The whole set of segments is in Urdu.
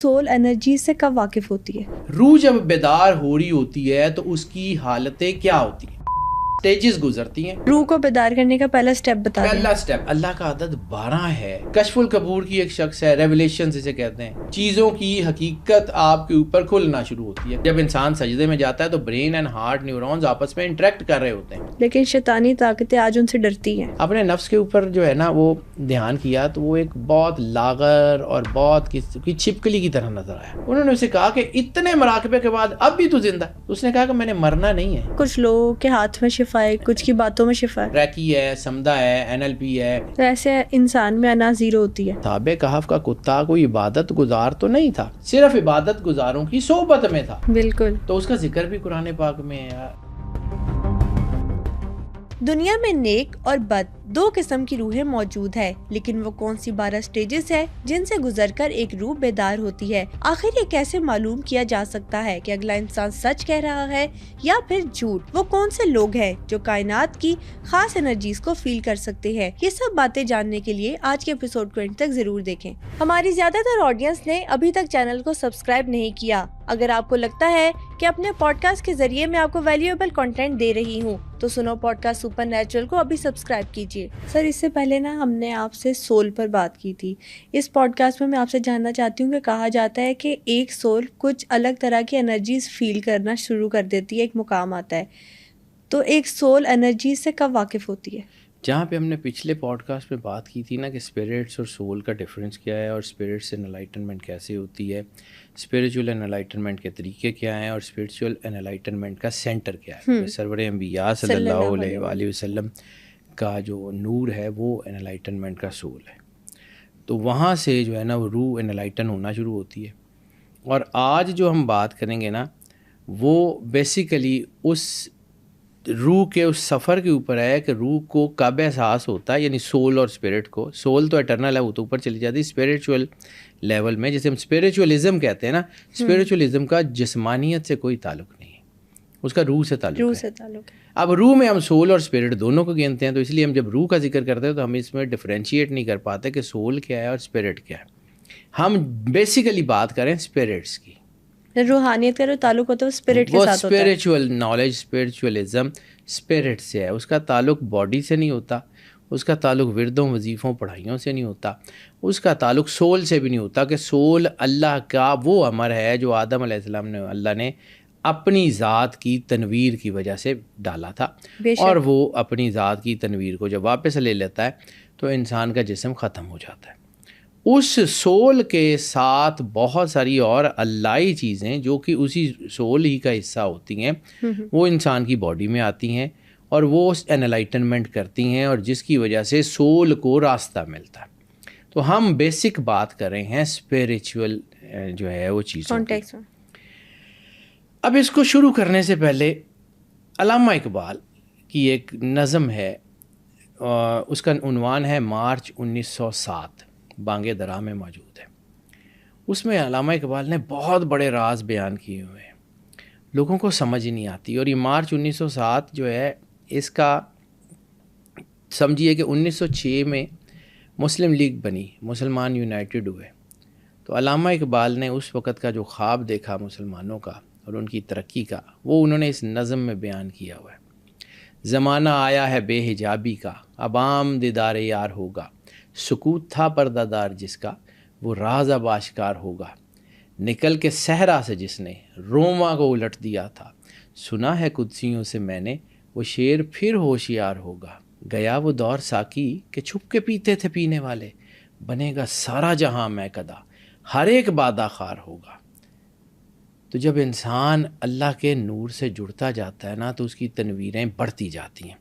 سول انرجی سے کب واقف ہوتی ہے؟ روح جب بیدار ہو رہی ہوتی ہے تو اس کی حالتیں کیا ہوتی ہیں؟ سٹیجز گزرتی ہیں. روح کو بیدار کرنے کا پہلا سٹیپ بتا دیں. پہلا سٹیپ اللہ کا عدد 12 ہے. کشف القبور کی ایک شخص ہے, ریولیشن اسے کہتے ہیں. چیزوں کی حقیقت آپ کے اوپر کھلنا شروع ہوتی ہے. جب انسان سجدے میں جاتا ہے تو برین اینڈ ہارٹ نیورونز آپس میں انٹریکٹ کر رہے ہوتے ہیں. لیکن شیطانی طاقتیں آج ان سے ڈرتی ہیں. اپنے نفس کے اوپر جو ہے نا وہ دھیان کیا تو وہ ایک بہت لاغر اور بہت کی چھپکلی کی طرح نظر آیا. انہوں نے اسے کہا کہ اتنے مراقبے کے بعد اب بھی تو زندہ. اس نے کہا کہ میں نے مرنا نہیں ہے. کچھ لوگوں کے ہاتھ میں شفا ہے, کچھ کی باتوں میں شفا ہے, ریکی ہے, سمدہ ہے, NLP ہے. تو ایسے انسان میں انا زیرو ہوتی ہے. صحابہ کہف کا کتا کوئی عبادت گزار تو نہیں تھا, صرف عبادت گزاروں کی صحبت میں تھا. بالکل. تو اس کا ذکر بھی قرآن پاک میں ہے. دنیا میں نیک اور بد دو قسم کی روحیں موجود ہے, لیکن وہ کون سی 12 سٹیجز ہے جن سے گزر کر ایک روح بیدار ہوتی ہے؟ آخر یہ کیسے معلوم کیا جا سکتا ہے کہ اگلا انسان سچ کہہ رہا ہے یا پھر جھوٹ؟ وہ کون سے لوگ ہیں جو کائنات کی خاص انرجیز کو فیل کر سکتے ہیں؟ یہ سب باتیں جاننے کے لیے آج کے ایپیسوڈ کو اینڈ تک ضرور دیکھیں. ہماری زیادہ تر آڈینس نے ابھی تک چینل کو سبسکرائب نہیں کیا. اگر آپ کو لگتا ہے کہ اپنے پوڈ کاسٹ کے ذریعے میں آپ کو ویلیویبل کنٹینٹ دے رہی ہوں تو سنو پوڈ کاسٹ سپر نیچرل کو ابھی سبسکرائب کیجیے. سر, اس سے پہلے نا ہم نے آپ سے سول پر بات کی تھی. اس پوڈ کاسٹ میں آپ سے جاننا چاہتی ہوں کہ کہا جاتا ہے کہ ایک سول کچھ الگ طرح کی انرجیز فیل کرنا شروع کر دیتی ہے, ایک مقام آتا ہے. تو ایک سول انرجیز سے کب واقف ہوتی ہے؟ جہاں پہ ہم نے پچھلے پوڈ کاسٹ میں بات کی تھی نا کہ اسپرٹس اور سول کا ڈفرینس کیا ہے, اور اسپرٹس انلائٹنمنٹ کیسے ہوتی ہے, اسپریچول انلائٹنمنٹ کے طریقے کیا ہیں, اور اسپریچول انلائٹنمنٹ کا سینٹر کیا ہے. سرور انبیاء صلی اللہ علیہ وآلہ وسلم کا جو نور ہے وہ انلائٹنمنٹ کا سول ہے. تو وہاں سے جو ہے نا وہ روح انلائٹن ہونا شروع ہوتی ہے. اور آج جو ہم بات کریں گے نا وہ بیسیکلی اس روح کے اس سفر کے اوپر ہے کہ روح کو کب احساس ہوتا ہے, یعنی سول اور اسپرٹ کو. سول تو اٹرنل ہے, وہ تو اوپر چلی جاتی ہے. اسپریچول لیول میں جسے ہم اسپریچولزم کہتے ہیں نا, اسپریچولزم کا جسمانیت سے کوئی تعلق نہیں ہے, اس کا روح سے تعلق ہے. اب روح میں ہم سول اور اسپرٹ دونوں کو گنتے ہیں, تو اس لیے ہم جب روح کا ذکر کرتے ہیں تو ہم اس میں ڈفرینشیٹ نہیں کر پاتے کہ سول کیا ہے اور اسپرٹ کیا ہے. ہم بیسیکلی بات کریں اسپرٹس کی. روحانیت کا جو تعلق ہوتا ہے وہ اسپرٹ کے ساتھ ہوتا ہے. اسپریچول نالج, اسپریچولزم اسپرٹ سے ہے. اس کا تعلق باڈی سے نہیں ہوتا, اس کا تعلق وردوں, وظیفوں, پڑھائیوں سے نہیں ہوتا, اس کا تعلق سول سے بھی نہیں ہوتا. کہ سول اللہ کا وہ امر ہے جو آدم علیہ السلام نے اللہ نے اپنی ذات کی تنویر کی وجہ سے ڈالا تھا, اور وہ اپنی ذات کی تنویر کو جب واپس لے لیتا ہے تو انسان کا جسم ختم ہو جاتا ہے. اس سول کے ساتھ بہت ساری اور اللہی چیزیں جو کہ اسی سول ہی کا حصہ ہوتی ہیں وہ انسان کی باڈی میں آتی ہیں اور وہ انلائٹنمنٹ کرتی ہیں, اور جس کی وجہ سے سول کو راستہ ملتا ہے. تو ہم بیسک بات کر رہے ہیں اسپریچول جو ہے وہ چیزوں کی. اب اس کو شروع کرنے سے پہلے علامہ اقبال کی ایک نظم ہے, اس کا عنوان ہے مارچ 1907, بانگے درا میں موجود ہے. اس میں علامہ اقبال نے بہت بڑے راز بیان کیے ہوئے ہیں, لوگوں کو سمجھ ہی نہیں آتی. اور یہ مارچ 1907 جو ہے اس کا سمجھیے کہ 1906 میں مسلم لیگ بنی, مسلمان یونائٹڈ ہوئے. تو علامہ اقبال نے اس وقت کا جو خواب دیکھا مسلمانوں کا اور ان کی ترقی کا, وہ انہوں نے اس نظم میں بیان کیا ہوا ہے. زمانہ آیا ہے بے حجابی کا, اب عام دیدار یار ہوگا, سکوت تھا پردہ دار جس کا, وہ راز اب آشکار ہوگا. نکل کے صحرا سے جس نے روما کو الٹ دیا تھا, سنا ہے قدسیوں سے میں نے وہ شعر پھر ہوشیار ہوگا. گیا وہ دور ساکی کہ چھپ کے پیتے تھے پینے والے, بنے گا سارا جہاں میں قدا, ہر ایک بادہ خار ہوگا. تو جب انسان اللہ کے نور سے جڑتا جاتا ہے نا تو اس کی تنویریں بڑھتی جاتی ہیں.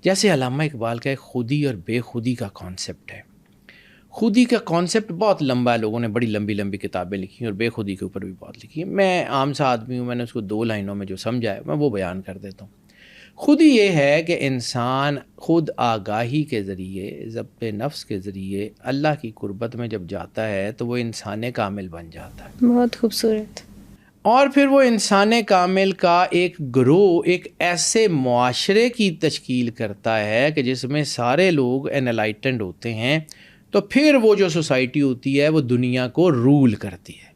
جیسے علامہ اقبال کا ایک خودی اور بے خودی کا کانسیپٹ ہے. خودی کا کانسیپٹ بہت لمبا ہے, لوگوں نے بڑی لمبی لمبی کتابیں لکھی ہیں, اور بے خودی کے اوپر بھی بہت لکھی ہیں. میں عام سا آدمی ہوں, میں نے اس کو 2 لائنوں میں جو سمجھا ہے میں وہ بیان کر دیتا ہوں. خودی یہ ہے کہ انسان خود آگاہی کے ذریعے, ضبط نفس کے ذریعے اللہ کی قربت میں جب جاتا ہے تو وہ انسان کامل بن جاتا ہے. بہت خوبصورت. اور پھر وہ انسان کامل کا ایک گروہ ایک ایسے معاشرے کی تشکیل کرتا ہے کہ جس میں سارے لوگ انلائٹنڈ ہوتے ہیں. تو پھر وہ جو سوسائٹی ہوتی ہے وہ دنیا کو رول کرتی ہے.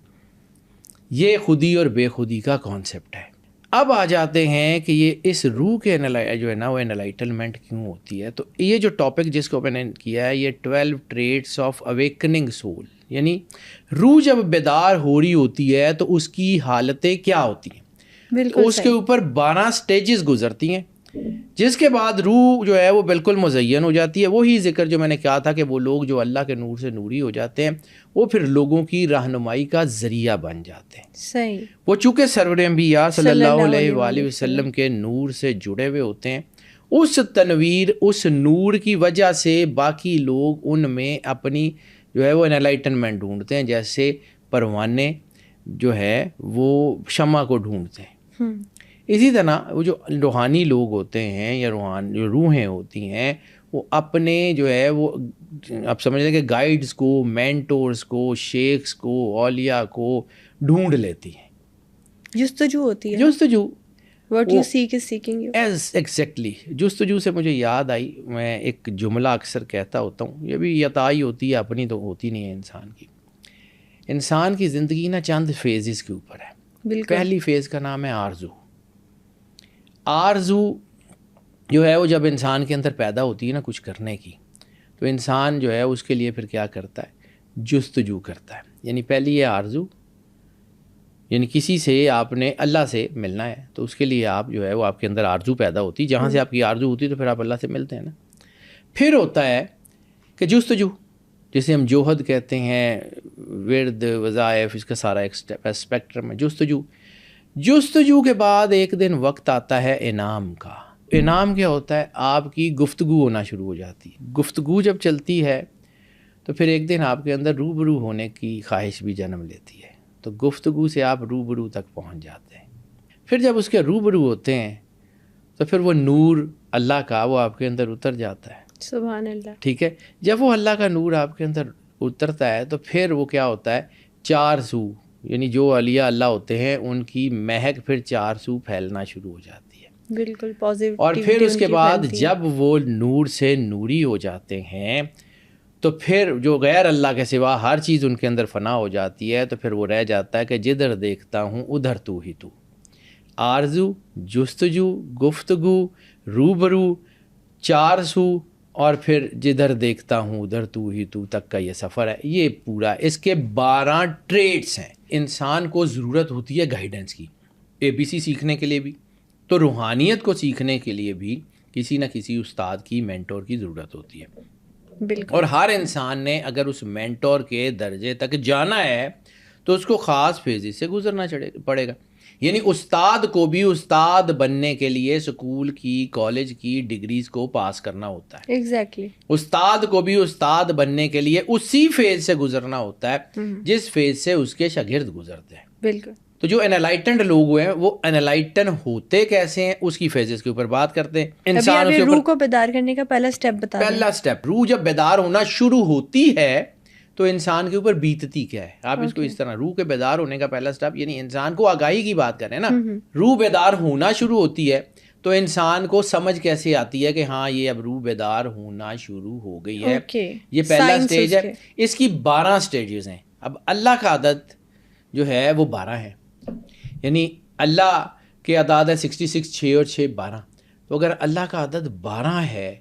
یہ خودی اور بے خودی کا کانسیپٹ ہے. اب آ جاتے ہیں کہ یہ اس روح کے جو ہے نا وہ انلائٹنمنٹ کیوں ہوتی ہے. تو یہ جو ٹاپک جس کو میں نے کیا ہے یہ 12 ٹریٹس آف اویکننگ سول، یعنی روح جب بیدار ہو رہی ہوتی ہے تو اس کی حالتیں کیا ہوتی ہیں. اس کے اوپر 12 سٹیجز گزرتی ہیں، جس کے بعد روح جو ہے وہ بالکل مزین ہو جاتی ہے. وہی ذکر جو میں نے کہا تھا کہ وہ لوگ جو اللہ کے نور سے نوری ہو جاتے ہیں وہ پھر لوگوں کی رہنمائی کا ذریعہ بن جاتے ہیں. صحیح. وہ چونکہ سرور انبیاء صلی اللہ علیہ وآلہ وسلم کے نور سے جڑے ہوئے ہوتے ہیں، اس تنویر، اس نور کی وجہ سے باقی لوگ ان میں اپنی جو ہے وہ انلائٹنمنٹ ڈھونڈتے ہیں، جیسے پروانے جو ہے وہ شمع کو ڈھونڈتے ہیں. اسی طرح وہ جو روحانی لوگ ہوتے ہیں یا جو روحیں ہوتی ہیں وہ اپنے جو ہے وہ آپ سمجھ لیں کہ گائیڈز کو، مینٹورز کو، شیخs کو، اولیاء کو ڈھونڈ لیتی ہیں. جستجو ہوتی ہے. جستجو. What you seek is seeking you. Exactly. جستجو سے مجھے یاد آئی، میں ایک جملہ اکثر کہتا ہوتا ہوں، یہ بھی عطائی ہوتی ہے، اپنی تو ہوتی نہیں ہے انسان کی. انسان کی زندگی نا چند فیزز کے اوپر ہے. پہلی فیز کا نام ہے آرزو. آرزو جو ہے وہ جب انسان کے اندر پیدا ہوتی ہے نا کچھ کرنے کی، تو انسان جو ہے اس کے لیے پھر کیا کرتا ہے، جستجو کرتا ہے. یعنی پہلی ہے آرزو، یعنی کسی سے آپ نے اللہ سے ملنا ہے تو اس کے لیے آپ جو ہے وہ آپ کے اندر آرزو پیدا ہوتی، جہاں سے آپ کی آرزو ہوتی تو پھر آپ اللہ سے ملتے ہیں نا. پھر ہوتا ہے کہ جستجو، جسے ہم جوہد کہتے ہیں، ورد، وظائف، اس کا سارا ایک اسپیکٹرم ہے. جستجو کے بعد ایک دن وقت آتا ہے انعام کا. انعام کیا ہوتا ہے، آپ کی گفتگو ہونا شروع ہو جاتی ہے. گفتگو جب چلتی ہے تو پھر ایک دن آپ کے اندر روبرو ہونے کی خواہش بھی جنم لیتی ہے، تو گفتگو سے آپ روبرو تک پہنچ جاتے ہیں. پھر جب اس کے روبرو ہوتے ہیں تو پھر وہ نور اللہ کا وہ آپ کے اندر اتر جاتا ہے. سبحان اللہ. ٹھیک ہے. جب وہ اللہ کا نور آپ کے اندر اترتا ہے تو پھر وہ کیا ہوتا ہے، 4 سو، یعنی جو اولیاء اللہ ہوتے ہیں ان کی مہک پھر 4 سو پھیلنا شروع ہو جاتی ہے. بالکل پازیٹیو. اور پھر اس کے بعد جب وہ نور سے نوری ہو جاتے ہیں تو پھر جو غیر اللہ کے سوا ہر چیز ان کے اندر فنا ہو جاتی ہے، تو پھر وہ رہ جاتا ہے کہ جدھر دیکھتا ہوں ادھر تو ہی تو. آرزو، جستجو، گفتگو، روبرو، 4 سو، اور پھر جدھر دیکھتا ہوں ادھر تو ہی تو تک کا یہ سفر ہے. یہ پورا اس کے 12 ٹریٹس ہیں. انسان کو ضرورت ہوتی ہے گائیڈنس کی، ABC سیکھنے کے لیے بھی، تو روحانیت کو سیکھنے کے لیے بھی کسی نہ کسی استاد کی، مینٹور کی ضرورت ہوتی ہے. بالکل. اور ہر انسان نے اگر اس مینٹور کے درجے تک جانا ہے تو اس کو خاص فیزز سے گزرنا پڑے گا. یعنی استاد کو بھی استاد بننے کے لیے اسکول کی، کالج کی ڈگریز کو پاس کرنا ہوتا ہے. ایگزیکٹلی. استاد کو بھی استاد بننے کے لیے اسی فیز سے گزرنا ہوتا ہے جس فیز سے اس کے شاگرد گزرتے ہیں. بالکل. تو جو انلائٹنڈ لوگ ہیں وہ انلائٹن ہوتے کیسے ہیں اس کی فیزز کے اوپر بات کرتے ہیں. انسان ابھی روح کو بیدار کرنے کا پہلا سٹیپ بتا دیں. پہلا سٹیپ، روح جب بیدار ہونا شروع ہوتی ہے تو انسان کے اوپر بیتتی کیا ہے. آپ اس کو اس طرح، روح کے بیدار ہونے کا پہلا سٹیپ، یعنی انسان کو آگاہی کی بات کریں نا، روح بیدار ہونا شروع ہوتی ہے تو انسان کو سمجھ کیسے آتی ہے کہ ہاں یہ اب روح بیدار ہونا شروع ہو گئی ہے. یہ پہلا سٹیج ہے. اس کی 12 سٹیجز ہیں. اب اللہ کا عدد جو ہے وہ 12 ہے، یعنی اللہ کے عدد ہے 66، 6 اور 6 12. تو اگر اللہ کا عدد 12 ہے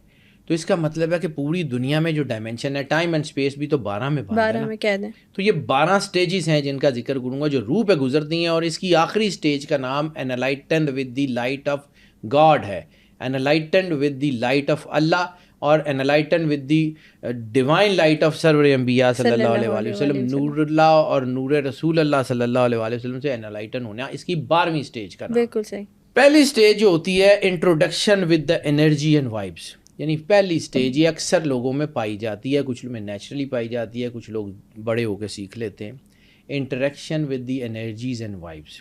تو اس کا مطلب ہے کہ پوری دنیا میں جو ڈائمینشن ہے، ٹائم اینڈ اسپیس بھی تو 12 میں 12 میں کہہ دیں. تو یہ 12 سٹیجز ہیں جن کا ذکر کروں گا جو روح پہ گزرتی ہیں. اور اس کی آخری سٹیج کا نام enlightened with the light of God ہے. Enlightened with the light of اللہ اور enlightened with the divine light of سرور انبیاء صلی اللہ علیہ وآلہ وسلم. نور اللہ اور نور رسول اللہ صلی اللہ علیہ وآلہ وسلم سے انلائٹن ہونا اس کی 12ویں سٹیج کا نام. بالکل صحیح. پہلی سٹیج جو ہوتی ہے introduction with the energy and vibes, یعنی پہلی سٹیج یہ اکثر لوگوں میں پائی جاتی ہے، کچھ میں نیچرلی پائی جاتی ہے، کچھ لوگ بڑے ہو کے سیکھ لیتے ہیں. Interaction with the energies and vibes,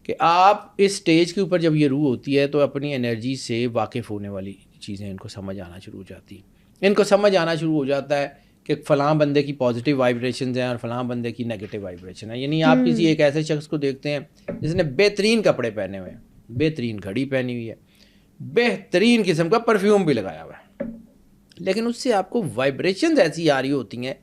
کہ آپ اس سٹیج کے اوپر جب یہ روح ہوتی ہے تو اپنی انرجی سے واقف ہونے والی چیزیں ان کو سمجھ آنا شروع ہو جاتی ہیں. ان کو سمجھ آنا شروع ہو جاتا ہے کہ فلاں بندے کی پازیٹیو وائبریشنز ہیں اور فلاں بندے کی نیگیٹو وائبریشن ہے. یعنی آپ کسی ایک ایسے شخص کو دیکھتے ہیں جس نے بہترین کپڑے پہنے ہوئے ہیں، بہترین گھڑی پہنی ہوئی ہے، بہترین قسم کا پرفیوم بھی لگایا ہوا ہے، لیکن اس سے آپ کو وائبریشنز ایسی آ رہی ہوتی ہیں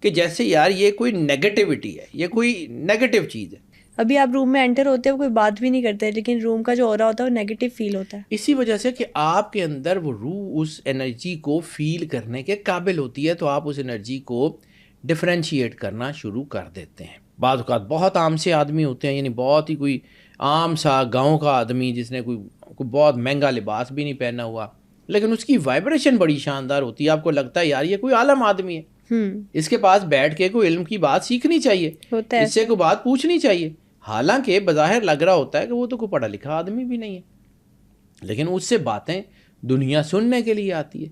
کہ جیسے یار یہ کوئی نیگیٹیوٹی ہے، یہ کوئی نیگیٹو چیز ہے. ابھی آپ روم میں انٹر ہوتے ہو کوئی بات بھی نہیں کرتے, لیکن روم کا جو اورا ہوتا ہے وہ نیگیٹو فیل ہوتا ہے. اسی وجہ سے کہ آپ کے اندر وہ روح اس انرجی کو فیل کرنے کے قابل ہوتی ہے, تو آپ اس انرجی کو ڈفرینشیٹ کرنا شروع کر دیتے ہیں. بعض اوقات بہت عام سے آدمی ہوتے ہیں, یعنی بہت ہی کوئی عام سا گاؤں کا آدمی جس نے کوئی بہت مہنگا لباس بھی نہیں پہنا ہوا, لیکن اس کی وائبریشن بڑی شاندار ہوتی ہے. آپ کو لگتا ہے یار یہ کوئی عالم آدمی ہے, اس کے پاس بیٹھ کے کوئی علم کی بات سیکھنی چاہیے, اس سے کوئی بات پوچھنی چاہیے. حالانکہ بظاہر لگ رہا ہوتا ہے کہ وہ تو کوئی پڑھا لکھا آدمی بھی نہیں ہے, لیکن اس سے باتیں دنیا سننے کے لیے آتی ہے.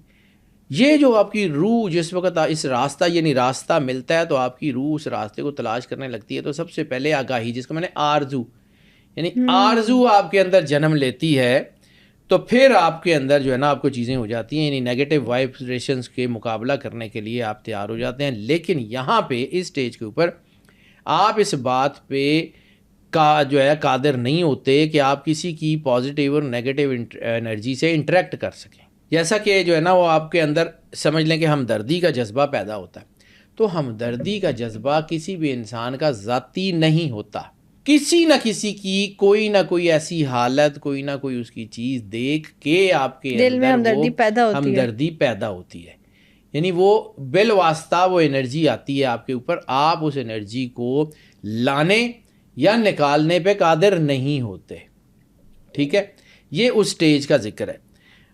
یہ جو آپ کی روح جس وقت اس راستہ یعنی راستہ ملتا ہے تو آپ کی روح اس راستے کو تلاش کرنے لگتی ہے. تو سب سے پہلے آگاہی, جس کو میں نے آرزو, یعنی آرزو آپ کے اندر جنم لیتی ہے, تو پھر آپ کے اندر جو ہے نا آپ کو چیزیں ہو جاتی ہیں, یعنی نیگیٹو وائبریشنز کے مقابلہ کرنے کے لیے آپ تیار ہو جاتے ہیں. لیکن یہاں پہ اس سٹیج کے اوپر آپ اس بات پہ کا جو ہے قادر نہیں ہوتے کہ آپ کسی کی پازیٹیو اور نیگیٹو انرجی سے انٹریکٹ کر سکیں. جیسا کہ جو ہے نا وہ آپ کے اندر سمجھ لیں کہ ہمدردی کا جذبہ پیدا ہوتا ہے, تو ہمدردی کا جذبہ کسی بھی انسان کا ذاتی نہیں ہوتا. کسی نہ کسی کی کوئی نہ کوئی ایسی حالت, کوئی نہ کوئی اس کی چیز دیکھ کے آپ کے دل میں اندر وہ ہمدردی پیدا ہوتی ہے. یعنی وہ بالواسطہ وہ انرجی آتی ہے آپ کے اوپر, آپ اس انرجی کو لانے یا نکالنے پہ قادر نہیں ہوتے. ٹھیک ہے, یہ اس سٹیج کا ذکر ہے,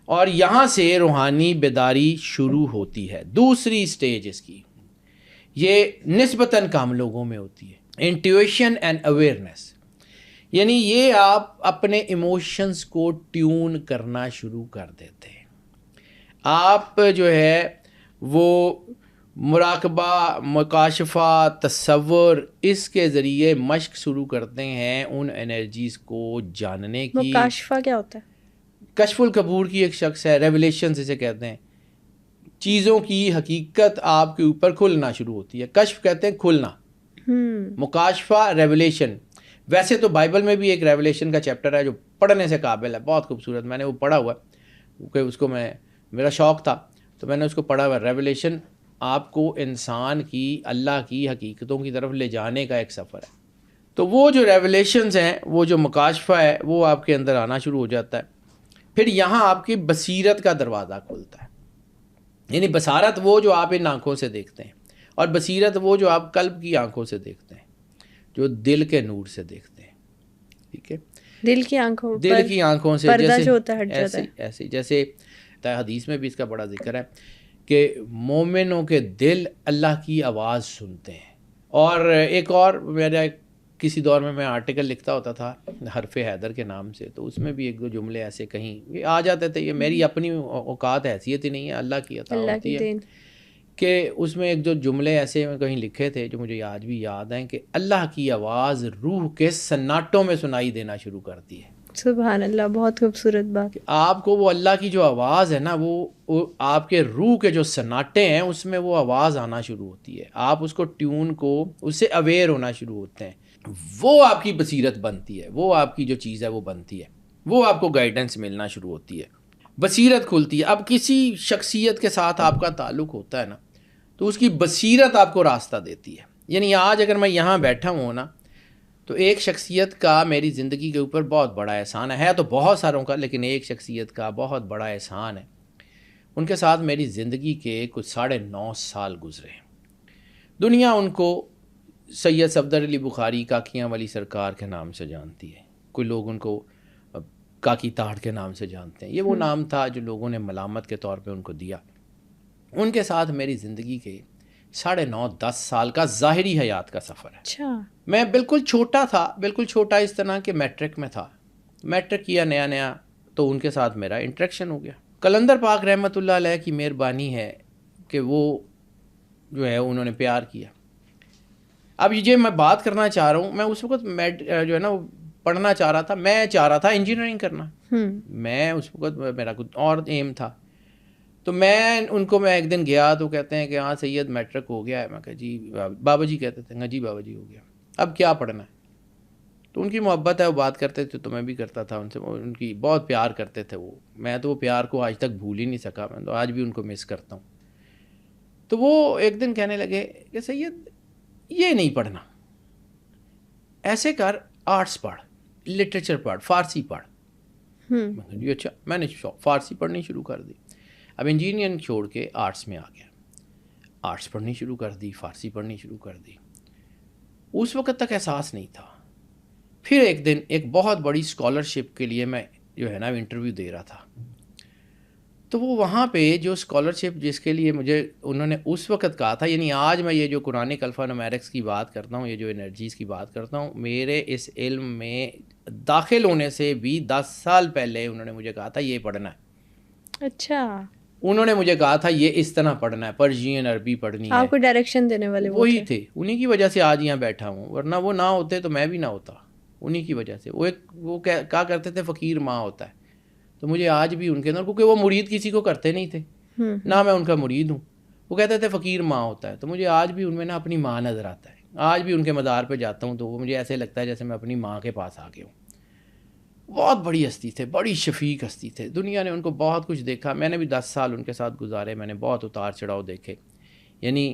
اور یہاں سے روحانی بیداری شروع ہوتی ہے. دوسری سٹیج اس کی یہ نسبتاً کم لوگوں میں ہوتی ہے, انٹیویشن اینڈ اویئرنیس. یعنی یہ آپ اپنے ایموشنز کو ٹیون کرنا شروع کر دیتے ہیں. آپ جو ہے وہ مراقبہ, مکاشفہ, تصور, اس کے ذریعے مشق شروع کرتے ہیں ان انرجیز کو جاننے کی. مکاشفہ کیا ہوتا ہے؟ کشف القبور کی ایک شخص ہے, ریولیشن اسے کہتے ہیں. چیزوں کی حقیقت آپ کے اوپر کھلنا شروع ہوتی ہے. کشف کہتے ہیں کھلنا, مکاشفہ ریولیشن. ویسے تو بائبل میں بھی ایک ریولیشن کا چیپٹر ہے جو پڑھنے سے قابل ہے, بہت خوبصورت. میں نے وہ پڑھا ہوا کیونکہ اس کو میرا شوق تھا تو میں نے اس کو پڑھا ہوا. ریولیشن آپ کو انسان کی اللہ کی حقیقتوں کی طرف لے جانے کا ایک سفر ہے. تو وہ جو ریولیشنز ہیں, وہ جو مکاشفہ ہے, وہ آپ کے اندر آنا شروع ہو جاتا ہے. پھر یہاں آپ کی بصیرت کا دروازہ کھلتا ہے. یعنی بصارت وہ جو آپ ان آنکھوں سے دیکھتے ہیں, اور بصیرت وہ جو آپ قلب کی آنکھوں سے دیکھتے ہیں, جو دل کے نور سے دیکھتے ہیں. ٹھیک ہے, دل کی آنکھوں سے پردہ جو ہوتا ہے ہٹ جاتا ہے. ایسے جیسے حدیث میں بھی اس کا بڑا ذکر ہے کہ مومنوں کے دل اللہ کی آواز سنتے ہیں. اور ایک اور میرا کسی دور میں آرٹیکل لکھتا ہوتا تھا حرف حیدر کے نام سے, تو اس میں بھی ایک دو جملے ایسے کہیں آ جاتے تھے. یہ میری اپنی اوقات حیثیت ہی نہیں ہے, اللہ کی عطا ہوتی ہے. کہ اس میں ایک دو جملے ایسے میں کہیں لکھے تھے جو مجھے آج بھی یاد ہیں کہ اللہ کی آواز روح کے سناٹوں میں سنائی دینا شروع کرتی ہے. سبحان اللہ, بہت خوبصورت بات. آپ کو وہ اللہ کی جو آواز ہے نا, وہ آپ کے روح کے جو سناٹے ہیں اس میں وہ آواز آنا شروع ہوتی ہے. آپ اس کو ٹیون کو, اس سے اویئر ہونا شروع ہوتے ہیں. وہ آپ کی بصیرت بنتی ہے, وہ آپ کی جو چیز ہے وہ بنتی ہے, وہ آپ کو گائیڈنس ملنا شروع ہوتی ہے, بصیرت کھلتی ہے. اب کسی شخصیت کے ساتھ آپ کا تعلق ہوتا ہے نا, تو اس کی بصیرت آپ کو راستہ دیتی ہے. یعنی آج اگر میں یہاں بیٹھا ہوں نا, تو ایک شخصیت کا میری زندگی کے اوپر بہت بڑا احسان ہے تو بہت ساروں کا, لیکن ایک شخصیت کا بہت بڑا احسان ہے. ان کے ساتھ میری زندگی کے کچھ 9.5 سال گزرے. دنیا ان کو سید صفدر علی بخاری کاکیاں والی سرکار کے نام سے جانتی ہے, کوئی لوگ ان کو کاکی تاڑ کے نام سے جانتے ہیں. یہ وہ نام تھا جو لوگوں نے ملامت کے طور پہ ان کو دیا. ان کے ساتھ میری زندگی کے 9.5-10 سال کا ظاہری حیات کا سفر ہے. اچھا. میں بالکل چھوٹا تھا, بالکل چھوٹا اس طرح کہ میٹرک میں تھا. میٹرک کیا نیا تو ان کے ساتھ میرا انٹریکشن ہو گیا. قلندر پاک رحمۃ اللہ علیہ کی مہربانی ہے کہ وہ جو ہے انہوں نے پیار کیا. اب یہ میں بات کرنا چاہ رہا ہوں, میں اس وقت جو ہے نا وہ پڑھنا چاہ رہا تھا. میں چاہ رہا تھا انجینئرنگ کرنا. میں اس وقت میرا کچھ اور ایم تھا. تو میں ان کو میں ایک دن گیا تو کہتے ہیں کہ ہاں سید میٹرک ہو گیا ہے. میں کہا جی. بابا جی کہتے تھے ہاں جی بابا جی ہو گیا, اب کیا پڑھنا ہے. تو ان کی محبت ہے, وہ بات کرتے تھے تو میں بھی کرتا تھا ان سے, ان کی بہت پیار کرتے تھے وہ. میں تو وہ پیار کو آج تک بھول ہی نہیں سکا, میں تو آج بھی ان کو مس کرتا ہوں. تو وہ ایک دن کہنے لگے کہ سید یہ نہیں پڑھنا, ایسے کر آرٹس پڑھ, لٹریچر پڑھ, فارسی پڑھ. میں کہا جی اچھا. میں نے فارسی پڑھنی شروع کر دی. اب انجینئرنگ چھوڑ کے آرٹس میں آ گیا, آرٹس پڑھنی شروع کر دی, فارسی پڑھنی شروع کر دی. اس وقت تک احساس نہیں تھا. پھر ایک دن ایک بہت بڑی اسکالرشپ کے لیے میں جو ہے نا انٹرویو دے رہا تھا. تو وہ وہاں پہ جو اسکالرشپ جس کے لیے مجھے انہوں نے اس وقت کہا تھا, یعنی آج میں یہ جو قرآنک الفا نومیرکس کی بات کرتا ہوں, یہ جو انرجیز کی بات کرتا ہوں, میرے اس علم میں داخل ہونے سے بھی 10 سال پہلے انہوں نے مجھے کہا تھا یہ پڑھنا ہے. اچھا. انہوں نے مجھے کہا تھا یہ اس طرح پڑھنا ہے, پرشین عربی پڑھنی ہے. آپ کو ڈائریکشن دینے والے وہی تھے. انہی کی وجہ سے آج یہاں بیٹھا ہوں, ورنہ وہ نہ ہوتے تو میں بھی نہ ہوتا. انہی کی وجہ سے. وہ کہا کرتے تھے فقیر ماں ہوتا ہے, تو مجھے آج بھی ان کے اندر, کیونکہ وہ مرید کسی کو کرتے نہیں تھے, نہ میں ان کا مرید ہوں. وہ کہتے تھے فقیر ماں ہوتا ہے, تو مجھے آج بھی ان میں نا اپنی ماں نظر آتا ہے. آج بھی ان کے مزار پہ جاتا ہوں تو وہ مجھے ایسے لگتا ہے جیسے میں اپنی ماں کے پاس آ گیا ہوں. بہت بڑی ہستی تھے, بڑی شفیق ہستی تھے. دنیا نے ان کو بہت کچھ دیکھا, میں نے بھی 10 سال ان کے ساتھ گزارے, میں نے بہت اتار چڑھاؤ دیکھے. یعنی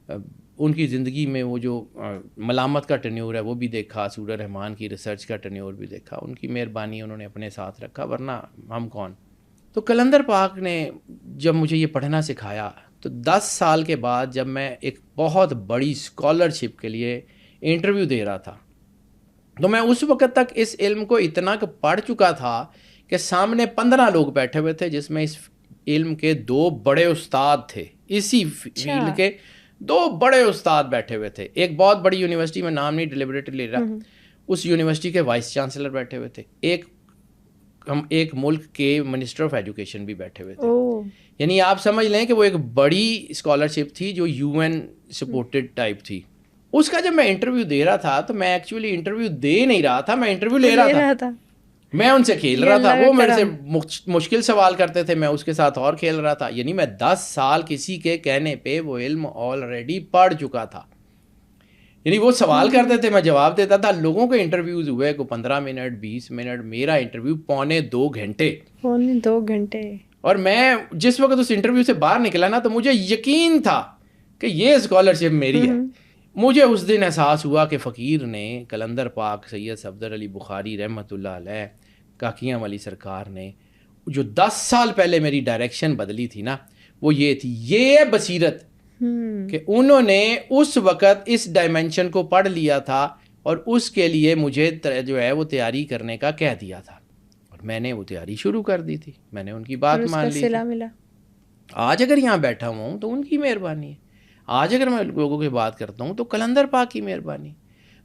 ان کی زندگی میں وہ جو ملامت کا ٹینیور ہے وہ بھی دیکھا, سورہ رحمان کی ریسرچ کا ٹینیور بھی دیکھا. ان کی مہربانی انہوں نے اپنے ساتھ رکھا, ورنہ ہم کون. تو قلندر پاک نے جب مجھے یہ پڑھنا سکھایا, تو 10 سال کے بعد جب میں ایک بہت بڑی اسکالرشپ کے لیے انٹرویو دے رہا تھا, تو میں اس وقت تک اس علم کو اتنا کہ پڑھ چکا تھا کہ سامنے 15 لوگ بیٹھے ہوئے تھے, جس میں اس علم کے 2 بڑے استاد تھے. اسی فیلڈ کے 2 بڑے استاد بیٹھے ہوئے تھے. ایک بہت بڑی یونیورسٹی میں نام نہیں ڈیلیبریٹلی لے رہا, اس یونیورسٹی کے وائس چانسلر بیٹھے ہوئے تھے. ایک ملک کے منسٹر آف ایجوکیشن بھی بیٹھے ہوئے تھے. یعنی آپ سمجھ لیں کہ وہ ایک بڑی اسکالرشپ تھی جو UN سپورٹڈ ٹائپ تھی. اس کا جب میں انٹرویو دے رہا تھا تو میں ایکچولی انٹرویو دے نہیں رہا تھا, میں انٹرویو لے رہا تھا. میں ان سے کھیل رہا تھا, وہ میرے سے مشکل سوال کرتے تھے, میں اس کے ساتھ اور کھیل رہا تھا. یعنی میں 10 سال کسی کے کہنے پہ وہ علم آلریڈی پڑھ چکا تھا. یعنی وہ سوال کرتے تھے, میں جواب دیتا تھا. لوگوں کے انٹرویوز ہوئے کو 15 منٹ 20 منٹ, میرا انٹرویو 2.25 گھنٹے. 2 گھنٹے. اور میں جس وقت اس انٹرویو سے باہر نکلا نا, تو مجھے یقین تھا کہ یہ اسکالرشپ میری ہے. مجھے اس دن احساس ہوا کہ فقیر نے, قلندر پاک سید صفدر علی بخاری رحمۃ اللہ علیہ, کاکیاں والی سرکار نے جو 10 سال پہلے میری ڈائریکشن بدلی تھی نا, وہ یہ تھی, یہ بصیرت کہ انہوں نے اس وقت اس ڈائمینشن کو پڑھ لیا تھا اور اس کے لیے مجھے جو ہے وہ تیاری کرنے کا کہہ دیا تھا, اور میں نے وہ تیاری شروع کر دی تھی. میں نے ان کی بات مان لی تھی. آج اگر یہاں بیٹھا ہوا ہوں تو ان کی مہربانی ہے. آج اگر میں لوگوں کی بات کرتا ہوں تو قلندر پاک کی مہربانی.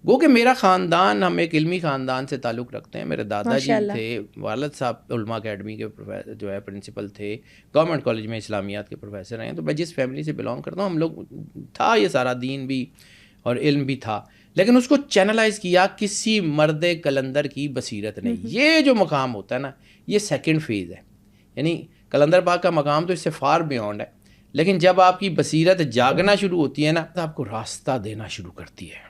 گو کہ میرا خاندان, ہم ایک علمی خاندان سے تعلق رکھتے ہیں. میرے دادا جی تھے, والد صاحب علماء اکیڈمی کے جو ہے پرنسپل تھے, گورنمنٹ کالج میں اسلامیات کے پروفیسر ہیں. تو میں جس فیملی سے بلانگ کرتا ہوں, ہم لوگ تھا یہ سارا دین بھی اور علم بھی تھا, لیکن اس کو چینلائز کیا کسی مرد قلندر کی بصیرت نے. یہ جو مقام ہوتا ہے نا, یہ سیکنڈ فیز ہے. یعنی قلندر پاک کا مقام تو اس سے فار بیونڈ ہے, لیکن جب آپ کی بصیرت جاگنا شروع ہوتی ہے نا, تو آپ کو راستہ دینا شروع کرتی ہے,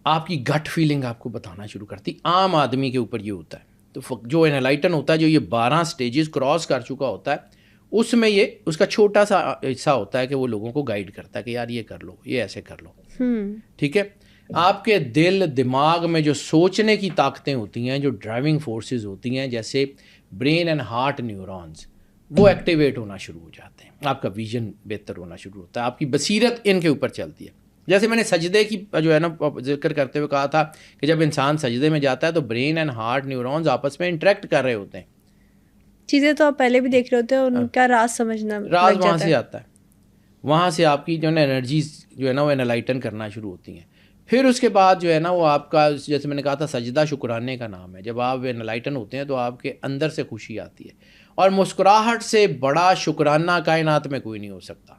آپ کی گٹ فیلنگ آپ کو بتانا شروع کرتی. عام آدمی کے اوپر یہ ہوتا ہے. تو جو انلائٹن ہوتا ہے, جو یہ 12 سٹیجز کراس کر چکا ہوتا ہے, اس میں یہ اس کا چھوٹا سا حصہ ہوتا ہے کہ وہ لوگوں کو گائیڈ کرتا ہے کہ یار یہ کر لو, یہ ایسے کر لو. ٹھیک ہے. آپ کے دل دماغ میں جو سوچنے کی طاقتیں ہوتی ہیں, جو ڈرائیونگ فورسز ہوتی ہیں, جیسے برین اینڈ ہارٹ نیورونز, وہ ایکٹیویٹ ہونا شروع ہو جاتے ہیں. آپ کا ویژن بہتر ہونا شروع ہوتا ہے, آپ کی بصیرت ان کے اوپر چلتی ہے. جیسے میں نے سجدے کی جو ہے نا ذکر کرتے ہوئے کہا تھا کہ جب انسان سجدے میں جاتا ہے تو برین اینڈ ہارٹ نیورونز آپس میں انٹریکٹ کر رہے ہوتے ہیں. چیزیں تو آپ پہلے بھی دیکھ رہے ہوتے ہیں, ان کا راز سمجھنا راز وہاں سے آتا ہے. وہاں سے آپ کی جو ہے نا انرجیز جو ہے نا وہ انلائٹن کرنا شروع ہوتی ہیں. پھر اس کے بعد جو ہے نا وہ آپ کا, جیسے میں نے کہا تھا, سجدہ شکرانے کا نام ہے. جب آپ انلائٹن ہوتے ہیں تو آپ کے اندر سے خوشی آتی ہے, اور مسکراہٹ سے بڑا شکرانہ کائنات میں کوئی نہیں ہو سکتا.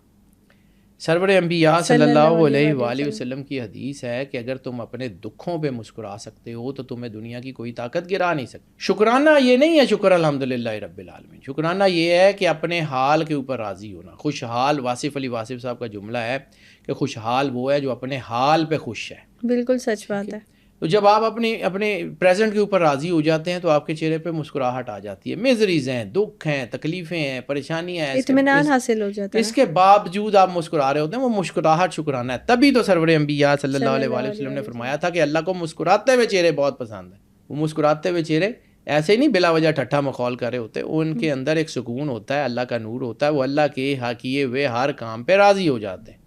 سرور انبیاء صلی اللہ علیہ وآلہ وسلم کی حدیث ہے کہ اگر تم اپنے دکھوں پہ مسکرا سکتے ہو تو تمہیں دنیا کی کوئی طاقت گرا نہیں سکتی. شکرانہ یہ نہیں ہے شکر الحمدللہ رب العالمین. شکرانہ یہ ہے کہ اپنے حال کے اوپر راضی ہونا. خوشحال, واصف علی واصف صاحب کا جملہ ہے کہ خوشحال وہ ہے جو اپنے حال پہ خوش ہے. بالکل سچ بات ہے. تو جب آپ اپنے پریزنٹ کے اوپر راضی ہو جاتے ہیں تو آپ کے چہرے پہ مسکراہٹ آ جاتی ہے. میزریز ہیں, دکھ ہیں, تکلیفیں ہیں, پریشانیاں ہیں, اطمینان حاصل ہو جاتا ہے. اس کے باوجود آپ مسکرا رہے ہوتے ہیں, وہ مسکراہٹ شکرانہ ہے. تبھی تو سرور انبیاء صلی اللہ علیہ وآلہ وسلم نے فرمایا تھا کہ اللہ کو مسکراتے ہوئے چہرے بہت پسند ہیں. وہ مسکراتے ہوئے چہرے ایسے ہی نہیں بلا وجہ ٹھٹھا مخول کر رہے ہوتے, ان کے اندر ایک سکون ہوتا ہے, اللہ کا نور ہوتا ہے, وہ اللہ کے کیے ہوئے ہر کام پہ راضی ہو جاتے ہیں.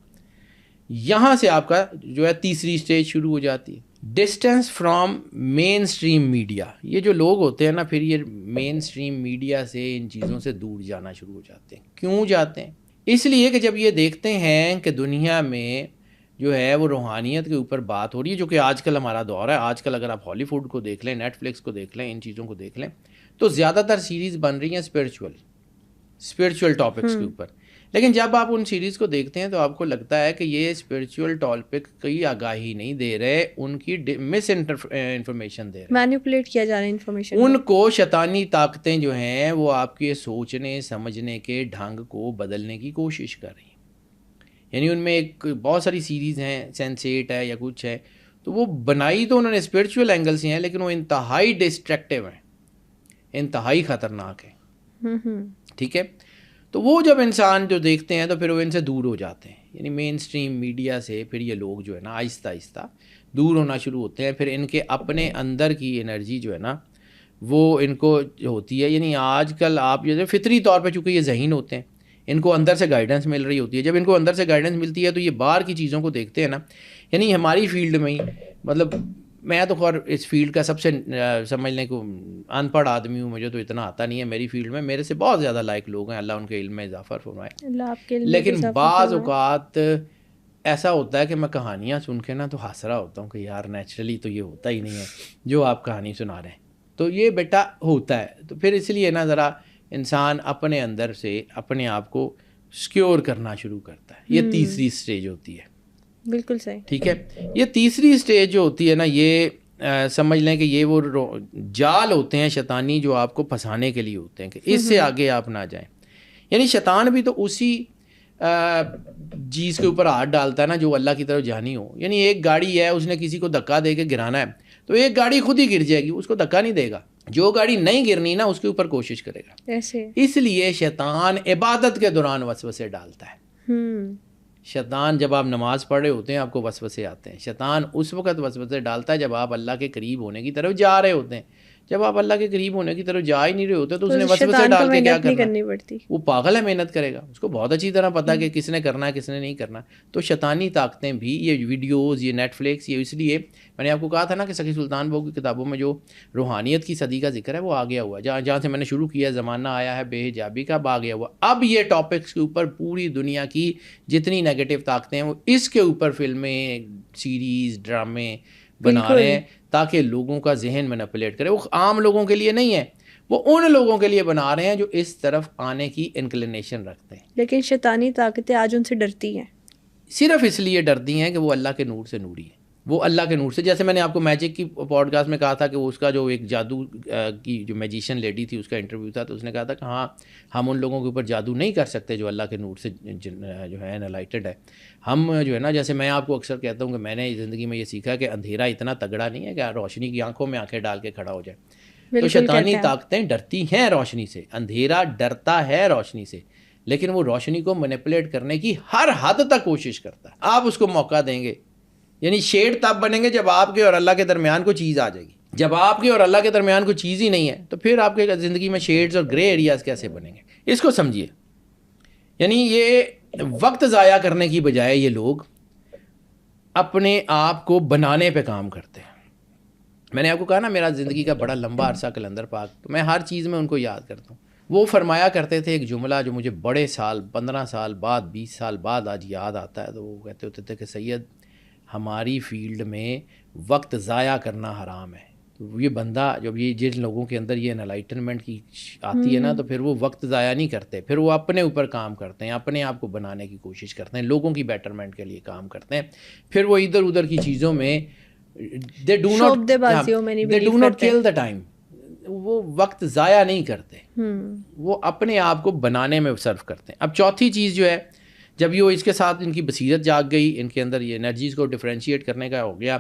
یہاں سے آپ کا جو ہے تیسری سٹیج شروع ہو جاتی ہے, distance from mainstream media. یہ جو لوگ ہوتے ہیں نا, پھر یہ مین اسٹریم میڈیا سے, ان چیزوں سے دور جانا شروع ہو جاتے ہیں. کیوں جاتے ہیں؟ اس لیے کہ جب یہ دیکھتے ہیں کہ دنیا میں جو ہے وہ روحانیت کے اوپر بات ہو رہی ہے, جو کہ آج کل ہمارا دور ہے. آج کل اگر آپ ہالی ووڈ کو دیکھ لیں, نیٹ فلکس کو دیکھ لیں, ان چیزوں کو دیکھ لیں, تو زیادہ تر سیریز بن رہی ہیں اسپرچول ٹاپکس کے اوپر. لیکن جب آپ ان سیریز کو دیکھتے ہیں تو آپ کو لگتا ہے کہ یہ اسپرچول ٹاپک کی آگاہی نہیں دے رہے, ان کی مس انفارمیشن دے رہے, مینیپولیٹ کیا جا رہا ہے انفارمیشن. ان کو شیطانی طاقتیں جو ہیں وہ آپ کے سوچنے سمجھنے کے ڈھنگ کو بدلنے کی کوشش کر رہی ہیں. یعنی ان میں ایک بہت ساری سیریز ہیں, سینس8 ہے یا کچھ ہے, تو وہ بنائی تو انہوں نے اسپرچول اینگل سے ہیں, لیکن وہ انتہائی ڈسٹریکٹیو ہیں, انتہائی خطرناک ہیں. ٹھیک ہے, تو وہ جب انسان جو دیکھتے ہیں تو پھر وہ ان سے دور ہو جاتے ہیں. یعنی مین اسٹریم میڈیا سے پھر یہ لوگ جو ہے نا آہستہ آہستہ دور ہونا شروع ہوتے ہیں. پھر ان کے اپنے اندر کی انرجی جو ہے نا وہ ان کو ہوتی ہے. یعنی آج کل آپ جیسے فطری طور پہ چونکہ یہ ذہین ہوتے ہیں, ان کو اندر سے گائیڈنس مل رہی ہوتی ہے. جب ان کو اندر سے گائیڈنس ملتی ہے تو یہ باہر کی چیزوں کو دیکھتے ہیں نا. یعنی ہماری فیلڈ میں ہی, مطلب میں تو خیر اس فیلڈ کا سب سے سمجھنے کو ان پڑھ آدمی ہوں, مجھے تو اتنا آتا نہیں ہے میری فیلڈ میں. میرے سے بہت زیادہ لائق لوگ ہیں, اللہ ان کے علم میں اضافہ فرمائے. لیکن بعض اوقات ایسا ہوتا ہے کہ میں کہانیاں سن کے نا تو ہنس رہا ہوتا ہوں کہ یار نیچرلی تو یہ ہوتا ہی نہیں ہے جو آپ کہانی سنا رہے ہیں, تو یہ بیٹا ہوتا ہے. تو پھر اس لیے نا ذرا انسان اپنے اندر سے اپنے آپ کو سیکیور کرنا شروع کرتا ہے. یہ تیسری سٹیج ہوتی ہے. بالکل صحیح. ٹھیک ہے, یہ تیسری سٹیج جو ہوتی ہے نا, یہ سمجھ لیں کہ یہ وہ جال ہوتے ہیں شیطانی جو آپ کو پھنسانے کے لیے ہوتے ہیں کہ اس سے آگے آپ نہ جائیں. یعنی شیطان بھی تو اسی چیز کے اوپر ہاتھ ڈالتا ہے نا جو اللہ کی طرف جانی ہو. یعنی ایک گاڑی ہے, اس نے کسی کو دھکا دے کے گرانا ہے, تو ایک گاڑی خود ہی گر جائے گی, اس کو دھکا نہیں دے گا. جو گاڑی نہیں گرنی نا اس کے اوپر کوشش کرے گا. اس لیے شیطان عبادت کے دوران وسوسے ڈالتا ہے. شیطان جب آپ نماز پڑھ رہے ہوتے ہیں آپ کو وسوسے آتے ہیں. شیطان اس وقت وسوسے ڈالتا ہے جب آپ اللہ کے قریب ہونے کی طرف جا رہے ہوتے ہیں. جب آپ اللہ کے قریب ہونے کی طرف جا ہی نہیں رہے ہوتے تو اس نے وسوسے ڈال کے کیا کرنا, وہ پاگل ہے, محنت کرے گا. اس کو بہت اچھی طرح پتا کہ کس نے کرنا ہے کس نے نہیں کرنا. تو شیطانی طاقتیں بھی, یہ ویڈیوز, یہ نیٹ فلکس, یہ اس لیے میں نے آپ کو کہا تھا نا کہ سخی سلطان بہو کی کتابوں میں جو روحانیت کی صدی کا ذکر ہے وہ آ گیا ہوا ہے. جہاں سے میں نے شروع کیا زمانہ آیا ہے بے حجابی کا, اب آ گیا ہوا. اب یہ ٹاپکس کے اوپر پوری دنیا کی جتنی نیگیٹو طاقتیں ہیں وہ اس کے اوپر فلمیں, سیریز, ڈرامے بنا رہے ہیں تاکہ لوگوں کا ذہن مینیپولیٹ کرے. وہ عام لوگوں کے لیے نہیں ہے, وہ ان لوگوں کے لیے بنا رہے ہیں جو اس طرف آنے کی انکلینیشن رکھتے ہیں. لیکن شیطانی طاقتیں آج ان سے ڈرتی ہیں, صرف اس لیے ڈرتی ہیں کہ وہ اللہ کے نور سے نوری ہے. وہ اللہ کے نور سے, جیسے میں نے آپ کو میجک کی پوڈ کاسٹ میں کہا تھا کہ اس کا جو ایک جادو کی جو میجیشین لیڈی تھی اس کا انٹرویو تھا, تو اس نے کہا تھا کہ ہاں ہم ان لوگوں کے اوپر جادو نہیں کر سکتے جو اللہ کے نور سے جو ہے انلائٹڈ ہے. ہم جو ہے نا, جیسے میں آپ کو اکثر کہتا ہوں کہ میں نے زندگی میں یہ سیکھا کہ اندھیرا اتنا تگڑا نہیں ہے کہ روشنی کی آنکھوں میں آنکھیں ڈال کے کھڑا ہو جائے. تو شیطانی طاقتیں ڈرتی ہیں روشنی سے, اندھیرا ڈرتا ہے روشنی سے, لیکن وہ روشنی کو مینیپولیٹ کرنے کی ہر حد تک کوشش کرتا ہے. آپ اس کو موقع دیں گے, یعنی شیڈ تب بنیں گے جب آپ کے اور اللہ کے درمیان کوئی چیز آ جائے گی. جب آپ کے اور اللہ کے درمیان کوئی چیز ہی نہیں ہے تو پھر آپ کے زندگی میں شیڈز اور گرے ایریاز کیسے بنیں گے, اس کو سمجھیے. یعنی یہ وقت ضائع کرنے کی بجائے یہ لوگ اپنے آپ کو بنانے پہ کام کرتے ہیں. میں نے آپ کو کہا نا میرا زندگی کا بڑا لمبا عرصہ کلندر پاک, تو میں ہر چیز میں ان کو یاد کرتا ہوں. وہ فرمایا کرتے تھے ایک جملہ جو مجھے بڑے سال, 15 سال بعد, 20 سال بعد آج یاد آتا ہے. تو وہ کہتے ہوتے تھے کہ سید ہماری فیلڈ میں وقت ضائع کرنا حرام ہے. یہ بندہ جب یہ جن لوگوں کے اندر یہ انلائٹنمنٹ کی آتی ہے نا, تو پھر وہ وقت ضائع نہیں کرتے, پھر وہ اپنے اوپر کام کرتے ہیں, اپنے آپ کو بنانے کی کوشش کرتے ہیں, لوگوں کی بیٹرمنٹ کے لیے کام کرتے ہیں. پھر وہ ادھر ادھر کی چیزوں میں they do not kill the time, وہ وقت ضائع نہیں کرتے, وہ اپنے آپ کو بنانے میں صرف کرتے ہیں. اب چوتھی چیز جو ہے, جب یہ اس کے ساتھ ان کی بصیرت جاگ گئی, ان کے اندر یہ انرجیز کو ڈفرینشیٹ کرنے کا ہو گیا,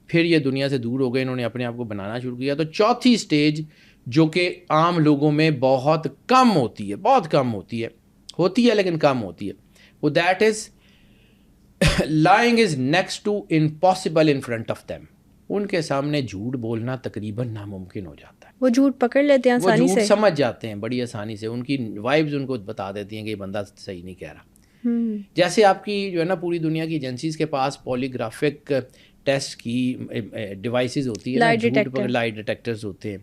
پھر یہ دنیا سے دور ہو گئے, انہوں نے اپنے آپ کو بنانا شروع کیا. تو چوتھی سٹیج جو کہ عام لوگوں میں بہت کم ہوتی ہے, بہت کم ہوتی ہے لیکن کم ہوتی ہے, وہ that is lying is next to impossible in front of them. ان کے سامنے جھوٹ بولنا تقریباً ناممکن ہو جاتا ہے. وہ جھوٹ پکڑ لیتے ہیں آسانی سے, وہ جھوٹ سمجھ جاتے ہیں بڑی آسانی سے, ان کی وائبز ان کو بتا دیتی ہیں کہ یہ بندہ صحیح نہیں کہہ رہا. جیسے آپ کی جو ہے نا پوری دنیا کی ایجنسیز کے پاس پولیگرافک ٹیسٹ کی ڈیوائسز ہوتی ہیں, لائٹ ڈیٹیکٹرز ہوتے ہیں,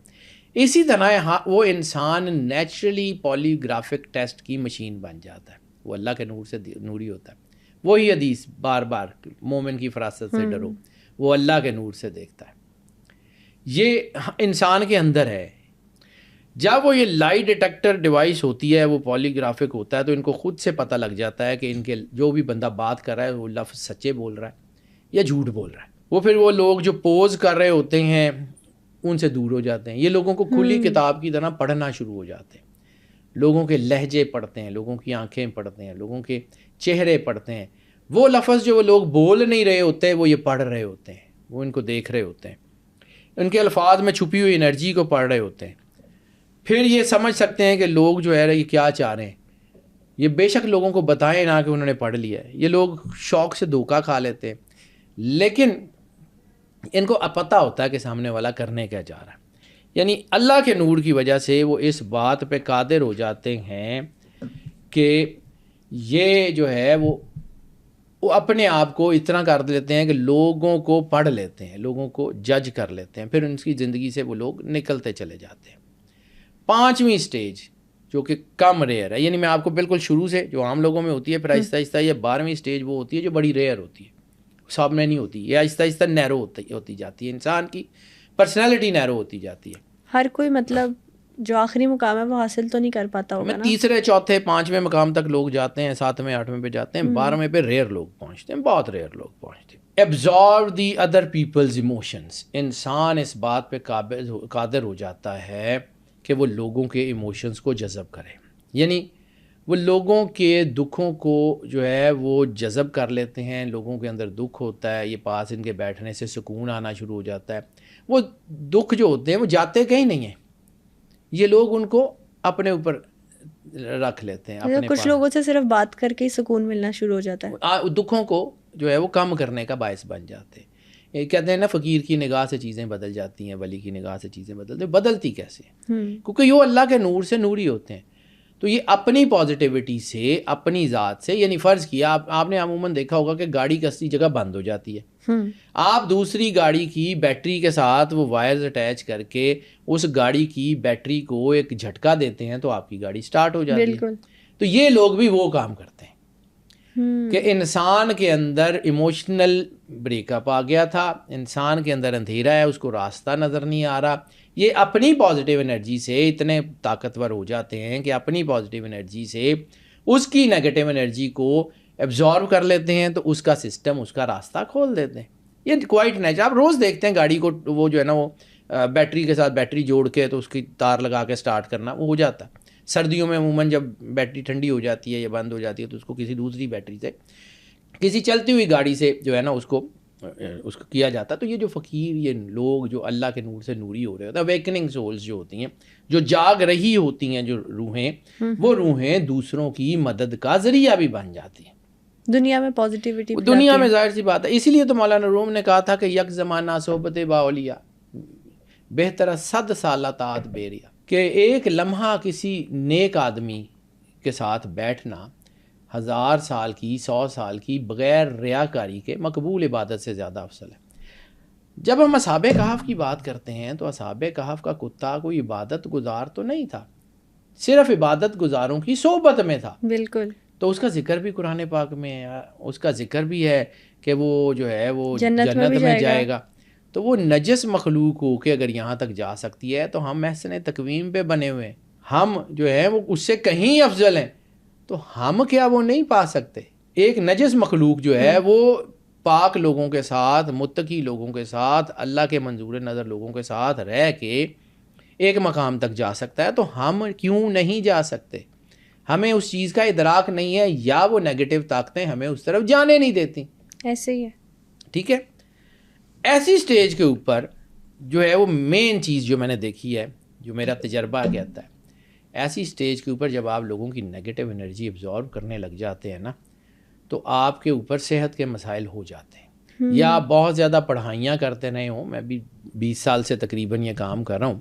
اسی طرح وہ انسان نیچرلی پولیگرافک ٹیسٹ کی مشین بن جاتا ہے. وہ اللہ کے نور سے نوری ہوتا ہے. وہی حدیث بار بار, مومن کی فراست سے ڈرو, وہ اللہ کے نور سے دیکھتا ہے. یہ انسان کے اندر ہے. جب وہ یہ لائٹ ڈیٹیکٹر ڈیوائس ہوتی ہے, وہ پولیگرافک ہوتا ہے, تو ان کو خود سے پتہ لگ جاتا ہے کہ ان کے جو بھی بندہ بات کر رہا ہے وہ لفظ سچے بول رہا ہے یا جھوٹ بول رہا ہے. وہ پھر وہ لوگ جو پوز کر رہے ہوتے ہیں ان سے دور ہو جاتے ہیں. یہ لوگوں کو کھلی کتاب کی طرح پڑھنا شروع ہو جاتے ہیں. لوگوں کے لہجے پڑھتے ہیں, لوگوں کی آنکھیں پڑھتے ہیں, لوگوں کے چہرے پڑھتے ہیں. وہ لفظ جو وہ لوگ بول نہیں رہے ہوتے وہ یہ پڑھ رہے ہوتے ہیں, وہ ان کو دیکھ رہے ہوتے ہیں, ان کے الفاظ میں چھپی ہوئی انرجی کو پڑھ رہے ہوتے ہیں. پھر یہ سمجھ سکتے ہیں کہ لوگ جو ہے یہ کیا چاہ رہے ہیں. یہ بے شک لوگوں کو بتائیں نہ کہ انہوں نے پڑھ لیا ہے. یہ لوگ شوق سے دھوکہ کھا لیتے ہیں, لیکن ان کو پتہ ہوتا ہے کہ سامنے والا کرنے کیا چاہ رہا ہے. یعنی اللہ کے نور کی وجہ سے وہ اس بات پہ قادر ہو جاتے ہیں کہ یہ جو ہے وہ اپنے آپ کو اتنا کر لیتے ہیں کہ لوگوں کو پڑھ لیتے ہیں, لوگوں کو جج کر لیتے ہیں, پھر ان کی زندگی سے وہ لوگ نکلتے چلے جاتے ہیں. پانچویں سٹیج جو کہ کم ریئر ہے, یعنی میں آپ کو بالکل شروع سے جو عام لوگوں میں ہوتی ہے, پھر آہستہ آہستہ یہ 12ویں سٹیج وہ ہوتی ہے جو بڑی ریئر ہوتی ہے, سب میں نہیں ہوتی. یہ آہستہ آہستہ نیرو ہوتی جاتی ہے, انسان کی پرسنالٹی نیرو ہوتی جاتی ہے. ہر کوئی مطلب جو آخری مقام ہے وہ حاصل تو نہیں کر پاتا ہوگا نا. تیسرے چوتھے پانچویں مقام تک لوگ جاتے ہیں, 7ویں 8ویں پہ جاتے ہیں, 12ویں پہ ریئر لوگ پہنچتے ہیں, بہت ریئر لوگ پہنچتے ہیں. Absorb the other people's emotions. انسان اس بات پہ قادر ہو جاتا ہے کہ وہ لوگوں کے ایموشنز کو جذب کرے, یعنی وہ لوگوں کے دکھوں کو جو ہے وہ جذب کر لیتے ہیں. لوگوں کے اندر دکھ ہوتا ہے, یہ پاس ان کے بیٹھنے سے سکون آنا شروع ہو جاتا ہے. وہ دکھ جو ہوتے ہیں وہ جاتے کہیں نہیں ہیں, یہ لوگ ان کو اپنے اوپر رکھ لیتے ہیں. کچھ لوگوں سے صرف بات کر کے ہی سکون ملنا شروع ہو جاتا ہے. دکھوں کو جو ہے وہ کم کرنے کا باعث بن جاتے ہیں. یہ کہتے ہیں نا فقیر کی نگاہ سے چیزیں بدل جاتی ہیں, ولی کی نگاہ سے چیزیں بدلتی کیسے ہیں؟ کیونکہ یہ اللہ کے نور سے نوری ہوتے ہیں. تو یہ اپنی پازیٹیوٹی سے, اپنی ذات سے, یعنی فرض کیا آپ نے عموماً دیکھا ہوگا کہ گاڑی کسی جگہ بند ہو جاتی ہے, آپ دوسری گاڑی کی بیٹری کے ساتھ وہ وائرز اٹیچ کر کے اس گاڑی کی بیٹری کو ایک جھٹکا دیتے ہیں تو آپ کی گاڑی سٹارٹ ہو جاتی ہے. تو یہ لوگ بھی وہ کام کرتے ہیں کہ انسان کے اندر ایموشنل بریک اپ آ گیا تھا, انسان کے اندر اندھیرا ہے, اس کو راستہ نظر نہیں آ رہا. یہ اپنی پازیٹیو انرجی سے اتنے طاقتور ہو جاتے ہیں کہ اپنی پازیٹیو انرجی سے اس کی نیگیٹو انرجی کو ایبزارو کر لیتے ہیں, تو اس کا سسٹم اس کا راستہ کھول دیتے ہیں. یہ کوائٹ نیچر. آپ روز دیکھتے ہیں گاڑی کو, وہ جو ہے نا وہ بیٹری کے ساتھ بیٹری جوڑ کے تو اس کی تار لگا کے سٹارٹ کرنا وہ ہو جاتا ہے. سردیوں میں عموماً جب بیٹری ٹھنڈی ہو جاتی ہے یا بند ہو جاتی ہے تو اس کو کسی دوسری بیٹری سے, کسی چلتی ہوئی گاڑی سے جو ہے نا اس کو کیا جاتا ہے. تو یہ جو فقیر, یہ لوگ جو اللہ کے نور سے نوری ہو رہے ہوتے ہیں, اویکننگ سولز جو ہوتی ہیں, جو جاگ رہی ہوتی ہیں, جو روحیں, وہ روحیں دوسروں کی مدد کا ذریعہ بھی بن جاتی ہیں. دنیا میں پازیٹیوٹی دنیا میں ظاہر سی بات ہے. اسی لیے تو مولانا روم نے کہا تھا کہ یک زمانہ صحبت باولیاء بہتر 100 سالہ طاعت بیریا, کہ ایک لمحہ کسی نیک آدمی کے ساتھ بیٹھنا 1000 سال کی, 100 سال کی بغیر ریاکاری کے مقبول عبادت سے زیادہ افضل ہے. جب ہم اصحاب کہف کی بات کرتے ہیں تو اصحاب کہف کا کتا کوئی عبادت گزار تو نہیں تھا, صرف عبادت گزاروں کی صحبت میں تھا. بالکل. تو اس کا ذکر بھی قرآن پاک میں ہے, اس کا ذکر بھی ہے کہ وہ جو ہے وہ جنت میں جائے گا. تو وہ نجس مخلوق ہو کے اگر یہاں تک جا سکتی ہے تو ہم محسن تقویم پہ بنے ہوئے ہیں, ہم جو ہے وہ اس سے کہیں افضل ہیں, تو ہم کیا وہ نہیں پا سکتے؟ ایک نجس مخلوق جو ہے وہ پاک لوگوں کے ساتھ, متقی لوگوں کے ساتھ, اللہ کے منظور نظر لوگوں کے ساتھ رہ کے ایک مقام تک جا سکتا ہے, تو ہم کیوں نہیں جا سکتے؟ ہمیں اس چیز کا ادراک نہیں ہے, یا وہ نیگیٹو طاقتیں ہمیں اس طرف جانے نہیں دیتی. ایسے ہی ہے. ٹھیک ہے. ایسی سٹیج کے اوپر جو ہے وہ مین چیز جو میں نے دیکھی ہے, جو میرا تجربہ کہتا ہے, ایسی سٹیج کے اوپر جب آپ لوگوں کی نگیٹو انرجی ابزارو کرنے لگ جاتے ہیں نا, تو آپ کے اوپر صحت کے مسائل ہو جاتے ہیں. یا بہت زیادہ پڑھائیاں کرتے رہے ہوں, میں بھی 20 سال سے تقریباً یہ کام کر رہا ہوں,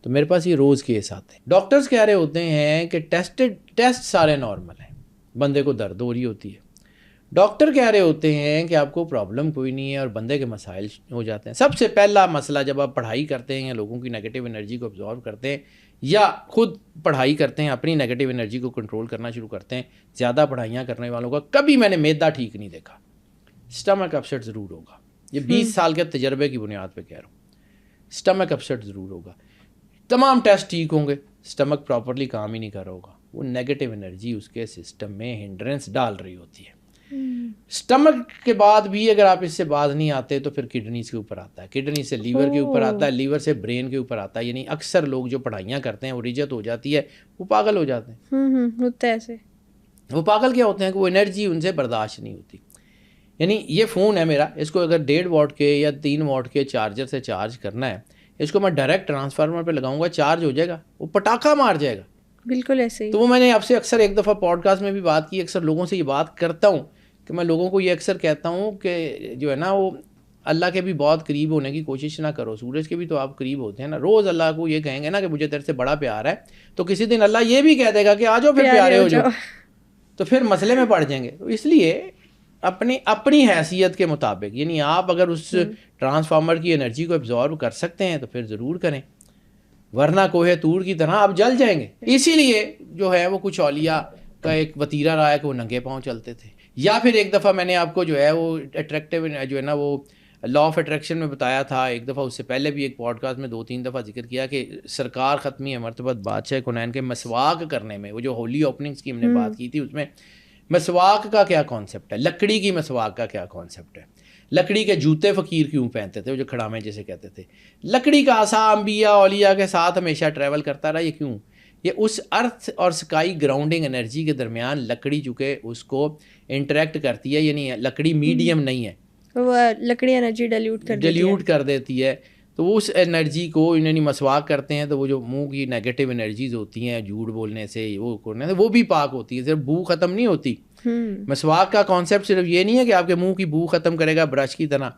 تو میرے پاس یہ روز کیس آتے ہیں. ڈاکٹرز کہہ رہے ہوتے ہیں کہ ٹیسٹ سارے نارمل ہیں, بندے کو درد ہو رہی ہوتی ہے. ڈاکٹر کہہ رہے ہوتے ہیں کہ آپ کو پرابلم کوئی نہیں ہے اور بندے کے مسائل ہو جاتے ہیں. سب سے پہلا مسئلہ جب آپ پڑھائی کرتے ہیں یا لوگوں کی نگیٹو انرجی کو ابزارو کرتے ہیں یا خود پڑھائی کرتے ہیں, اپنی نگیٹو انرجی کو کنٹرول کرنا شروع کرتے ہیں, زیادہ پڑھائیاں کرنے والوں کا کبھی میں نے میدا ٹھیک نہیں دیکھا. سٹمک اپسیٹ ضرور ہوگا, یہ 20 سال کے تجربے کی بنیاد پہ کہہ رہا ہوں. سٹمک اپسیٹ ضرور ہوگا, تمام ٹیسٹ ٹھیک ہوں گے, سٹمک پراپرلی کام ہی نہیں کر رہا ہوگا. وہ نیگیٹو انرجی اس کے سسٹم میں ہنڈرنس ڈال رہی ہوتی ہے. سٹمک کے بعد بھی اگر آپ اس سے باز نہیں آتے تو پھر کڈنیز کے اوپر آتا ہے, کڈنی سے لیور کے اوپر آتا ہے, لیور سے برین کے اوپر آتا ہے. یعنی اکثر لوگ جو پڑھائیاں کرتے ہیں وہ رجت ہو جاتی ہے, وہ پاگل ہو جاتے ہیں. ہوتا ہے ایسے. وہ پاگل کیا ہوتے ہیں کہ وہ انرجی ان سے برداشت نہیں ہوتی. یعنی یہ فون ہے میرا, اس کو اگر 1.5 واٹ کے یا 3 واٹ کے چارجر سے چارج کرنا ہے, اس کو میں ڈائریکٹ ٹرانسفارمر پہ لگاؤں گا, چارج ہو جائے گا, وہ پٹاخہ مار جائے گا. بالکل ایسے ہی. تو وہ میں نے آپ سے اکثر ایک دفعہ پوڈ کاسٹ میں بھی بات کی, اکثر لوگوں سے یہ بات کرتا ہوں کہ میں لوگوں کو یہ اکثر کہتا ہوں کہ جو ہے نا وہ اللہ کے بھی بہت قریب ہونے کی کوشش نہ کرو, سورج کے بھی تو آپ قریب ہوتے ہیں نا. روز اللہ کو یہ کہیں گے نا کہ مجھے تیرے سے بڑا پیار ہے, تو کسی دن اللہ یہ بھی کہہ دے گا کہ آ جاؤ پھر پیارے ہو جاؤ, تو پھر مسئلے میں پڑ جائیں گے. تو اس لیے اپنی حیثیت کے مطابق, یعنی آپ اگر اس ٹرانسفارمر کی انرجی کو ابزارو کر سکتے ہیں تو پھر ضرور کریں, ورنہ کوہ طور کی طرح آپ جل جائیں گے. اسی لیے جو ہے وہ کچھ اولیاء کا ایک وتیرہ رہا ہے کہ وہ ننگے پاؤں چلتے تھے. یا پھر ایک دفعہ میں نے آپ کو جو ہے وہ اٹریکٹیو جو ہے نا وہ لا آف اٹریکشن میں بتایا تھا, ایک دفعہ اس سے پہلے بھی ایک پوڈ کاسٹ میں 2-3 دفعہ ذکر کیا کہ سرکار ختمی مرتبت بادشاہ کونین کے مسواک کرنے میں, وہ جو ہولی اوپننگز کی ہم نے بات کی تھی, اس میں مسواک کا کیا کانسیپٹ ہے, لکڑی کی مسواک کا کیا کانسیپٹ ہے, لکڑی کے جوتے فقیر کیوں پہنتے تھے, وہ جو کھڑامے جیسے کہتے تھے, لکڑی کا عصا انبیاء اولیاء کے ساتھ ہمیشہ ٹریول کرتا رہا, یہ کیوں؟ یہ اس ارتھ اور سکائی گراؤنڈنگ انرجی کے درمیان لکڑی چونکہ اس کو انٹریکٹ کرتی ہے, یعنی لکڑی میڈیم نہیں ہے, وہ لکڑی انرجی ڈیلیوٹ کر دیتی ہے, تو وہ اس انرجی کو یعنی مسواک کرتے ہیں تو وہ جو منہ کی نیگیٹو انرجیز ہوتی ہیں جھوٹ بولنے سے, وہ کرنے سے, وہ بھی پاک ہوتی ہے, صرف بو ختم نہیں ہوتی. مسواک کا کانسیپٹ صرف یہ نہیں ہے کہ آپ کے منہ کی بو ختم کرے گا برش کی طرح,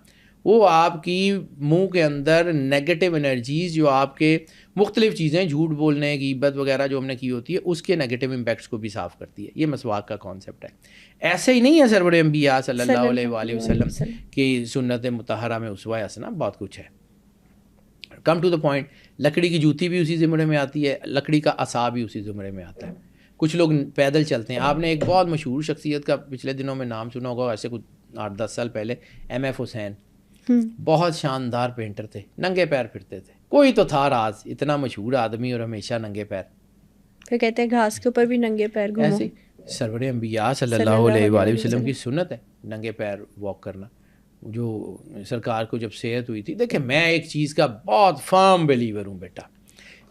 وہ آپ کی منہ کے اندر نیگیٹو انرجیز جو آپ کے مختلف چیزیں, جھوٹ بولنے, غیبت وغیرہ جو ہم نے کی ہوتی ہے, اس کے نیگیٹو امپیکٹس کو بھی صاف کرتی ہے. یہ مسواک کا کانسیپٹ ہے. ایسے ہی نہیں ہے سرور انبیاء صلی اللہ علیہ وآلہ وسلم کی سنت مطہرہ میں اسوہ حسنہ بہت کچھ ہے. کم ٹو دا پوائنٹ, لکڑی کی جوتی بھی اسی زمرے میں آتی ہے, لکڑی کا عصا بھی اسی زمرے میں آتا ہے. کچھ لوگ پیدل چلتے ہیں. آپ نے ایک بہت مشہور شخصیت کا پچھلے دنوں میں نام سنا ہوگا, ایسے کچھ 8-10 سال پہلے, MF حسین, بہت شاندار پینٹر تھے, ننگے پیر پھرتے تھے. کوئی تو تھا راز, اتنا مشہور آدمی اور ہمیشہ ننگے پیر. پھر کہتے ہیں گھاس کے اوپر بھی ننگے پیر گھومو. ایسے سرور انبیاء صلی اللہ علیہ وآلہ وسلم کی سنت ہے ننگے پیر واک کرنا. جو سرکار کو جب صحت ہوئی تھی, دیکھیں میں ایک چیز کا بہت فرم بلیور ہوں بیٹا,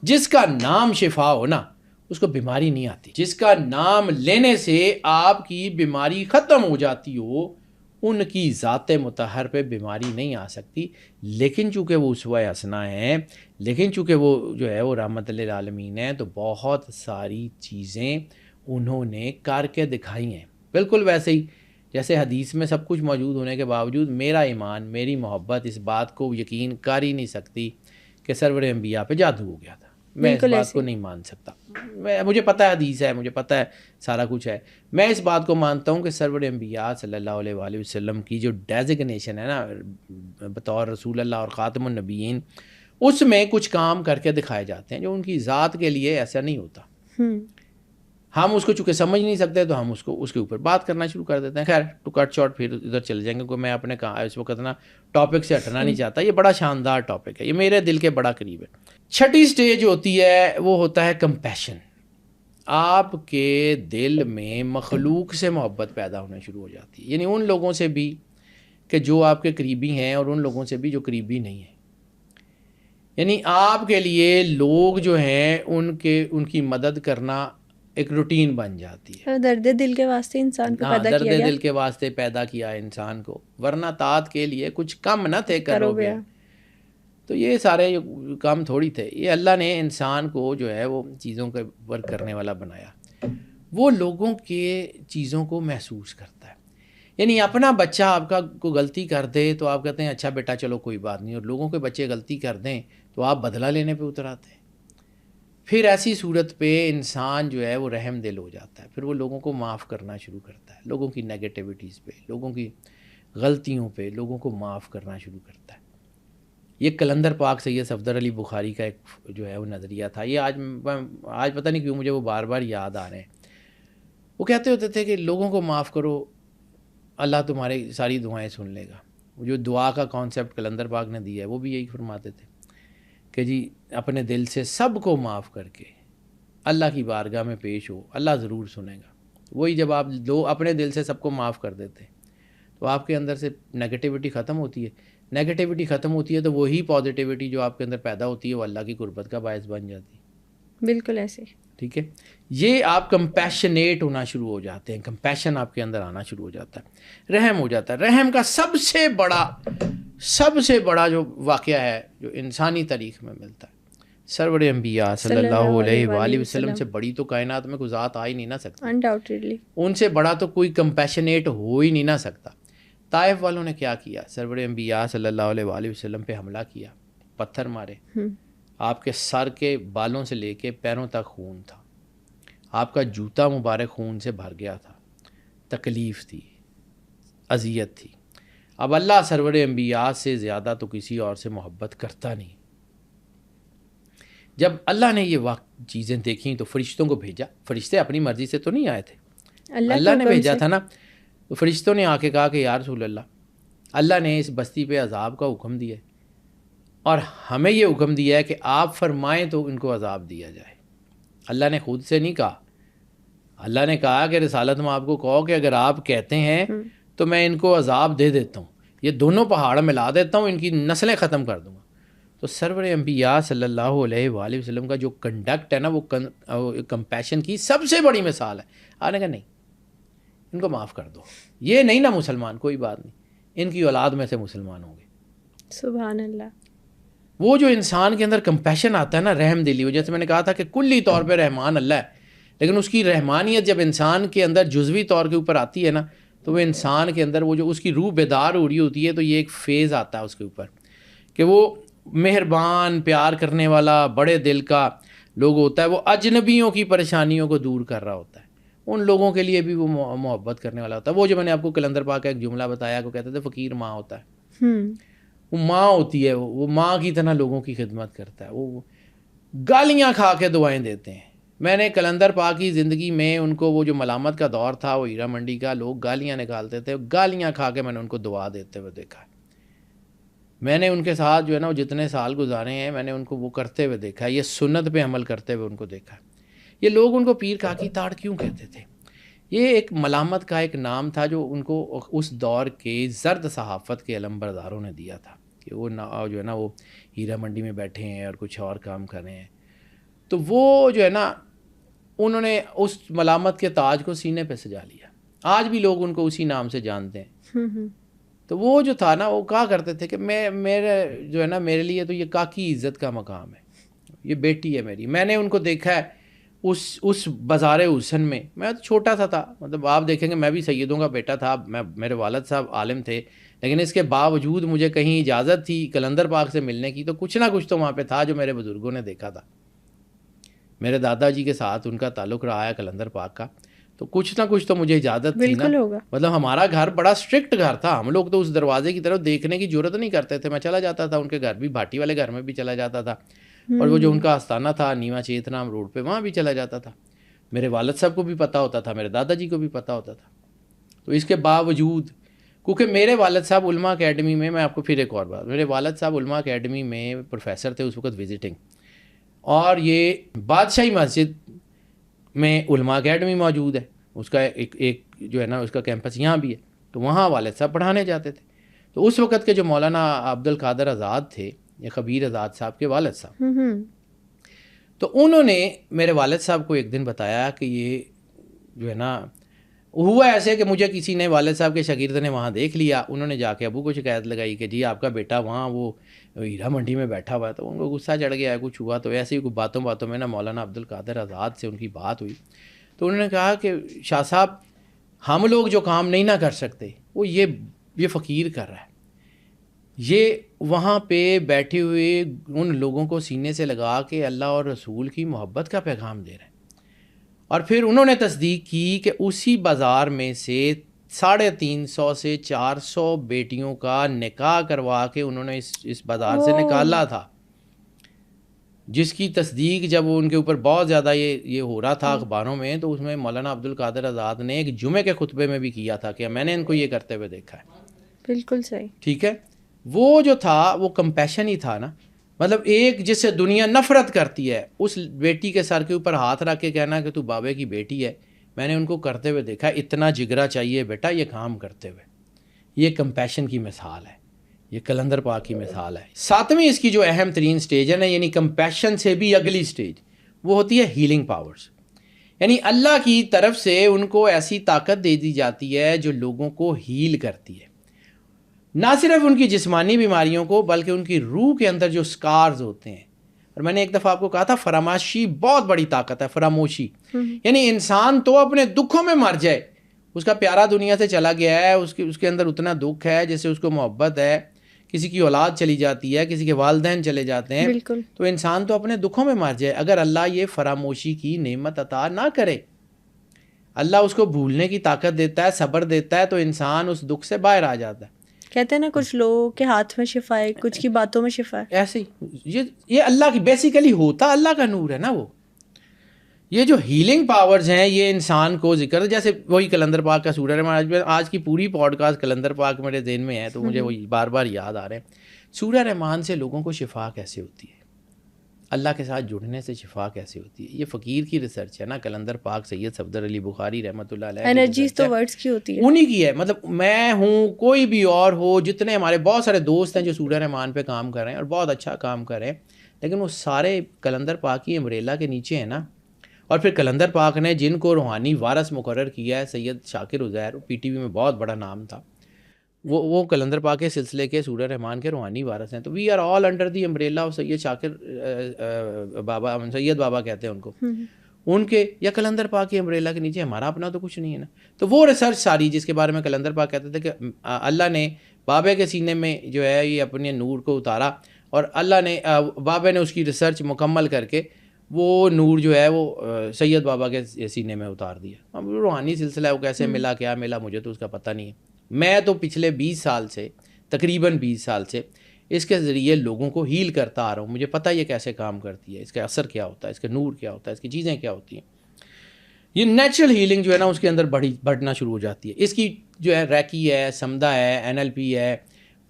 جس کا نام شفا ہو نا اس کو بیماری نہیں آتی. جس کا نام لینے سے آپ کی بیماری ختم ہو جاتی ہو, ان کی ذات مطہر پہ بیماری نہیں آ سکتی. لیکن چونکہ وہ اسوہ حسنہ ہیں, لیکن چونکہ وہ جو ہے وہ رحمت للعالمین ہیں, تو بہت ساری چیزیں انہوں نے کر کے دکھائی ہیں. بالکل ویسے ہی جیسے حدیث میں سب کچھ موجود ہونے کے باوجود میرا ایمان, میری محبت اس بات کو یقین کر ہی نہیں سکتی کہ سرور انبیاء پہ جادو ہو گیا تھا. میں اس بات کو نہیں مان سکتا. مجھے پتہ ہے حدیث ہے, مجھے پتہ ہے سارا کچھ ہے. میں اس بات کو مانتا ہوں کہ سرور انبیاء صلی اللہ علیہ وآلہ وسلم کی جو ڈیزگنیشن ہے نا بطور رسول اللہ اور خاتم النبیین, اس میں کچھ کام کر کے دکھائے جاتے ہیں جو ان کی ذات کے لیے ایسا نہیں ہوتا. ہم اس کو چونکہ سمجھ نہیں سکتے تو ہم اس کے اوپر بات کرنا شروع کر دیتے ہیں. خیر ٹو کٹ شارٹ پھر ادھر چلے جائیں گے, کیونکہ میں اپنے اس وقت نا ٹاپک سے ہٹنا نہیں چاہتا. یہ بڑا شاندار ٹاپک ہے, یہ میرے دل کے بڑا قریب ہے. چھٹی سٹیج ہوتی ہے وہ ہوتا ہے کمپیشن. آپ کے دل میں مخلوق سے محبت پیدا ہونا شروع ہو جاتی ہے, یعنی ان لوگوں سے بھی کہ جو آپ کے قریبی ہیں اور ان لوگوں سے بھی جو قریبی نہیں ہیں. یعنی آپ کے لیے لوگ جو ہیں ان کی مدد کرنا ایک روٹین بن جاتی ہے. درد دل کے واسطے انسان کو پیدا کیا گیا. درد دل کے واسطے پیدا کیا انسان کو, ورنہ طاعت کے لیے کچھ کم نہ تھے کرو گے. تو یہ سارے کام تھوڑی تھے, یہ اللہ نے انسان کو جو ہے وہ چیزوں کے اوپر کرنے والا بنایا. وہ لوگوں کے چیزوں کو محسوس کرتا ہے. یعنی اپنا بچہ آپ کا کوئی غلطی کر دے تو آپ کہتے ہیں اچھا بیٹا چلو کوئی بات نہیں, اور لوگوں کے بچے غلطی کر دیں تو آپ بدلہ لینے پہ اتر آتے ہیں. پھر ایسی صورت پہ انسان جو ہے وہ رحم دل ہو جاتا ہے, پھر وہ لوگوں کو معاف کرنا شروع کرتا ہے, لوگوں کی نیگیٹیوٹیز پہ, لوگوں کی غلطیوں پہ لوگوں کو معاف کرنا شروع کرتا ہے. یہ قلندر پاک سید صفدر علی بخاری کا ایک جو ہے وہ نظریہ تھا. یہ آج پتہ نہیں کیوں مجھے وہ بار بار یاد آ رہے ہیں. وہ کہتے ہوتے تھے کہ لوگوں کو معاف کرو, اللہ تمہاری ساری دعائیں سن لے گا. وہ جو دعا کا کانسیپٹ قلندر پاک نے دیا ہے وہ بھی یہی فرماتے تھے کہ جی اپنے دل سے سب کو معاف کر کے اللہ کی بارگاہ میں پیش ہو, اللہ ضرور سنے گا. وہی جب آپ اپنے دل سے سب کو معاف کر دیتے تو آپ کے اندر سے نگیٹیوٹی ختم ہوتی ہے. نگیٹیوٹی ختم ہوتی ہے تو وہی پازیٹیوٹی جو آپ کے اندر پیدا ہوتی ہے وہ اللہ کی قربت کا باعث بن جاتی ہے. بالکل ایسے. ٹھیک ہے, یہ آپ کمپیشنیٹ ہونا شروع ہو جاتے ہیں, کمپیشن آپ کے اندر آنا شروع ہو جاتا ہے, رحم ہو جاتا ہے. رحم کا سب سے بڑا جو واقعہ ہے جو انسانی تاریخ میں ملتا ہے, سرور انبیاء صلی اللہ علیہ وآلہ وسلم سے بڑی تو کائنات میں کوئی ذات آ ہی نہیں نہ سکتا, انڈاؤٹیڈلی ان سے بڑا تو کوئی کمپیشنیٹ ہو ہی نہیں نہ سکتا. طائف والوں نے کیا کیا, سرور انبیاء صلی اللہ علیہ وآلہ وسلم پہ حملہ کیا, پتھر مارے, آپ کے سر کے بالوں سے لے کے پیروں تک خون تھا, آپ کا جوتا مبارک خون سے بھر گیا تھا, تکلیف تھی, اذیت تھی. اب اللہ سرور انبیاء سے زیادہ تو کسی اور سے محبت کرتا نہیں. جب اللہ نے یہ چیزیں دیکھیں تو فرشتوں کو بھیجا. فرشتے اپنی مرضی سے تو نہیں آئے تھے, اللہ نے بھیجا تھا نا. تو فرشتوں نے آ کے کہا کہ یا رسول اللہ نے اس بستی پہ عذاب کا حکم دیا ہے اور ہمیں یہ حکم دیا ہے کہ آپ فرمائیں تو ان کو عذاب دیا جائے. اللہ نے خود سے نہیں کہا, اللہ نے کہا کہ رسالت میں آپ کو کہو کہ اگر آپ کہتے ہیں تو میں ان کو عذاب دے دیتا ہوں, یہ دونوں پہاڑ ملا دیتا ہوں, ان کی نسلیں ختم کر دوں گا. تو سرور انبیاء صلی اللہ علیہ وآلہ وسلم کا جو کنڈکٹ ہے نا, وہ کمپیشن کی سب سے بڑی مثال ہے. آنے کا نہیں, ان کو معاف کر دو, یہ نہیں نا مسلمان, کوئی بات نہیں, ان کی اولاد میں سے مسلمان ہوں گے. سبحان اللہ. وہ جو انسان کے اندر کمپیشن آتا ہے نا, رحم دلی, جیسے میں نے کہا تھا کہ کلی طور پہ رحمان اللہ ہے, لیکن اس کی رحمانیت جب انسان کے اندر جزوی طور کے اوپر آتی ہے نا, تو وہ انسان کے اندر وہ جو اس کی روح بیدار ہو رہی ہوتی ہے, تو یہ ایک فیز آتا ہے اس کے اوپر کہ وہ مہربان, پیار کرنے والا, بڑے دل کا لوگ ہوتا ہے. وہ اجنبیوں کی پریشانیوں کو دور کر رہا ہوتا ہے, ان لوگوں کے لیے بھی وہ محبت کرنے والا ہوتا ہے. وہ جو میں نے آپ کو قلندر پاک کا ایک جملہ بتایا کو کہتے تھے فقیر ماں ہوتا ہے, وہ ماں ہوتی ہے, وہ ماں کی طرح لوگوں کی خدمت کرتا ہے. وہ گالیاں کھا کے دعائیں دیتے ہیں. میں نے قلندر پاک کی زندگی میں ان کو وہ جو ملامت کا دور تھا, وہ ہیرا منڈی کا, لوگ گالیاں نکالتے تھے, گالیاں کھا کے میں نے ان کو دعا دیتے ہوئے دیکھا ہے. میں نے ان کے ساتھ جو ہے نا وہ جتنے سال گزارے ہیں, میں نے ان کو وہ کرتے ہوئے دیکھا ہے, یہ سنت پہ عمل کرتے ہوئے ان کو دیکھا ہے. یہ لوگ ان کو پیر کاکی تاڑ کیوں کہتے تھے؟ یہ ایک ملامت کا ایک نام تھا جو ان کو اس دور کے زرد صحافت کے علم برداروں نے دیا تھا کہ وہ جو ہے نا وہ ہیرا منڈی میں بیٹھے ہیں اور کچھ اور کام کر رہے ہیں. تو وہ جو ہے نا انہوں نے اس ملامت کے تاج کو سینے پہ سجا لیا. آج بھی لوگ ان کو اسی نام سے جانتے ہیں. تو وہ جو تھا نا, وہ کہا کرتے تھے کہ میرے جو ہے نا, میرے لیے تو یہ کاکی عزت کا مقام ہے, یہ بیٹی ہے میری. میں نے ان کو دیکھا ہے اس بازار حسن میں تو چھوٹا سا تھا, مطلب آپ دیکھیں گے میں بھی سیدوں کا بیٹا تھا, میرے والد صاحب عالم تھے, لیکن اس کے باوجود مجھے کہیں اجازت تھی قلندر پاک سے ملنے کی, تو کچھ نہ کچھ تو وہاں پہ تھا جو میرے بزرگوں نے دیکھا تھا. میرے دادا جی کے ساتھ ان کا تعلق رہا ہے قلندر پاک کا, تو کچھ نہ کچھ تو مجھے اجازت تھی نا. مطلب ہمارا گھر بڑا اسٹرکٹ گھر تھا, ہم لوگ تو اس دروازے کی طرف دیکھنے کی ضرورت نہیں کرتے تھے. میں چلا جاتا تھا ان کے گھر بھی, بھاٹی والے گھر میں بھی چلا جاتا تھا, اور وہ جو ان کا آستانہ تھا نیوا چیتنام روڈ پہ, وہاں بھی چلا جاتا تھا. میرے والد صاحب کو بھی پتہ ہوتا تھا, میرے دادا جی کو بھی پتہ ہوتا تھا. تو اس کے باوجود, کیونکہ میرے والد صاحب علماء اکیڈمی میں آپ کو پھر ایک اور بات, میرے والد صاحب علماء اکیڈمی میں پروفیسر تھے اس وقت وزٹنگ, اور یہ بادشاہی مسجد میں علماء اکیڈمی موجود ہے, اس کا ایک جو ہے نا اس کا کیمپس یہاں بھی ہے, تو وہاں والد صاحب پڑھانے جاتے تھے. تو اس وقت کے جو مولانا عبد القادر آزاد تھے, یہ خبیر آزاد صاحب کے والد صاحب, تو انہوں نے میرے والد صاحب کو ایک دن بتایا کہ یہ جو ہے نا ہوا ایسے کہ مجھے کسی نے والد صاحب کے شاگرد نے وہاں دیکھ لیا، انہوں نے جا کے ابو کو شکایت لگائی کہ جی آپ کا بیٹا وہاں وہ ہیرا منڈی میں بیٹھا ہوا ہے، تو ان کو غصہ چڑھ گیا ہے، کچھ ہوا تو ایسے ہی باتوں میں نا مولانا عبد القادر آزاد سے ان کی بات ہوئی، تو انہوں نے کہا کہ شاہ صاحب ہم لوگ جو کام نہیں نہ کر سکتے وہ یہ فقیر کر رہا ہے، یہ وہاں پہ بیٹھے ہوئے ان لوگوں کو سینے سے لگا کے اللہ اور رسول کی محبت کا پیغام دے رہے ہیں۔ اور پھر انہوں نے تصدیق کی کہ اسی بازار میں سے 350 سے 400 بیٹیوں کا نکاح کروا کے انہوں نے اس بازار سے نکالا تھا، جس کی تصدیق جب ان کے اوپر بہت زیادہ یہ ہو رہا تھا اخباروں میں، تو اس میں مولانا عبد القادر آزاد نے ایک جمعے کے خطبے میں بھی کیا تھا کہ میں نے ان کو یہ کرتے ہوئے دیکھا ہے۔ بالکل صحیح، ٹھیک ہے، وہ جو تھا وہ کمپیشن ہی تھا نا، مطلب ایک جس سے دنیا نفرت کرتی ہے اس بیٹی کے سر کے اوپر ہاتھ رکھ کے کہنا کہ تو بابے کی بیٹی ہے، میں نے ان کو کرتے ہوئے دیکھا، اتنا جگرا چاہیے بیٹا یہ کام کرتے ہوئے۔ یہ کمپیشن کی مثال ہے، یہ کلندر پاک کی مثال ہے۔ 7ویں اس کی جو اہم ترین سٹیج ہے نا، یعنی کمپیشن سے بھی اگلی سٹیج، وہ ہوتی ہے ہیلنگ پاورز، یعنی اللہ کی طرف سے ان کو ایسی طاقت دے دی جاتی ہے جو لوگوں کو ہیل کرتی ہے، نہ صرف ان کی جسمانی بیماریوں کو بلکہ ان کی روح کے اندر جو سکارز ہوتے ہیں۔ اور میں نے ایک دفعہ آپ کو کہا تھا فراموشی بہت بڑی طاقت ہے، فراموشی، یعنی انسان تو اپنے دکھوں میں مر جائے، اس کا پیارا دنیا سے چلا گیا ہے، اس کے اندر اتنا دکھ ہے، جیسے اس کو محبت ہے، کسی کی اولاد چلی جاتی ہے، کسی کے والدین چلے جاتے ہیں، تو انسان تو اپنے دکھوں میں مر جائے اگر اللہ یہ فراموشی کی نعمت عطا نہ کرے۔ اللہ اس کو بھولنے کی طاقت دیتا ہے، صبر دیتا ہے، تو انسان اس دکھ سے باہر آ جاتا ہے۔ کہتے ہیں نا کچھ لوگوں کے ہاتھ میں شفا ہے، کچھ کی باتوں میں شفا ہے، ایسے ہی یہ اللہ کی بیسیکلی ہوتا اللہ کا نور ہے نا۔ وہ یہ جو ہیلنگ پاورز ہیں یہ انسان کو ذکر، جیسے وہی کلندر پاک کا سورہ رحمان، آج کی پوری پوڈ کاسٹ کلندر پاک میرے ذہن میں ہے تو مجھے وہی بار بار یاد آ رہے ہیں۔ سورہ رحمان سے لوگوں کو شفا کیسے ہوتی ہے، اللہ کے ساتھ جڑنے سے شفا کیسے ہوتی ہے، یہ فقیر کی ریسرچ ہے نا، کلندر پاک سید صفدر علی بخاری رحمۃ اللہ علیہ، انرجیز تو ورڈز کی ہوتی ہے، انہی کی ہے، مطلب میں ہوں کوئی بھی اور ہو، جتنے ہمارے بہت سارے دوست ہیں جو سورہ رحمان پہ کام کر رہے ہیں اور بہت اچھا کام کر رہے ہیں، لیکن وہ سارے کلندر پاک کی امبریلا کے نیچے ہیں نا۔ اور پھر کلندر پاک نے جن کو روحانی وارث مقرر کیا ہے، سید شاکر عزیر پی ٹی وی میں بہت بڑا نام تھا، وہ کلندر پاک کے سلسلے کے سورہ رحمان کے روحانی وارث ہیں، تو we are all under the umbrella of Syed Shakir Baba, Syed بابا کہتے ہیں ان کو، ان کے یا کلندر پاک کی امبریلا کے نیچے ہمارا اپنا تو کچھ نہیں ہے نا۔ تو وہ ریسرچ ساری جس کے بارے میں کلندر پاک کہتے تھے کہ اللہ نے بابے کے سینے میں جو ہے یہ اپنے نور کو اتارا، اور اللہ نے بابے نے اس کی ریسرچ مکمل کر کے وہ نور جو ہے وہ سید بابا کے سینے میں اتار دیا۔ اب روحانی سلسلہ ہے، وہ کیسے ملا، کیا ملا، مجھے تو اس کا پتہ نہیں ہے۔ میں تو پچھلے 20 سال سے، تقریباً 20 سال سے اس کے ذریعے لوگوں کو ہیل کرتا آ رہا ہوں، مجھے پتہ یہ کیسے کام کرتی ہے، اس کا اثر کیا ہوتا ہے، اس کے نور کیا ہوتا ہے، اس کی چیزیں کیا ہوتی ہیں۔ یہ نیچرل ہیلنگ جو ہے نا اس کے اندر بڑھنا شروع ہو جاتی ہے۔ اس کی جو ہے ریکی ہے، سمدہ ہے، NLP ہے،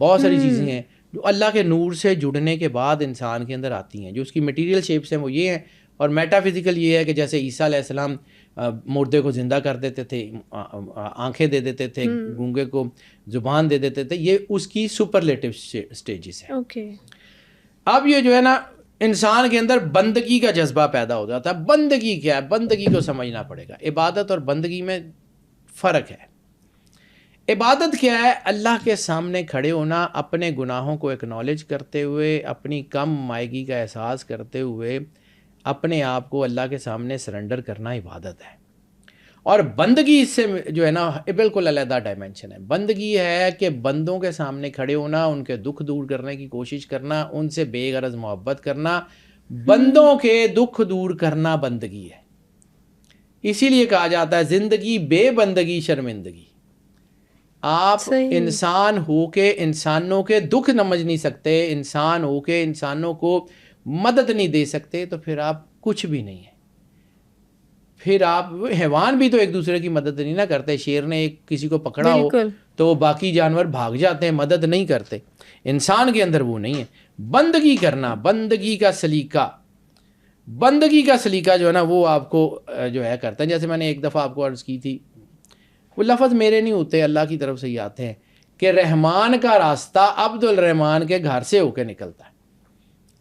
بہت ساری چیزیں ہیں جو اللہ کے نور سے جڑنے کے بعد انسان کے اندر آتی ہیں۔ جو اس کی مٹیریل شیپس ہیں وہ یہ ہیں، اور میٹا فزیکل یہ ہے کہ جیسے عیسیٰ علیہ السلام مردے کو زندہ کر دیتے تھے، آنکھیں دے دیتے تھے، گونگے کو زبان دے دیتے تھے، یہ اس کی سپرلیٹو سٹیجز ہیں۔ اب یہ جو ہے نا انسان کے اندر بندگی کا جذبہ پیدا ہو جاتا ہے۔ بندگی کیا ہے، بندگی کو سمجھنا پڑے گا۔ عبادت اور بندگی میں فرق ہے۔ عبادت کیا ہے؟ اللہ کے سامنے کھڑے ہونا، اپنے گناہوں کو ایکنالج کرتے ہوئے، اپنی کم مائگی کا احساس کرتے ہوئے اپنے آپ کو اللہ کے سامنے سرنڈر کرنا عبادت ہے۔ اور بندگی اس سے جو ہے نا بالکل علیحدہ ڈائمنشن ہے۔ بندگی ہے کہ بندوں کے سامنے کھڑے ہونا، ان کے دکھ دور کرنے کی کوشش کرنا، ان سے بے غرض محبت کرنا، بندوں کے دکھ دور کرنا بندگی ہے۔ اسی لیے کہا جاتا ہے زندگی بے بندگی شرمندگی۔ آپ انسان ہو کے انسانوں کے دکھ سمجھ نہیں سکتے، انسان ہو کے انسانوں کو مدد نہیں دے سکتے، تو پھر آپ کچھ بھی نہیں ہیں۔ پھر آپ حیوان بھی تو ایک دوسرے کی مدد نہیں نہ کرتے۔ شیر نے کسی کو پکڑا ہو تو باقی جانور بھاگ جاتے ہیں، مدد نہیں کرتے۔ انسان کے اندر وہ نہیں ہے۔ بندگی کرنا، بندگی کا سلیقہ، بندگی کا سلیقہ جو ہے نا وہ آپ کو جو ہے کرتا ہے۔ جیسے میں نے ایک دفعہ آپ کو عرض کی تھی، وہ لفظ میرے نہیں ہوتے، اللہ کی طرف سے ہی آتے ہیں کہ رحمان کا راستہ عبد الرحمان کے گھر سے ہو کے نکلتا ہے۔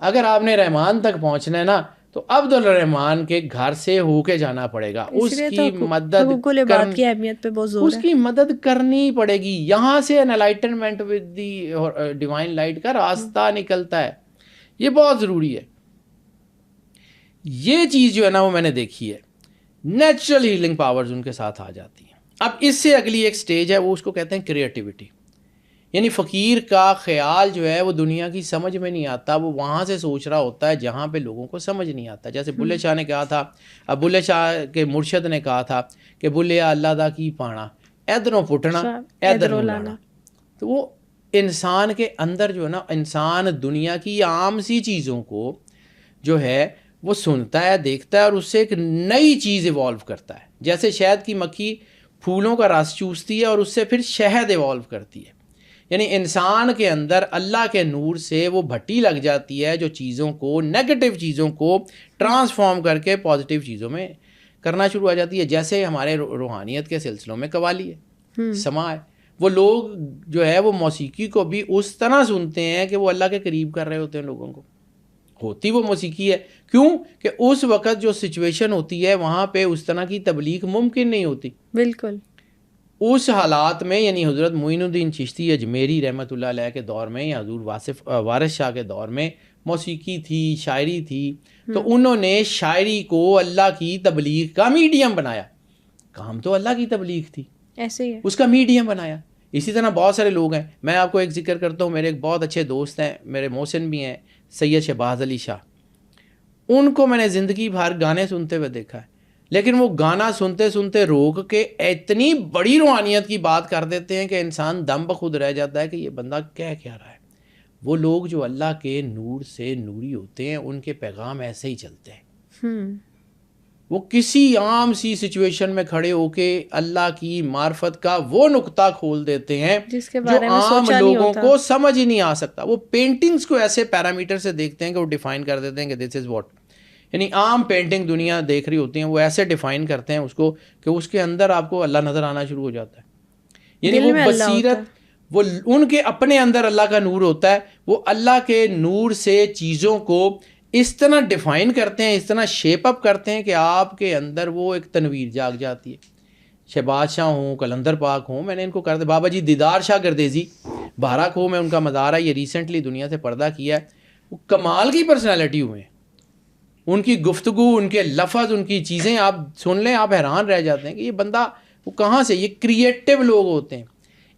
اگر آپ نے رحمان تک پہنچنا ہے نا تو عبد الرحمن کے گھر سے ہو کے جانا پڑے گا, اس کی مدد کی اہمیت پہ بہت زور اس کی مدد کرنی پڑے گی. یہاں سے enlightenment with the divine light کا راستہ نکلتا ہے. یہ بہت ضروری ہے. یہ چیز جو ہے نا وہ میں نے دیکھی ہے, نیچرل ہیلنگ پاورز ان کے ساتھ آ جاتی ہیں. اب اس سے اگلی ایک سٹیج ہے, وہ اس کو کہتے ہیں کریٹیوٹی. یعنی فقیر کا خیال جو ہے وہ دنیا کی سمجھ میں نہیں آتا, وہ وہاں سے سوچ رہا ہوتا ہے جہاں پہ لوگوں کو سمجھ نہیں آتا. جیسے بلے شاہ نے کہا تھا, اب بلے شاہ کے مرشد نے کہا تھا کہ بلیا اللہ دا کی پانا ادھروں پٹنا ادھروں لانا. تو وہ انسان کے اندر جو ہے نا, انسان دنیا کی عام سی چیزوں کو جو ہے وہ سنتا ہے, دیکھتا ہے, اور اس سے ایک نئی چیز ایوالو کرتا ہے. جیسے شہد کی مکھی پھولوں کا رس چوستی ہے اور اس سے پھر شہد ایوالو کرتی ہے. یعنی انسان کے اندر اللہ کے نور سے وہ بھٹی لگ جاتی ہے جو چیزوں کو, نیگیٹو چیزوں کو ٹرانسفارم کر کے پازیٹیو چیزوں میں کرنا شروع ہو جاتی ہے. جیسے ہمارے روحانیت کے سلسلوں میں قوالی ہے, سما ہے, وہ لوگ جو ہے وہ موسیقی کو بھی اس طرح سنتے ہیں کہ وہ اللہ کے قریب کر رہے ہوتے ہیں لوگوں کو. ہوتی وہ موسیقی ہے, کیوں کہ اس وقت جو سچویشن ہوتی ہے وہاں پہ اس طرح کی تبلیغ ممکن نہیں ہوتی. بالکل اس حالات میں, یعنی حضرت معین الدین چشتی اجمیری رحمۃ اللہ علیہ کے دور میں یا حضور وارث شاہ کے دور میں موسیقی تھی, شاعری تھی, تو انہوں نے شاعری کو اللہ کی تبلیغ کا میڈیم بنایا. کام تو اللہ کی تبلیغ تھی, ایسے ہی اس کا میڈیم بنایا. اسی طرح بہت سارے لوگ ہیں, میں آپ کو ایک ذکر کرتا ہوں, میرے ایک بہت اچھے دوست ہیں, میرے محسن بھی ہیں, سید شہباز علی شاہ. ان کو میں نے زندگی بھر گانے سنتے ہوئے دیکھا ہے, لیکن وہ گانا سنتے سنتے روک کے اتنی بڑی روحانیت کی بات کر دیتے ہیں کہ انسان دم بخود رہ جاتا ہے کہ یہ بندہ کہہ کیا رہا ہے. وہ لوگ جو اللہ کے نور سے نوری ہوتے ہیں ان کے پیغام ایسے ہی چلتے ہیں. وہ کسی عام سی سچویشن میں کھڑے ہو کے اللہ کی معرفت کا وہ نقطہ کھول دیتے ہیں جو عام لوگوں کو سمجھ ہی نہیں آ سکتا. وہ پینٹنگز کو ایسے پیرامیٹر سے دیکھتے ہیں کہ وہ ڈیفائن کر دیتے ہیں کہ دس از واٹ. یعنی عام پینٹنگ دنیا دیکھ رہی ہوتی ہیں, وہ ایسے ڈیفائن کرتے ہیں اس کو کہ اس کے اندر آپ کو اللہ نظر آنا شروع ہو جاتا ہے. یعنی وہ بصیرت, وہ ان کے اپنے اندر اللہ کا نور ہوتا ہے, وہ اللہ کے نور سے چیزوں کو اس طرح ڈیفائن کرتے ہیں, اس طرح شیپ اپ کرتے ہیں کہ آپ کے اندر وہ ایک تنویر جاگ جاتی ہے. شہباز شاہ ہوں, قلندر پاک ہوں, میں نے ان کو کر دیا. بابا جی دیدار شاہ گردیزی بہارا میں ان کا مزار ہے, یہ ریسنٹلی دنیا سے پردہ کیا ہے. وہ کمال کی پرسنالٹی ہوئے ہیں, ان کی گفتگو, ان کے لفظ, ان کی چیزیں آپ سن لیں آپ حیران رہ جاتے ہیں کہ یہ بندہ وہ کہاں سے. یہ کریٹیو لوگ ہوتے ہیں,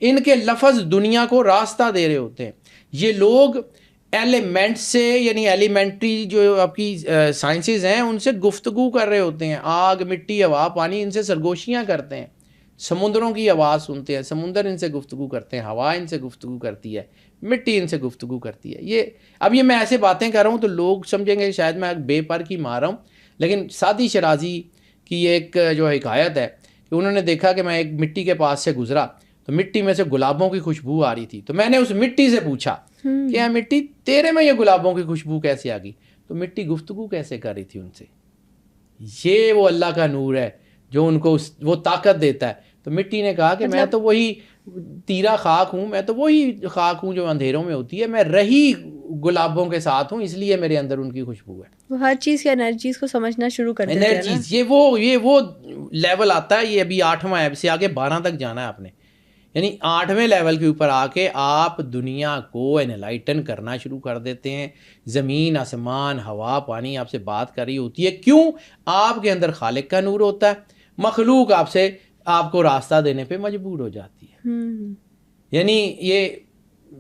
ان کے لفظ دنیا کو راستہ دے رہے ہوتے ہیں. یہ لوگ ایلیمنٹ سے, یعنی ایلیمنٹری جو آپ کی سائنسز ہیں ان سے گفتگو کر رہے ہوتے ہیں. آگ, مٹی, ہوا, پانی, ان سے سرگوشیاں کرتے ہیں. سمندروں کی آواز سنتے ہیں, سمندر ان سے گفتگو کرتے ہیں, ہوا ان سے گفتگو کرتی ہے, مٹی ان سے گفتگو کرتی ہے. یہ میں ایسے باتیں کر رہا ہوں تو لوگ سمجھیں گے شاید میں بے پر کی مار رہا ہوں, لیکن سعدی شرازی کی ایک جو حکایت ہے کہ انہوں نے دیکھا کہ میں ایک مٹی کے پاس سے گزرا تو مٹی میں سے گلابوں کی خوشبو آ رہی تھی. تو میں نے اس مٹی سے پوچھا کہ ہاں مٹی تیرے میں یہ گلابوں کی خوشبو کیسے آ گئی؟ تو مٹی گفتگو کیسے کر رہی تھی ان سے. یہ وہ اللہ کا نور ہے جو ان کو وہ طاقت دیتا ہے. تو مٹی نے کہا کہ میں تو وہی تیرا خاک ہوں, میں تو وہی خاک ہوں جو اندھیروں میں ہوتی ہے, میں رہی گلابوں کے ساتھ ہوں, اس لیے میرے اندر ان کی خوشبو ہے. وہ ہر چیز کی انرجیز کو سمجھنا شروع کر دیتے ہیں. انرجیز یہ وہ لیول آتا ہے. یہ ابھی 8واں ہے, سے آگے 12 تک جانا ہے آپ نے. یعنی 8ویں لیول کے اوپر آ کے آپ دنیا کو انلائٹن کرنا شروع کر دیتے ہیں. زمین, آسمان, ہوا, پانی آپ سے بات کر رہی ہوتی ہے. کیوں؟ آپ کے اندر خالق کا نور ہوتا ہے. مخلوق آپ کو راستہ دینے پہ مجبور ہو جاتی ہے. یعنی یہ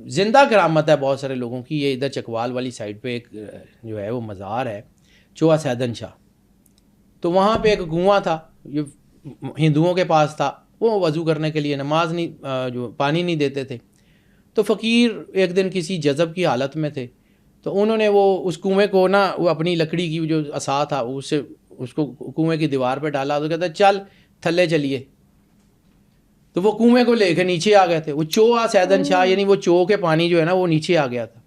زندہ کرامت ہے بہت سارے لوگوں کی. یہ ادھر چکوال والی سائڈ پہ ایک جو ہے وہ مزار ہے, چوہا سیدن شاہ. تو وہاں پہ ایک کنواں تھا, یہ ہندوؤں کے پاس تھا. وہ وضو کرنے کے لیے نماز نہیں, جو پانی نہیں دیتے تھے. تو فقیر ایک دن کسی جذب کی حالت میں تھے, تو انہوں نے وہ اس کنویں کو نا, وہ اپنی لکڑی کی جو عصا تھا اس کو کنویں کی دیوار پہ ڈالا. تو کہتا چل تھلے چلیے. تو وہ کنویں کو لے کے نیچے آ گئے تھے. وہ چوہا سیدن شاہ, یعنی وہ چوہ کے پانی جو ہے نا وہ نیچے آ گیا تھا.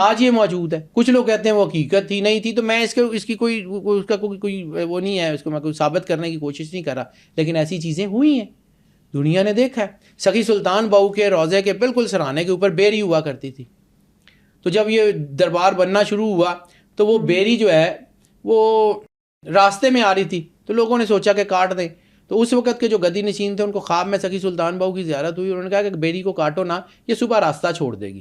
آج یہ موجود ہے. کچھ لوگ کہتے ہیں وہ حقیقت تھی, نہیں تھی. تو میں اس کی کوئی وہ نہیں ہے, اس کو میں کوئی ثابت کرنے کی کوشش نہیں کر رہا, لیکن ایسی چیزیں ہوئی ہیں, دنیا نے دیکھا ہے. سخی سلطان بہو کے روضے کے بالکل سرانے کے اوپر بیری ہوا کرتی تھی. تو جب یہ دربار بننا شروع ہوا تو وہ بیری جو ہے وہ راستے میں آ رہی تھی تو لوگوں نے سوچا کہ کاٹ دیں. تو اس وقت کے جو گدی نشین تھے ان کو خواب میں سخی سلطان بہو کی زیارت ہوئی, انہوں نے کہا کہ بیری کو کاٹو نا, یہ صبح راستہ چھوڑ دے گی.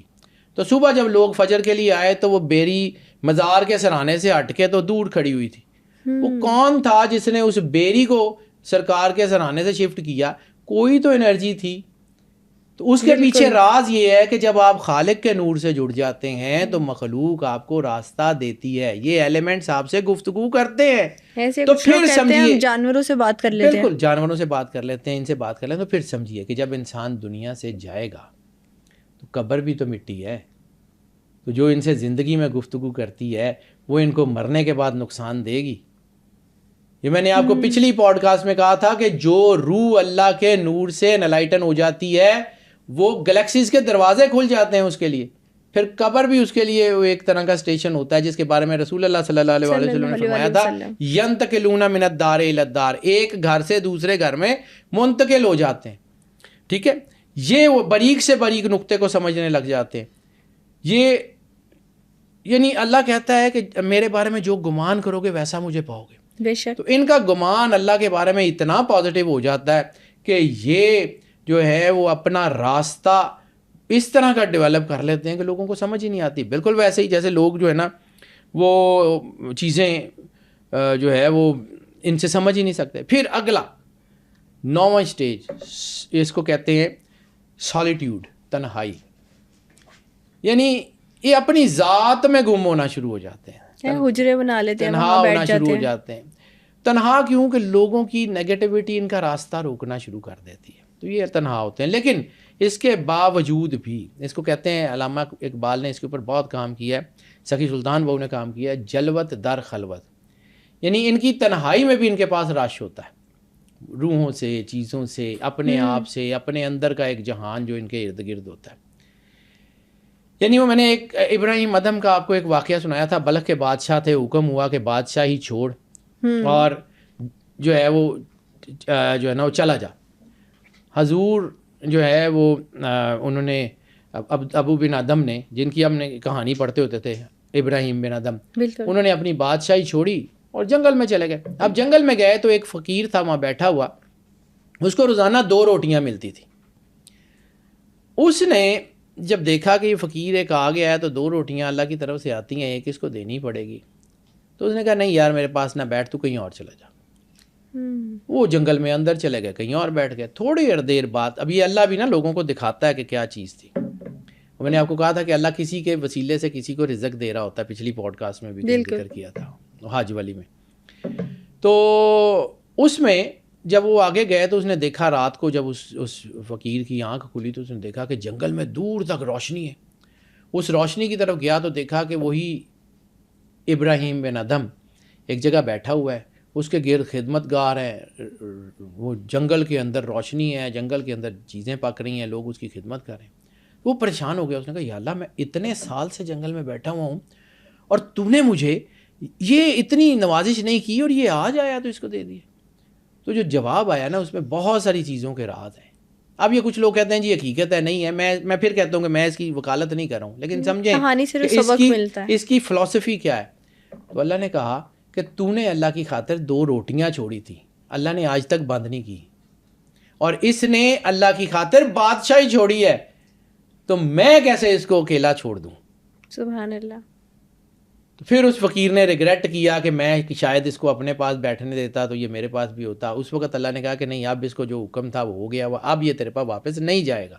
تو صبح جب لوگ فجر کے لیے آئے تو وہ بیری مزار کے سرانے سے ہٹ کے تو دور کھڑی ہوئی تھی. وہ کون تھا جس نے اس بیری کو سرکار کے سرانے سے شفٹ کیا؟ کوئی تو انرجی تھی. تو اس کے پیچھے راز یہ ہے کہ جب آپ خالق کے نور سے جڑ جاتے ہیں تو مخلوق آپ کو راستہ دیتی ہے, یہ ایلیمنٹس آپ سے گفتگو کرتے ہیں. تو پھر سمجھیے جانوروں سے بات کر لیتے ہیں, بالکل جانوروں سے بات کر لیتے ہیں, ان سے بات کر لیتے ہیں. تو پھر سمجھیے کہ جب انسان دنیا سے جائے گا تو قبر بھی تو مٹی ہے. تو جو ان سے زندگی میں گفتگو کرتی ہے وہ ان کو مرنے کے بعد نقصان دے گی. یہ میں نے آپ کو پچھلی پوڈ کاسٹ میں کہا تھا کہ جو روح اللہ کے نور سے انلائٹن ہو جاتی ہے وہ گلیکسیز کے دروازے کھل جاتے ہیں اس کے لیے. پھر قبر بھی اس کے لیے ایک طرح کا اسٹیشن ہوتا ہے جس کے بارے میں رسول اللہ صلی اللہ علیہ وسلم نے فرمایا تھا ینتقلون من الدار الی الدار, ایک گھر سے دوسرے گھر میں منتقل ہو جاتے ہیں. ٹھیک ہے, یہ وہ باریک سے باریک نقطے کو سمجھنے لگ جاتے ہیں. یہ یعنی اللہ کہتا ہے کہ میرے بارے میں جو گمان کرو گے ویسا مجھے پاؤ گے. بے شک. تو ان کا گمان اللہ کے بارے میں اتنا پازیٹیو ہو جاتا ہے کہ یہ جو ہے وہ اپنا راستہ اس طرح کا ڈیولپ کر لیتے ہیں کہ لوگوں کو سمجھ ہی نہیں آتی. بالکل ویسے ہی جیسے لوگ جو ہے نا وہ چیزیں جو ہے وہ ان سے سمجھ ہی نہیں سکتے. پھر اگلا 9واں اسٹیج, اس کو کہتے ہیں سالیٹیوڈ, تنہائی. یعنی یہ اپنی ذات میں گم ہونا شروع ہو جاتے ہیں, حجرے بنا لیتے ہیں, تنہا ہونا شروع ہو جاتے ہیں. تنہا کیوں؟ کہ لوگوں کی نیگیٹیوٹی ان کا راستہ روکنا شروع کر دیتی ہے, تو یہ تنہا ہوتے ہیں. لیکن اس کے باوجود بھی, اس کو کہتے ہیں, علامہ اقبال نے اس کے اوپر بہت کام کیا ہے, سخی سلطان بہو نے کام کیا ہے, جلوت در خلوت. یعنی ان کی تنہائی میں بھی ان کے پاس رش ہوتا ہے, روحوں سے, چیزوں سے, اپنے آپ سے, اپنے اندر کا ایک جہان جو ان کے ارد گرد ہوتا ہے. یعنی وہ میں نے ایک ابراہیم ادھم کا آپ کو ایک واقعہ سنایا تھا. بلخ کے بادشاہ تھے, حکم ہوا کہ بادشاہی چھوڑ اور جو ہے وہ نا وہ چلا جا. حضور جو ہے وہ انہوں نے ابو بن ادم نے, جن کی ہم نے کہانی پڑھتے ہوتے تھے, ابراہیم بن ادم, انہوں نے اپنی بادشاہی چھوڑی اور جنگل میں چلے گئے. اب جنگل میں گئے تو ایک فقیر تھا وہاں بیٹھا ہوا, اس کو روزانہ 2 روٹیاں ملتی تھی. اس نے جب دیکھا کہ یہ فقیر ایک آ گیا ہے تو 2 روٹیاں اللہ کی طرف سے آتی ہیں, ایک اس کو دینی پڑے گی. تو اس نے کہا نہیں یار میرے پاس نہ بیٹھ, تو کہیں اور چلا جا. وہ جنگل میں اندر چلے گئے, کہیں اور بیٹھ گئے. تھوڑی دیر بعد, اب یہ اللہ بھی نا لوگوں کو دکھاتا ہے کہ کیا چیز تھی. میں نے آپ کو کہا تھا کہ اللہ کسی کے وسیلے سے کسی کو رزق دے رہا ہوتا ہے, پچھلی پوڈ کاسٹ میں بھی ذکر کیا تھا حج والی میں. تو اس میں جب وہ آگے گئے تو اس نے دیکھا رات کو, جب اس فقیر کی آنکھ کھلی تو اس نے دیکھا کہ جنگل میں دور تک روشنی ہے. اس روشنی کی طرف گیا تو دیکھا کہ وہی ابراہیم بن ادم ایک جگہ بیٹھا ہوا ہے, اس کے گرد خدمت گار ہیں, وہ جنگل کے اندر روشنی ہے, جنگل کے اندر چیزیں پک رہی ہیں, لوگ اس کی خدمت کر رہے ہیں. وہ پریشان ہو گیا. اس نے کہا یا اللہ میں اتنے سال سے جنگل میں بیٹھا ہوا ہوں اور تو نے مجھے یہ اتنی نوازش نہیں کی اور یہ آج آیا تو اس کو دے دیا. تو جو جواب آیا نا اس میں بہت ساری چیزوں کے راز ہیں. اب یہ کچھ لوگ کہتے ہیں جی حقیقت ہے, نہیں ہے. میں پھر کہتا ہوں کہ میں اس کی وکالت نہیں کر رہا ہوں, لیکن سمجھیں اس کی فلسفی کیا ہے. تو اللہ نے کہا کہ تو نے اللہ کی خاطر 2 روٹیاں چھوڑی تھی, اللہ نے آج تک بند نہیں کی, اور اس نے اللہ کی خاطر بادشاہی چھوڑی ہے, تو میں کیسے اس کو اکیلا چھوڑ دوں. سبحان اللہ. تو پھر اس فقیر نے ریگریٹ کیا کہ میں شاید اس کو اپنے پاس بیٹھنے دیتا تو یہ میرے پاس بھی ہوتا. اس وقت اللہ نے کہا کہ نہیں, اب اس کو جو حکم تھا وہ ہو گیا, وہ اب یہ تیرے پاس واپس نہیں جائے گا.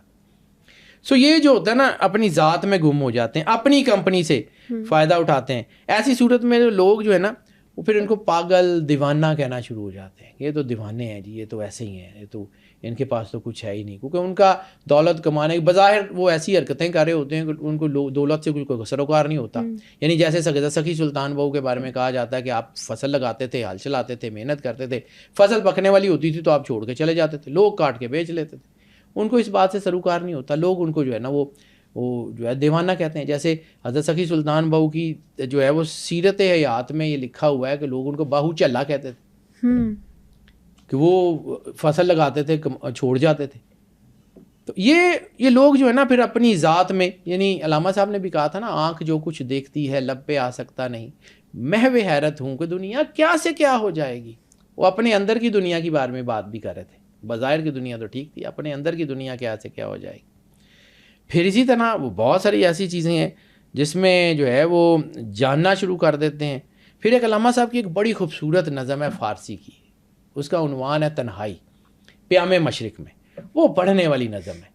سو یہ جو ہوتا ہے نا اپنی ذات میں گم ہو جاتے ہیں, اپنی کمپنی سے فائدہ اٹھاتے ہیں. ایسی صورت میں لوگ جو ہے نا وہ پھر ان کو پاگل دیوانہ کہنا شروع ہو جاتے ہیں. یہ تو دیوانے ہیں جی, یہ تو ایسے ہی ہیں, یہ تو ان کے پاس تو کچھ ہے ہی نہیں, کیونکہ ان کا دولت کمانے بظاہر وہ ایسی حرکتیں کر رہے ہوتے ہیں کہ ان کو دولت سے کوئی سروکار نہیں ہوتا. یعنی جیسے سخی سلطان بہو کے بارے میں کہا جاتا ہے کہ آپ فصل لگاتے تھے, ہل چلاتے تھے, محنت کرتے تھے, فصل پکنے والی ہوتی تھی تو آپ چھوڑ کے چلے جاتے تھے, لوگ کاٹ کے بیچ لیتے تھے. ان کو اس بات سے سروکار نہیں ہوتا. لوگ ان کو جو ہے نا وہ جو ہے دیوانہ کہتے ہیں. جیسے حضرت سخی سلطان بہو کی جو ہے وہ سیرت حیات میں یہ لکھا ہوا ہے کہ لوگ ان کو باہو چلا کہتے تھے, کہ وہ فصل لگاتے تھے چھوڑ جاتے تھے. تو یہ لوگ جو ہے نا پھر اپنی ذات میں، یعنی علامہ صاحب نے بھی کہا تھا نا، آنکھ جو کچھ دیکھتی ہے لب پہ آ سکتا نہیں، محو حیرت ہوں کہ دنیا کیا سے کیا ہو جائے گی. وہ اپنے اندر کی دنیا کی بارے میں بات بھی کر رہے تھے. بظاہر کی دنیا تو ٹھیک تھی، اپنے اندر کی دنیا کیا سے کیا ہو جائے گی. پھر اسی طرح وہ بہت ساری ایسی چیزیں ہیں جس میں جو ہے وہ جاننا شروع کر دیتے ہیں. پھر ایک علامہ صاحب کی ایک بڑی خوبصورت نظم ہے فارسی کی، اس کا عنوان ہے تنہائی، پیام مشرق میں. وہ پڑھنے والی نظم ہے.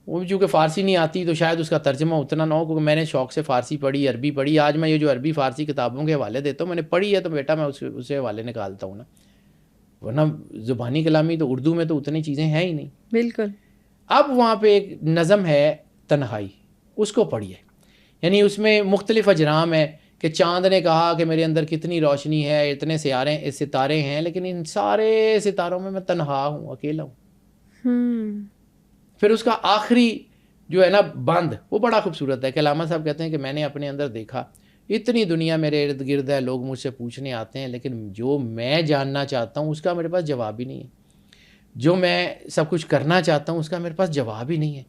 وہ چونکہ فارسی نہیں آتی تو شاید اس کا ترجمہ اتنا نہ ہو، کیونکہ میں نے شوق سے فارسی پڑھی، عربی پڑھی. آج میں یہ جو عربی فارسی کتابوں کے حوالے دیتا ہوں، میں نے پڑھی ہے تو بیٹا میں اسے حوالے نکالتا ہوں نا، ورنہ زبانی کلامی تو اردو میں تو اتنی چیزیں ہیں ہی نہیں. بالکل. اب وہاں پہ ایک نظم ہے تنہائی، اس کو پڑھیے. یعنی اس میں مختلف اجرام ہیں کہ چاند نے کہا کہ میرے اندر کتنی روشنی ہے، اتنے ستارے ہیں، لیکن ان سارے ستاروں میں تنہا ہوں، اکیلا ہوں. پھر اس کا آخری جو ہے نا بند، وہ بڑا خوبصورت ہے کہ علامہ صاحب کہتے ہیں کہ میں نے اپنے اندر دیکھا اتنی دنیا میرے ارد گرد ہے، لوگ مجھ سے پوچھنے آتے ہیں، لیکن جو میں جاننا چاہتا ہوں اس کا میرے پاس جواب ہی نہیں ہے. جو میں سب کچھ کرنا چاہتا ہوں اس کا میرے پاس جواب ہی نہیں ہے.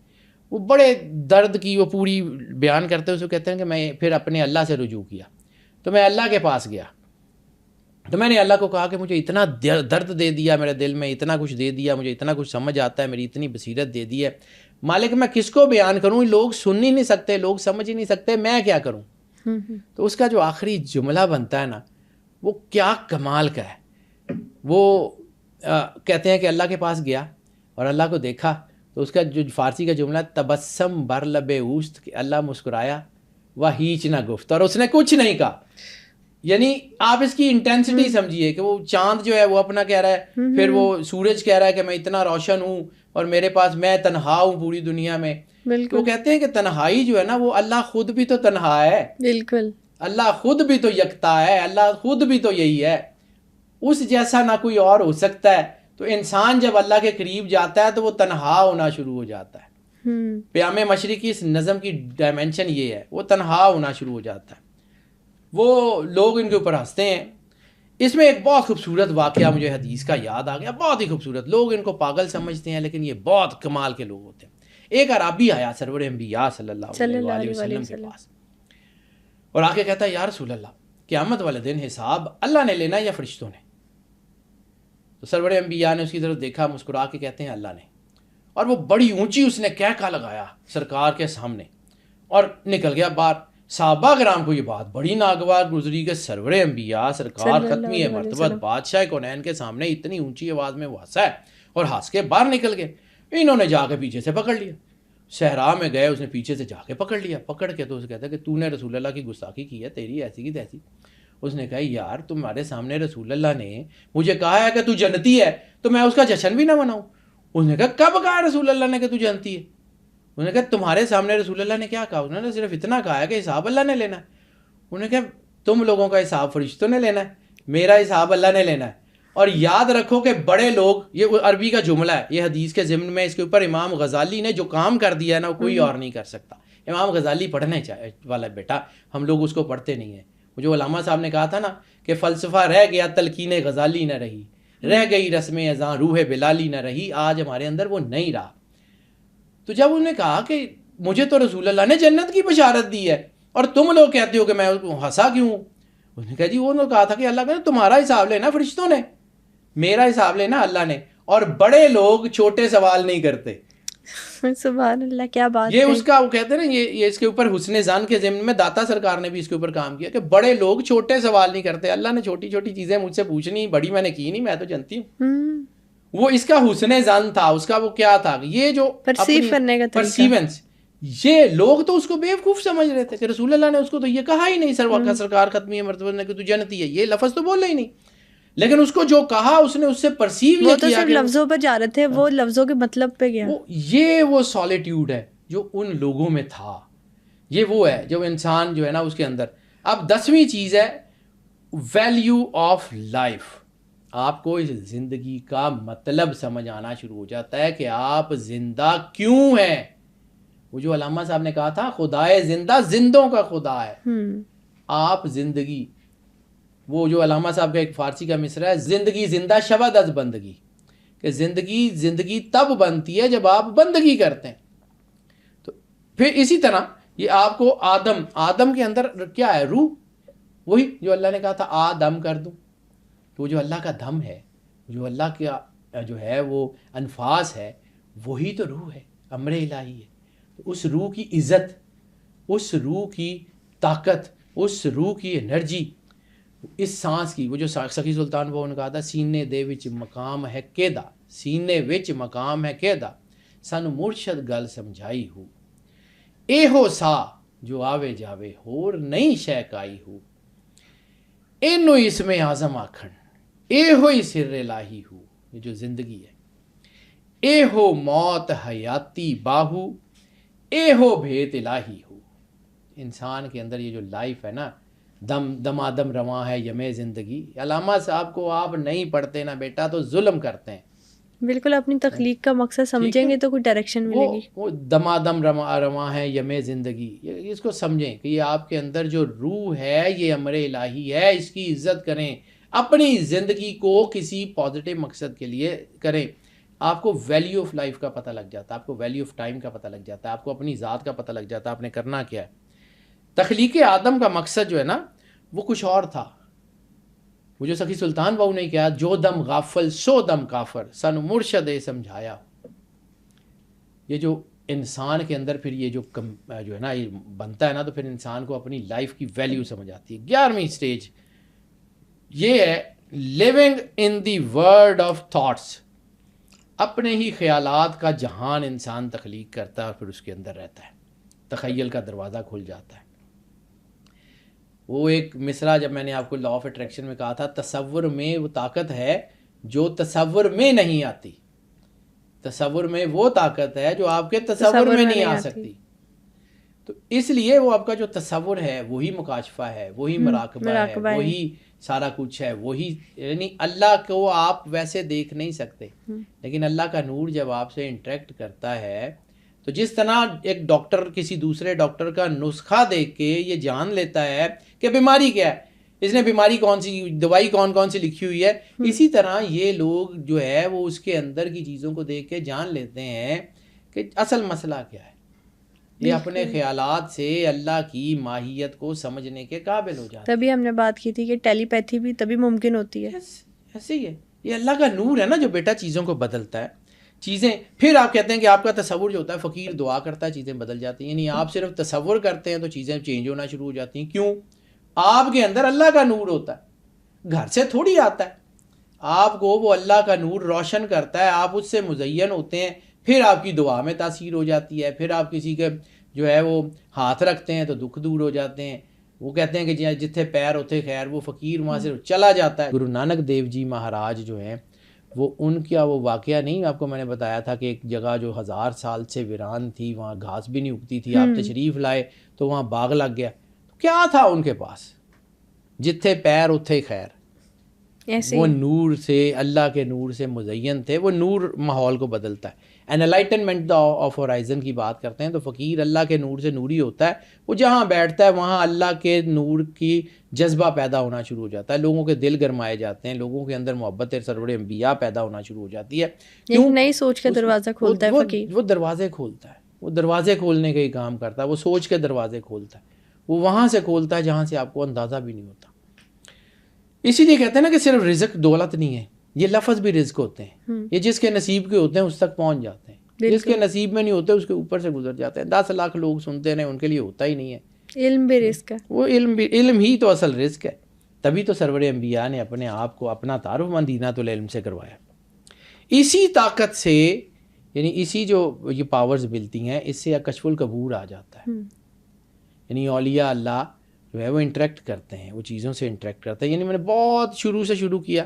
وہ بڑے درد کی وہ پوری بیان کرتے ہیں. اس کو کہتے ہیں کہ میں پھر اپنے اللہ سے رجوع کیا، تو میں اللہ کے پاس گیا، تو میں نے اللہ کو کہا کہ مجھے اتنا درد دے دیا میرے دل میں، اتنا کچھ دے دیا، مجھے اتنا کچھ سمجھ آتا ہے، میری اتنی بصیرت دے دی ہے مالک، میں کس کو بیان کروں؟ لوگ سن ہی نہیں سکتے، لوگ سمجھ ہی نہیں سکتے، میں کیا کروں؟ تو اس کا جو آخری جملہ بنتا ہے نا، وہ کیا کمال کا ہے. وہ کہتے ہیں کہ اللہ کے پاس گیا اور اللہ کو دیکھا، تو اس کا جو فارسی کا جملہ تبسم بر لب اوست، کہ اللہ مسکرایا وہ ہیچ نہ گفت، اور اس نے کچھ نہیں کہا. یعنی آپ اس کی انٹینسٹی سمجھیے کہ وہ چاند جو ہے وہ اپنا کہہ رہا ہے، پھر وہ سورج کہہ رہا ہے کہ میں اتنا روشن ہوں اور میرے پاس، میں تنہا ہوں پوری دنیا میں. وہ کہتے ہیں کہ تنہائی جو ہے نا، وہ اللہ خود بھی تو تنہا ہے. بالکل. اللہ خود بھی تو یکتا ہے، اللہ خود بھی تو یہی ہے، اس جیسا نہ کوئی اور ہو سکتا ہے. تو انسان جب اللہ کے قریب جاتا ہے تو وہ تنہا ہونا شروع ہو جاتا ہے. پیام مشرقی اس نظم کی ڈائمنشن یہ ہے، وہ تنہا ہونا شروع ہو جاتا ہے. وہ لوگ ان کے اوپر ہنستے ہیں. اس میں ایک بہت خوبصورت واقعہ مجھے حدیث کا یاد آ گیا، بہت ہی خوبصورت. لوگ ان کو پاگل سمجھتے ہیں لیکن یہ بہت کمال کے لوگ ہوتے ہیں. ایک عرابی آیا سرور انبیاء صلی اللہ علیہ وسلم کے پاس اور آ کے کہتا ہے یا رسول اللہ، قیامت والے دن حساب اللہ نے لینا یا فرشتوں نے؟ تو سرور انبیاء نے اس کی طرف دیکھا، مسکرا کے کہتے ہیں اللہ نے. اور وہ بڑی اونچی اس نے کہہ لگایا سرکار کے سامنے اور نکل گیا باہر. صحابہ کرام کو یہ بات بڑی ناگوار گزری کہ سرور انبیاء سرکار ختمی مرتبہ بادشاہ کونین کے سامنے اتنی اونچی آواز میں وہ ہنسا ہے، اور ہنس کے باہر نکل گئے. انہوں نے جا کے پیچھے سے پکڑ لیا، صحرا میں گئے، اس نے پیچھے سے جا کے پکڑ لیا. پکڑ کے تو اسے کہتا ہے کہ تو نے رسول اللہ کی گستاخی کی ہے، تیری ایسی کی تیسی. اس نے کہا یار تمہارے سامنے رسول اللہ نے مجھے کہا ہے کہ تو جنتی ہے، تو میں اس کا جشن بھی نہ مناؤں. اس نے کہا کب کہا رسول اللہ نے کہ تو جنتی ہے؟ انہوں نے کہا تمہارے سامنے رسول اللہ نے کیا کہا؟ انہوں نے صرف اتنا کہا ہے کہ حساب اللہ نے لینا ہے. انہوں نے کہا تم لوگوں کا حساب فرشتوں نے لینا ہے، میرا حساب اللہ نے لینا ہے. اور یاد رکھو کہ بڑے لوگ، یہ عربی کا جملہ ہے، یہ حدیث کے ضمن میں اس کے اوپر امام غزالی نے جو کام کر دیا ہے نا، وہ کوئی اور نہیں کر سکتا. امام غزالی پڑھنے والا بیٹا، ہم لوگ اس کو پڑھتے نہیں ہیں. جو علامہ صاحب نے کہا تھا نا کہ فلسفہ رہ گیا تلقین غزالی نہ رہی، رہ گئی رسم اذاں روح بلالی نہ رہی، آج ہمارے اندر وہ نہیں رہا. تو جب انہوں نے کہا کہ مجھے تو رسول اللہ نے جنت کی بشارت دی ہے اور تم لوگ کہتے ہو کہ میں ہنسا کیوں ہوں؟ انہوں نے کہا جی انہوں نے کہا تھا کہ اللہ نے تمہارا حساب لینا فرشتوں نے، میرا حساب لینا اللہ نے. اور بڑے لوگ چھوٹے سوال نہیں کرتے. سبحان اللہ، کیا بات. یہ اس کا وہ کہتے ہیں نا، یہ اس کے اوپر حسن ظن کے ضمن میں داتا سرکار نے بھی اس کے اوپر کام کیا کہ بڑے لوگ چھوٹے سوال نہیں کرتے. اللہ نے چھوٹی چھوٹی چیزیں مجھ سے پوچھنی، بڑی میں نے کی نہیں، میں تو جانتی ہوں. وہ اس کا حسن ظن تھا، اس کا وہ کیا تھا، یہ جو پرسیو کرنے کا پرسیونس. یہ لوگ تو اس کو بیوقوف سمجھ رہے تھے کہ رسول اللہ نے اس کو تو یہ کہا ہی نہیں، سرکار ختمی مرتبہ نے کہ تو جنتی ہے، یہ لفظ تو بولے ہی نہیں. لیکن اس کو جو کہا اس نے اس سے پرسیو یہ کیا، وہ تو لفظوں پر جا رہے تھے، وہ لفظوں کے مطلب پہ گیا. یہ وہ سالیٹیوڈ ہے جو ان لوگوں میں تھا. یہ وہ ہے جو انسان جو ہے نا اس کے اندر. اب 10ویں چیز ہے ویلیو آف لائف. آپ کو اس زندگی کا مطلب سمجھ آنا شروع ہو جاتا ہے کہ آپ زندہ کیوں ہیں. وہ جو علامہ صاحب نے کہا تھا خدائے زندہ زندوں کا خدا ہے. آپ زندگی، وہ جو علامہ صاحب کا ایک فارسی کا مصرع ہے، زندگی زندہ شود از بندگی، کہ زندگی تب بنتی ہے جب آپ بندگی کرتے ہیں. تو پھر اسی طرح یہ آپ کو آدم کے اندر کیا ہے؟ روح. وہی جو اللہ نے کہا تھا آدم کر دوں. تو جو اللہ کا دم ہے، جو اللہ کا جو ہے وہ انفاس ہے، وہی تو روح ہے، امر الہی ہے. تو اس روح کی عزت، اس روح کی طاقت، اس روح کی انرجی، اس سانس کی، وہ جو سخی سلطان بابا نے کہا تھا سینے دے وچ مقام ہے کیدا، سینے وچ مقام ہے کیدا، سانو مرشد گل سمجھائی ہو، اے ہو سا جو آوے جاوے ہور نہیں شے کائی ہو، اینو اسم اعظم آکھن، اے ہوئی سر الہی ہو. یہ جو زندگی ہے، اے ہو موت حیاتی باہو، اے ہو بھیت الہی ہو. انسان کے اندر یہ جو لائف ہے نا، دم آدم رواں ہے یمے زندگی. علامہ صاحب کو آپ نہیں پڑھتے نا بیٹا تو ظلم کرتے ہیں. بالکل اپنی تخلیق کا مقصد سمجھیں گے تو کوئی ڈائریکشن ملے گی. وہ دم رواں ہے یمے زندگی، اس کو سمجھیں کہ یہ آپ کے اندر جو روح ہے یہ امر الہی ہے، اس کی عزت کریں. اپنی زندگی کو کسی پازیٹیو مقصد کے لیے کریں. آپ کو ویلیو آف لائف کا پتہ لگ جاتا ہے، آپ کو ویلیو آف ٹائم کا پتہ لگ جاتا ہے، آپ کو اپنی ذات کا پتہ لگ جاتا ہے آپ نے کرنا کیا ہے. تخلیق آدم کا مقصد جو ہے نا وہ کچھ اور تھا. وہ جو سخی سلطان بہو نے کہا جو دم غافل سو دم کافر، سن مرشد سمجھایا. یہ جو انسان کے اندر پھر یہ جو ہے نا یہ بنتا ہے نا، تو پھر انسان کو اپنی لائف کی ویلیو سمجھ آتی ہے. 11ویں سٹیج یہ ہے living in the world of thoughts. اپنے ہی خیالات کا جہان انسان تخلیق کرتا ہے اور پھر اس کے اندر رہتا ہے. تخیل کا دروازہ کھل جاتا ہے. وہ ایک مصرع جب میں نے آپ کو لا آف اٹریکشن میں کہا تھا، تصور میں وہ طاقت ہے جو تصور میں نہیں آتی. تصور میں وہ طاقت ہے جو آپ کے تصور میں نہیں آ سکتی. تو اس لیے وہ آپ کا جو تصور ہے وہی مکاشفہ ہے، وہی مراقبہ ہے، وہی سارا کچھ ہے. وہی یعنی اللہ کو آپ ویسے دیکھ نہیں سکتے، لیکن اللہ کا نور جب آپ سے انٹریکٹ کرتا ہے تو جس طرح ایک ڈاکٹر کسی دوسرے ڈاکٹر کا نسخہ دیکھ کے یہ جان لیتا ہے کہ بیماری کیا ہے، اس نے بیماری کون سی، دوائی کون سی لکھی ہوئی ہے، اسی طرح یہ لوگ جو ہے وہ اس کے اندر کی چیزوں کو دیکھ کے جان لیتے ہیں کہ اصل مسئلہ کیا ہے. یہ اپنے خیالات سے اللہ کی ماہیت کو سمجھنے کے قابل ہو جاتے ہیں. تبھی ہم نے بات کی تھی کہ ٹیلی پیتھی بھی تبھی ممکن ہوتی ہے. ایسے ہی ہے، یہ اللہ کا نور ہے نا جو بیٹا چیزوں کو بدلتا ہے. چیزیں پھر آپ کہتے ہیں کہ آپ کا تصور جو ہوتا ہے، فقیر دعا کرتا ہے چیزیں بدل جاتی ہیں. یعنی آپ صرف تصور کرتے ہیں تو چیزیں چینج ہونا شروع ہو جاتی ہیں. کیوں؟ آپ کے اندر اللہ کا نور ہوتا ہے، گھر سے تھوڑی آتا ہے. آپ کو وہ اللہ کا نور روشن کرتا ہے، آپ اس سے مزین ہوتے ہیں، پھر آپ کی دعا میں تاثیر ہو جاتی ہے. پھر آپ کسی کے جو ہے وہ ہاتھ رکھتے ہیں تو دکھ دور ہو جاتے ہیں. وہ کہتے ہیں کہ جتھے پیر ہوتے خیر، وہ فقیر وہاں سے چلا جاتا ہے. گرو نانک دیو جی مہاراج جو ہیں وہ ان کا وہ واقعہ نہیں آپ کو میں نے بتایا تھا کہ ایک جگہ جو 1000 سال سے ویران تھی، وہاں گھاس بھی نہیں اگتی تھی، آپ تشریف لائے تو وہاں باغ لگ گیا. کیا تھا ان کے پاس؟ جتھے پیر اتھے خیر. وہ نور سے، اللہ کے نور سے مزین تھے. وہ نور ماحول کو بدلتا ہے. انلائٹنمنٹ آف ہورائزن کی بات کرتے ہیں تو فقیر اللہ کے نور سے نوری ہوتا ہے. وہ جہاں بیٹھتا ہے وہاں اللہ کے نور کی جذبہ پیدا ہونا شروع ہو جاتا ہے. لوگوں کے دل گرمائے جاتے ہیں، لوگوں کے اندر محبت سرور انبیاء پیدا ہونا شروع ہو جاتی ہے. ایک نئی سوچ کا دروازہ کھولتا ہے فقیر. وہ دروازے کھولتا ہے، وہ دروازے کھولنے کا ہی کام کرتا ہے. وہ سوچ کے دروازے کھولتا ہے. وہ وہاں سے کھولتا ہے جہاں سے آپ کو اندازہ بھی نہیں ہوتا. اسی لیے کہتے ہیں نا کہ صرف رزق دولت نہیں ہے، یہ لفظ بھی رزق ہوتے ہیں. یہ جس کے نصیب کے ہوتے ہیں اس تک پہنچ جاتے ہیں، جس کے نصیب میں نہیں ہوتے اس کے اوپر سے گزر جاتے ہیں. 10 لاکھ لوگ سنتے رہے، ان کے لیے ہوتا ہی نہیں ہے. علم بھی رزق ہے. وہ علم ہی تو اصل رزق ہے. تبھی تو سرور انبیاء نے اپنے آپ کو اپنا تعارف مدینہ العلم سے کروایا. اسی طاقت سے، یعنی اسی جو یہ پاورز ملتی ہیں، اس سے کشف القبور آ جاتا ہے. یعنی اولیاء اللہ جو ہے وہ انٹریکٹ کرتے ہیں، وہ چیزوں سے انٹریکٹ کرتے ہیں. یعنی میں نے بہت شروع سے شروع کیا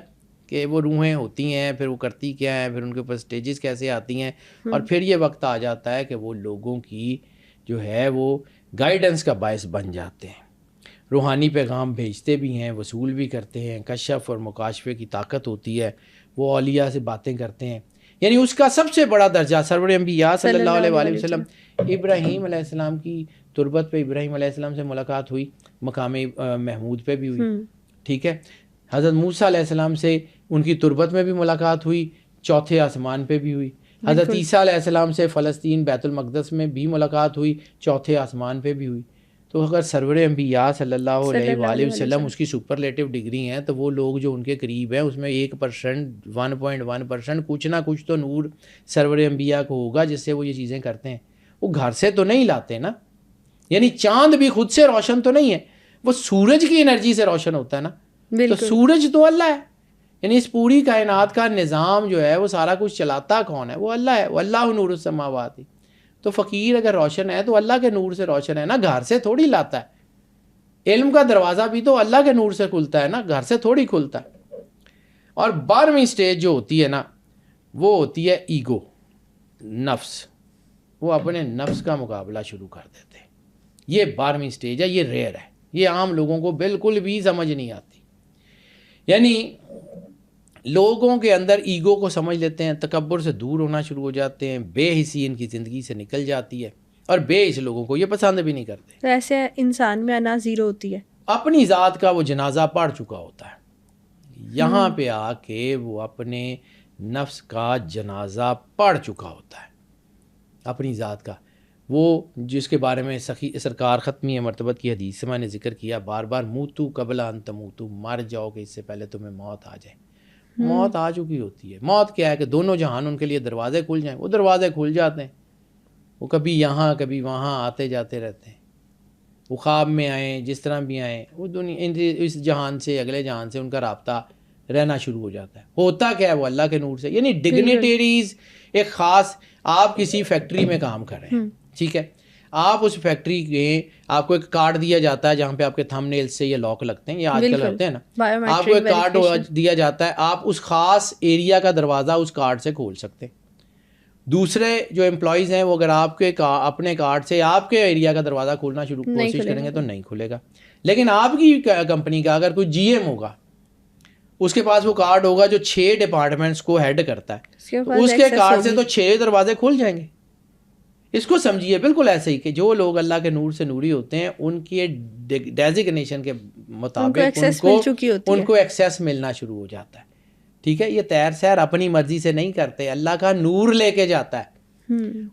کہ وہ روحیں ہوتی ہیں، پھر وہ کرتی کیا ہیں، پھر ان کے اوپر سٹیجز کیسے آتی ہیں، اور پھر یہ وقت آ جاتا ہے کہ وہ لوگوں کی جو ہے وہ گائیڈنس کا باعث بن جاتے ہیں. روحانی پیغام بھیجتے بھی ہیں، وصول بھی کرتے ہیں. کشف اور مکاشفے کی طاقت ہوتی ہے. وہ اولیاء سے باتیں کرتے ہیں. یعنی اس کا سب سے بڑا درجہ سرور انبیاء صلی اللہ علیہ وآلہ وسلم، ابراہیم علیہ السلام کی تربت پہ ابراہیم علیہ السلام سے ملاقات ہوئی، مقام محمود پہ بھی ہوئی. ٹھیک ہے. حضرت موسیٰ علیہ السلام سے ان کی تربت میں بھی ملاقات ہوئی، چوتھے آسمان پہ بھی ہوئی. حضرت عیسیٰ علیہ السلام سے فلسطین بیت المقدس میں بھی ملاقات ہوئی, چوتھے آسمان پہ بھی ہوئی. تو اگر سرور انبیاء صلی اللہ علیہ وآلہ وسلم اس کی سپرلیٹو ڈگری ہیں, تو وہ لوگ جو ان کے قریب ہیں اس میں 1%, 1.1% کچھ نہ کچھ تو نور سرور انبیاء کو ہوگا جس سے وہ یہ چیزیں کرتے ہیں. وہ گھر سے تو نہیں لاتے نا, یعنی چاند بھی خود سے روشن تو نہیں ہے, وہ سورج کی انرجی سے روشن ہوتا ہے نا. تو سورج تو اللہ ہے, یعنی اس پوری کائنات کا نظام جو ہے وہ سارا کچھ چلاتا کون ہے؟ وہ اللہ ہے. واللہ نور السماوات. تو فقیر اگر روشن ہے تو اللہ کے نور سے روشن ہے نا, گھر سے تھوڑی لاتا ہے. علم کا دروازہ بھی تو اللہ کے نور سے کھلتا ہے نا, گھر سے تھوڑی کھلتا ہے. اور 12ویں سٹیج جو ہوتی ہے نا, وہ ہوتی ہے ایگو, نفس. وہ اپنے نفس کا مقابلہ شروع کر دیتے ہیں. یہ 12ویں سٹیج ہے, یہ ریئر ہے, یہ عام لوگوں کو بالکل بھی سمجھ نہیں آتی. یعنی لوگوں کے اندر ایگو کو سمجھ لیتے ہیں, تکبر سے دور ہونا شروع ہو جاتے ہیں, بے حسی ان کی زندگی سے نکل جاتی ہے, اور بے حس لوگوں کو یہ پسند بھی نہیں کرتے. تو ایسے انسان میں انا زیرو ہوتی ہے. اپنی ذات کا وہ جنازہ پڑھ چکا ہوتا ہے, یہاں پہ آ کے وہ اپنے نفس کا جنازہ پڑھ چکا ہوتا ہے, اپنی ذات کا. وہ جس کے بارے میں سرکار ختمی مرتبت کی حدیث سے میں نے ذکر کیا بار بار, موتو قبل ان تموتو, مر جاؤ کہ اس سے پہلے تمہیں موت آ جائے. موت آ چکی ہوتی ہے. موت کیا ہے کہ دونوں جہان ان کے لیے دروازے کھل جائیں. وہ دروازے کھل جاتے ہیں, وہ کبھی یہاں کبھی وہاں آتے جاتے رہتے ہیں. وہ خواب میں آئیں, جس طرح بھی آئیں, وہ دنیا اس جہان سے اگلے جہان سے ان کا رابطہ رہنا شروع ہو جاتا ہے. ہوتا کیا ہے وہ اللہ کے نور سے. یعنی ڈگنیٹریز ایک خاص, آپ کسی فیکٹری میں کام کر رہے ہیں, ٹھیک ہے, آپ اس فیکٹری کے, آپ کو ایک کارڈ دیا جاتا ہے جہاں پہ آپ کے تھم نیل سے یہ لاک لگتے ہیں, یہ آج کل ہوتے ہیں نا, آپ کو ایک کارڈ دیا جاتا ہے, آپ اس خاص ایریا کا دروازہ اس کارڈ سے کھول سکتے ہیں. دوسرے جو امپلائیز ہیں وہ اگر آپ کے اپنے کارڈ سے آپ کے ایریا کا دروازہ کھولنا شروع کوشش کریں گے تو نہیں کھلے گا. لیکن آپ کی کمپنی کا اگر کوئی جی ایم ہوگا, اس کے پاس وہ کارڈ ہوگا جو 6 ڈپارٹمنٹس کو ہیڈ کرتا ہے, اس کے کارڈ سے تو 6 دروازے کھل جائیں گے. اس کو سمجھیے بالکل ایسے ہی کہ جو لوگ اللہ کے نور سے نوری ہوتے ہیں ان کی ڈیزگنیشن کے مطابق ان کو ایکسیس ملنا شروع ہو جاتا ہے. ٹھیک ہے, یہ تیر سیر اپنی مرضی سے نہیں کرتے, اللہ کا نور لے کے جاتا ہے.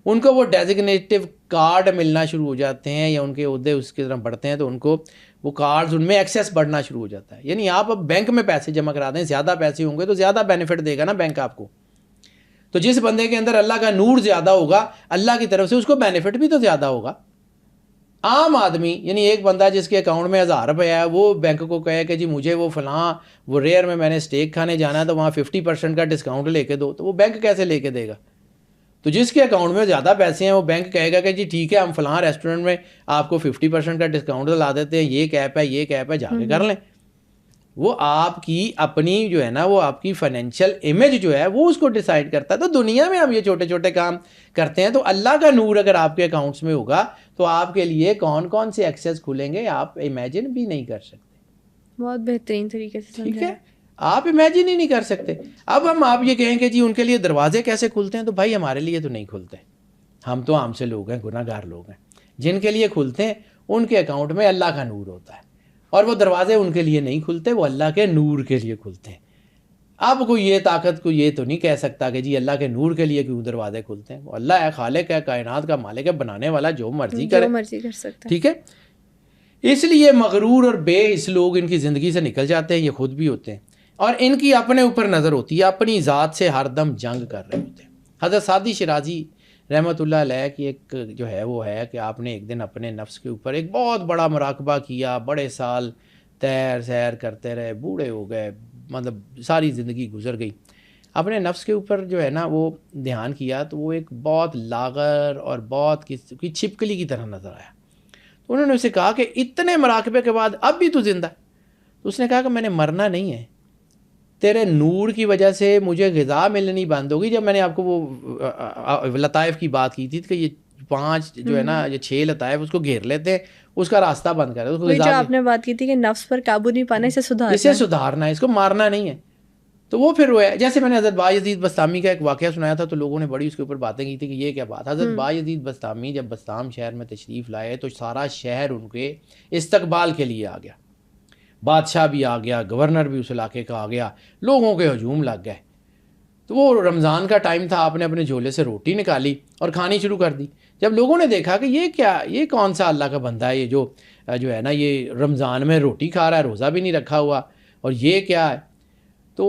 ان کو وہ ڈیزگنیٹو کارڈ ملنا شروع ہو جاتے ہیں, یا ان کے عہدے اس کی طرح بڑھتے ہیں تو ان کو وہ کارڈز, ان میں ایکسیس بڑھنا شروع ہو جاتا ہے. یعنی آپ اب بینک میں پیسے جمع کرا دیں, زیادہ پیسے ہوں گے تو زیادہ بینیفٹ دے گا نا بینک آپ کو. تو جس بندے کے اندر اللہ کا نور زیادہ ہوگا, اللہ کی طرف سے اس کو بینیفٹ بھی تو زیادہ ہوگا. عام آدمی, یعنی ایک بندہ جس کے اکاؤنٹ میں 1000 روپے ہے, وہ بینک کو کہے کہ جی مجھے وہ فلاں وہ ریئر میں نے اسٹیک کھانے جانا ہے تو وہاں 50% کا ڈسکاؤنٹ لے کے دو, تو وہ بینک کیسے لے کے دے گا؟ تو جس کے اکاؤنٹ میں زیادہ پیسے ہیں وہ بینک کہے گا کہ جی ٹھیک ہے, ہم فلاں ریسٹورنٹ میں آپ کو 50% کا ڈسکاؤنٹ لا دیتے ہیں, یہ کیپ ہے, یہ کیپ ہے, جا کے کر لیں. وہ آپ کی اپنی جو ہے نا, وہ آپ کی فائنینشیل امیج جو ہے وہ اس کو ڈیسائیڈ کرتا ہے. تو دنیا میں ہم یہ چھوٹے چھوٹے کام کرتے ہیں, تو اللہ کا نور اگر آپ کے اکاؤنٹس میں ہوگا تو آپ کے لیے کون کون سے ایکسیس کھلیں گے آپ امیجن بھی نہیں کر سکتے. بہت بہترین طریقے سے ٹھیک ہے, آپ امیجن ہی نہیں کر سکتے. اب ہم آپ یہ کہیں کہ جی ان کے لیے دروازے کیسے کھلتے ہیں, تو بھائی ہمارے لیے تو نہیں کھلتے. ہم تو عام سے لوگ ہیں, گناہ گار لوگ ہیں. جن کے لیے کھلتے ہیں ان کے اکاؤنٹ میں اللہ کا نور ہوتا ہے, اور وہ دروازے ان کے لیے نہیں کھلتے, وہ اللہ کے نور کے لیے کھلتے ہیں. اب کوئی یہ طاقت کو یہ تو نہیں کہہ سکتا کہ جی اللہ کے نور کے لیے کیوں دروازے کھلتے ہیں. وہ اللہ ہے, خالق ہے, کائنات کا مالک ہے, بنانے والا, جو مرضی کرے, کر سکتا ہے. ٹھیک ہے. اس لیے مغرور اور بے حس لوگ ان کی زندگی سے نکل جاتے ہیں, یہ خود بھی ہوتے ہیں, اور ان کی اپنے اوپر نظر ہوتی ہے, اپنی ذات سے ہر دم جنگ کر رہے ہوتے ہیں. حضرت سعدی شیرازی رحمۃ اللہ علیہ کی ایک جو ہے وہ ہے کہ آپ نے ایک دن اپنے نفس کے اوپر ایک بہت بڑا مراقبہ کیا, بڑے سال تیر سیر کرتے رہے, بوڑھے ہو گئے, مطلب ساری زندگی گزر گئی. اپنے نفس کے اوپر جو ہے نا وہ دھیان کیا تو وہ ایک بہت لاغر اور بہت کی چھپکلی کی طرح نظر آیا. تو انہوں نے اسے کہا کہ اتنے مراقبے کے بعد اب بھی تو زندہ ہے. تو اس نے کہا کہ میں نے مرنا نہیں ہے, تیرے نور کی وجہ سے مجھے غذا ملنی بند ہوگی. جب میں نے آپ کو وہ لطائف کی بات کی تھی کہ یہ 5 جو ہے نا یہ 6 لطائف اس کو گھیر لیتے ہیں, اس کا راستہ بند کر دے. جو آپ نے بات کی تھی کہ نفس پر قابو نہیں پانا, اسے سدھارنا ہے, اس کو مارنا نہیں ہے. تو وہ پھر رویا. جیسے میں نے حضرت بایزید بسطامی کا ایک واقعہ سنایا تھا تو لوگوں نے بڑی اس کے اوپر باتیں کی تھی کہ یہ کیا بات. حضرت بایزید بسطامی جب بسطام شہر میں تشریف لائے تو سارا شہر ان کے استقبال کے لیے آ گیا. بادشاہ بھی آ گیا, گورنر بھی اس علاقے کا آ گیا, لوگوں کے ہجوم لگ گئے. تو وہ رمضان کا ٹائم تھا, آپ نے اپنے جھولے سے روٹی نکالی اور کھانی شروع کر دی. جب لوگوں نے دیکھا کہ یہ کیا, یہ کون سا اللہ کا بندہ ہے, یہ جو ہے نا یہ رمضان میں روٹی کھا رہا ہے, روزہ بھی نہیں رکھا ہوا, اور یہ کیا ہے, تو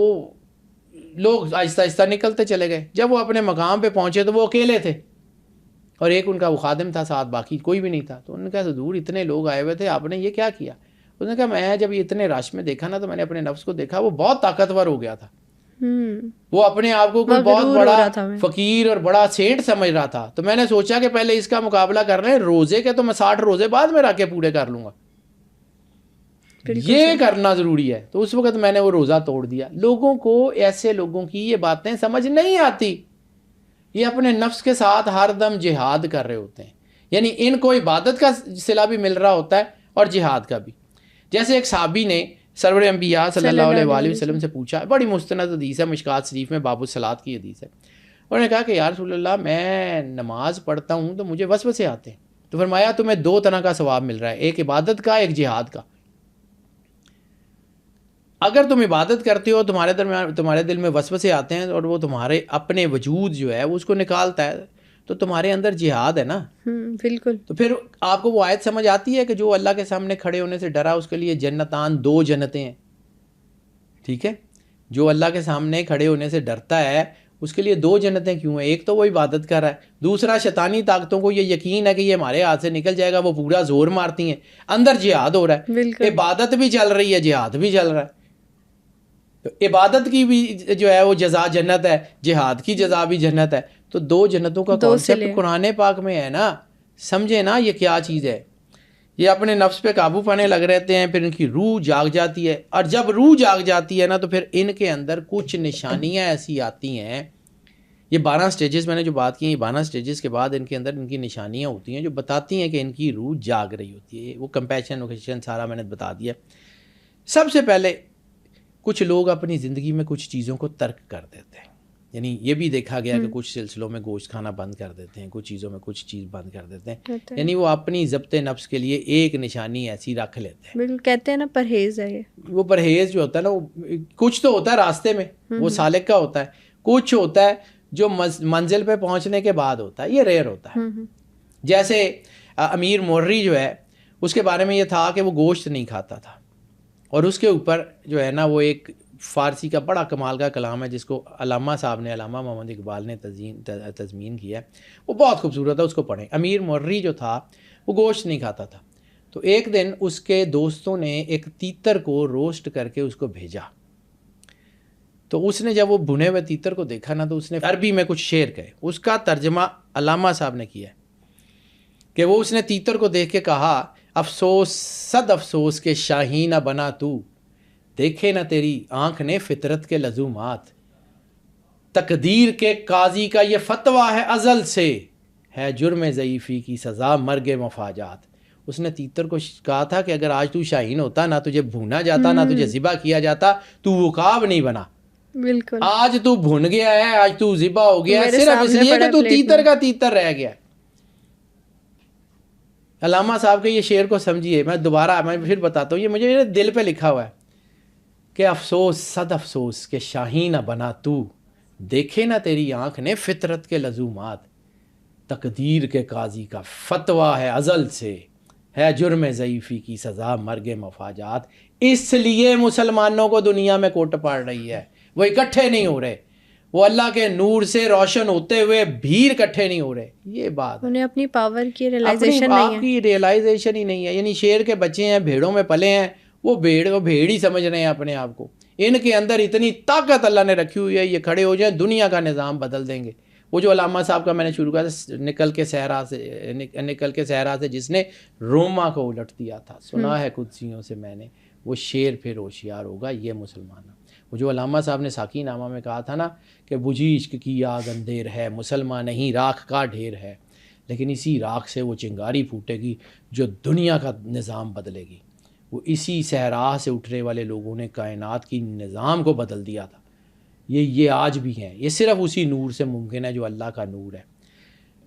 لوگ آہستہ آہستہ نکلتے چلے گئے. جب وہ اپنے مقام پہ پہنچے تو وہ اکیلے تھے, اور ایک ان کا وہ خادم تھا ساتھ, باقی کوئی بھی نہیں تھا. تو انہوں نے کہا حضور اتنے لوگ آئے ہوئے تھے, آپ نے یہ کیا کیا؟ اس نے کہا میں جب یہ اتنے رش میں دیکھا نا تو میں نے اپنے نفس کو دیکھا, وہ بہت طاقتور ہو گیا تھا, وہ اپنے آپ کو کوئی بہت بڑا فقیر اور بڑا سینٹ سمجھ رہا تھا. تو میں نے سوچا کہ پہلے اس کا مقابلہ کر لیں, روزے کے تو میں 60 روزے بعد میں رکھ کے پورے کر لوں گا, یہ کرنا ضروری ہے. تو اس وقت میں نے وہ روزہ توڑ دیا. لوگوں کو, ایسے لوگوں کی یہ باتیں سمجھ نہیں آتی, یہ اپنے نفس کے ساتھ ہر دم جہاد کر رہے ہوتے ہیں. یعنی ان کو عبادت کا صلہ بھی مل رہا ہوتا ہے اور جہاد کا بھی. جیسے ایک صحابی نے سرور انبیاء صلی اللہ علیہ وآلہ وسلم سے پوچھا, بڑی مستند حدیث ہے, مشکات شریف میں باب الصلاۃ کی حدیث ہے. انہوں نے کہا کہ یا رسول اللہ میں نماز پڑھتا ہوں تو مجھے وسوسے آتے ہیں. تو فرمایا تمہیں 2 طرح کا ثواب مل رہا ہے, ایک عبادت کا, ایک جہاد کا. اگر تم عبادت کرتے ہو, تمہارے دل میں وسوسے آتے ہیں اور وہ تمہارے اپنے وجود جو ہے وہ اس کو نکالتا ہے, تو تمہارے اندر جہاد ہے نا. بالکل. تو پھر آپ کو وہ آیت سمجھ آتی ہے کہ جو اللہ کے سامنے کھڑے ہونے سے ڈرا اس کے لیے جنتان, 2 جنتیں ہیں. ٹھیک ہے, جو اللہ کے سامنے کھڑے ہونے سے ڈرتا ہے اس کے لیے 2 جنتیں کیوں ہیں؟ ایک تو وہ عبادت کر رہا ہے, دوسرا شیطانی طاقتوں کو یہ یقین ہے کہ یہ ہمارے ہاتھ سے نکل جائے گا, وہ پورا زور مارتی ہیں, اندر جہاد ہو رہا ہے. عبادت بھی چل رہی ہے, جہاد بھی چل رہا ہے. عبادت کی بھی جو ہے وہ جزا جنت ہے, جہاد کی جزا بھی جنت ہے. تو 2 جنتوں کا کانسیپٹ قرآن پاک میں ہے نا. سمجھے نا یہ کیا چیز ہے. یہ اپنے نفس پہ قابو پانے لگ رہتے ہیں, پھر ان کی روح جاگ جاتی ہے, اور جب روح جاگ جاتی ہے نا تو پھر ان کے اندر کچھ نشانیاں ایسی آتی ہیں. یہ 12 سٹیجز میں نے جو بات کی, یہ 12 سٹیجز کے بعد ان کے اندر ان کی نشانیاں ہوتی ہیں جو بتاتی ہیں کہ ان کی روح جاگ رہی ہوتی ہے. وہ کمپیشن وکیشن سارا میں نے بتا دیا. سب سے پہلے کچھ لوگ اپنی زندگی میں کچھ چیزوں کو ترک کر دیتے ہیں. یعنی یہ بھی دیکھا گیا کہ کچھ سلسلوں میں گوشت کھانا بند کر دیتے ہیں, کچھ چیزوں میں کچھ چیز بند کر دیتے ہیں. یعنی وہ اپنی ضبط نفس کے لیے ایک نشانی ایسی رکھ لیتے ہیں. بالکل, کہتے ہیں نا پرہیز ہے یہ. وہ پرہیز جو ہوتا ہے نا, وہ کچھ تو ہوتا ہے راستے میں, وہ سالک کا ہوتا ہے, کچھ ہوتا ہے جو منزل پہ پہنچنے کے بعد ہوتا ہے, یہ ریئر ہوتا ہے. جیسے امیر مرری جو ہے, اس کے بارے میں یہ تھا کہ وہ گوشت نہیں کھاتا تھا, اور اس کے اوپر جو ہے نا وہ ایک فارسی کا بڑا کمال کا کلام ہے جس کو علامہ صاحب نے, علامہ محمد اقبال نے تضمین کیا ہے. وہ بہت خوبصورت ہے, اس کو پڑھیں. امیر مرری جو تھا وہ گوشت نہیں کھاتا تھا. تو ایک دن اس کے دوستوں نے ایک تیتر کو روسٹ کر کے اس کو بھیجا. تو اس نے جب وہ بھنے ہوئے تیتر کو دیکھا نا تو اس نے عربی میں کچھ شعر کہے. اس کا ترجمہ علامہ صاحب نے کیا ہے کہ وہ اس نے تیتر کو دیکھ کے کہا, افسوس صد افسوس کہ شاہین نہ بنا تو, دیکھے نہ تیری آنکھ نے فطرت کے لزومات, تقدیر کے قاضی کا یہ فتویٰ ہے ازل سے, ہے جرم ضعیفی کی سزا مرگ مفاجات. اس نے تیتر کو کہا تھا کہ اگر آج تو شاہین ہوتا, نہ تجھے بھونا جاتا, نہ تجھے ذبح کیا جاتا, تو عقاب نہیں بنا. بالکل, آج تو بھن گیا ہے, آج تو ذبح ہو گیا ہے, صرف اس لیے کہ تو تیتر کا تیتر رہ گیا. علامہ صاحب کے یہ شعر کو سمجھیے, میں دوبارہ میں پھر بتاتا ہوں, یہ مجھے دل پہ لکھا ہوا ہے کہ افسوس صد افسوس کہ شاہین نہ بنا تو, دیکھے نہ تیری آنکھ نے فطرت کے لزومات, تقدیر کے قاضی کا فتویٰ ہے ازل سے, ہے جرم ضعیفی کی سزا مرگ مفاجات. اس لیے مسلمانوں کو دنیا میں کوٹ پڑ رہی ہے, وہ اکٹھے نہیں ہو رہے, وہ اللہ کے نور سے روشن ہوتے ہوئے بھی اکٹھے نہیں ہو رہے. یہ بات انہیں اپنی پاور کی ریلائزیشن نہیں ہے, کی ریلائزیشن ہی نہیں ہے. یعنی شیر کے بچے ہیں, بھیڑوں میں پلے ہیں, وہ بھیڑ ہی سمجھ رہے ہیں اپنے آپ کو. ان کے اندر اتنی طاقت اللہ نے رکھی ہوئی ہے, یہ کھڑے ہو جائیں دنیا کا نظام بدل دیں گے. وہ جو علامہ صاحب کا میں نے شروع کیا نکل کے صحرا سے جس نے روما کو الٹ دیا تھا, سنا ہے قدسیوں سے میں نے, وہ شیر پھر ہوشیار ہوگا یہ مسلمان. وہ جو علامہ صاحب نے ساکی نامہ میں کہا تھا نا کہ بجھی عشق کی آگ اندھیر ہے, مسلمان نہیں راکھ کا ڈھیر ہے, لیکن اسی راکھ سے وہ چنگاری پھوٹے گی جو دنیا کا نظام بدلے گی. وہ اسی صحرا سے اٹھنے والے لوگوں نے کائنات کی نظام کو بدل دیا تھا. یہ آج بھی ہیں, یہ صرف اسی نور سے ممکن ہے جو اللہ کا نور ہے.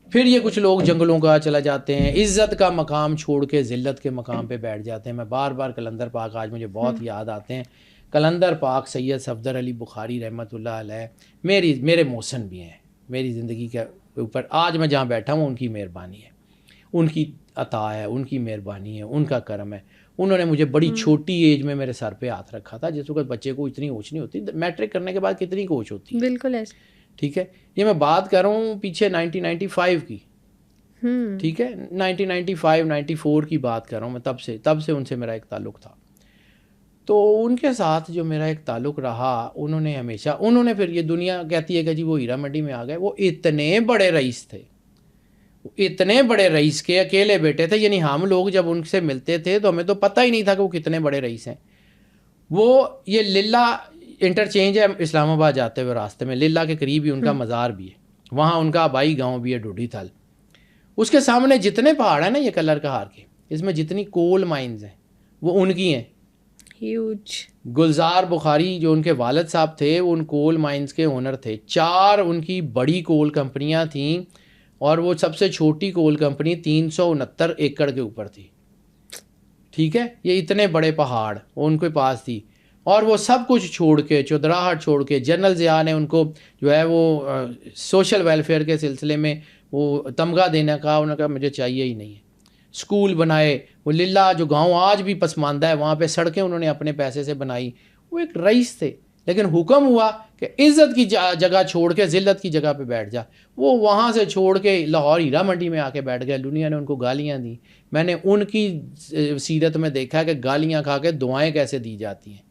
پھر یہ کچھ لوگ جنگلوں کا چلا جاتے ہیں, عزت کا مقام چھوڑ کے ذلت کے مقام پہ بیٹھ جاتے ہیں. میں بار بار کلندر پاک آج مجھے بہت یاد آتے ہیں کلندر پاک سید صفدر علی بخاری رحمۃ اللہ علیہ میرے محسن بھی ہیں میری زندگی کے اوپر. آج میں جہاں بیٹھا ہوں ان کی مہربانی ہے, ان کی عطا ہے, ان کی مہربانی ہے, ان کا کرم ہے. انہوں نے مجھے بڑی چھوٹی ایج میں میرے سر پہ ہاتھ رکھا تھا. جس وقت بچے کو اتنی ہوش نہیں ہوتی, میٹرک کرنے کے بعد کتنی ہوش ہوتی ہے. بالکل ایسے. ٹھیک ہے, یہ میں بات کر رہا ہوں پیچھے 1995 کی. ٹھیک ہے, 1995 94 کی بات کر رہا ہوں میں. تب سے ان سے میرا ایک تعلق تھا. تو ان کے ساتھ جو میرا ایک تعلق رہا, انہوں نے پھر یہ دنیا کہتی ہے کہ جی وہ ہیرا منڈی میں آ گئے. وہ اتنے بڑے رئیس تھے, اتنے بڑے رئیس کے اکیلے بیٹے تھے. یعنی ہم لوگ جب ان سے ملتے تھے تو ہمیں تو پتہ ہی نہیں تھا کہ وہ کتنے بڑے رئیس ہیں. وہ یہ للہ انٹرچینج ہے اسلام آباد جاتے ہوئے راستے میں, للہ کے قریب ہی ان کا مزار بھی ہے, وہاں ان کا آبائی گاؤں بھی ہے ڈوڈی تھل. اس کے سامنے جتنے پہاڑ ہیں نا یہ کلر کہار کے, اس میں جتنی کول مائنز ہیں وہ ان کی ہیں. ہیوج. گلزار بخاری جو ان کے والد صاحب تھے وہ ان کول مائنز کے اونر تھے. 4 ان کی بڑی کول کمپنیاں تھیں اور وہ سب سے چھوٹی کول کمپنی 369 ایکڑ کے اوپر تھی. ٹھیک ہے, یہ اتنے بڑے پہاڑ وہ ان کے پاس تھی. اور وہ سب کچھ چھوڑ کے, چودراہٹ چھوڑ کے, جنرل ضیاء نے ان کو جو ہے وہ سوشل ویلفیئر کے سلسلے میں وہ تمغہ دینے کا, انہوں نے کہا مجھے چاہیے ہی نہیں ہے. اسکول بنائے, وہ للہ جو گاؤں آج بھی پسماندہ ہے وہاں پہ سڑکیں انہوں نے اپنے پیسے سے بنائی. وہ ایک رئیس تھے, لیکن حکم ہوا کہ عزت کی جگہ چھوڑ کے ذلت کی جگہ پہ بیٹھ جا. وہ وہاں سے چھوڑ کے لاہور ہیرا منڈی میں آ کے بیٹھ گئے. دنیا نے ان کو گالیاں دی. میں نے ان کی سیرت میں دیکھا کہ گالیاں کھا کے دعائیں کیسے دی جاتی ہیں.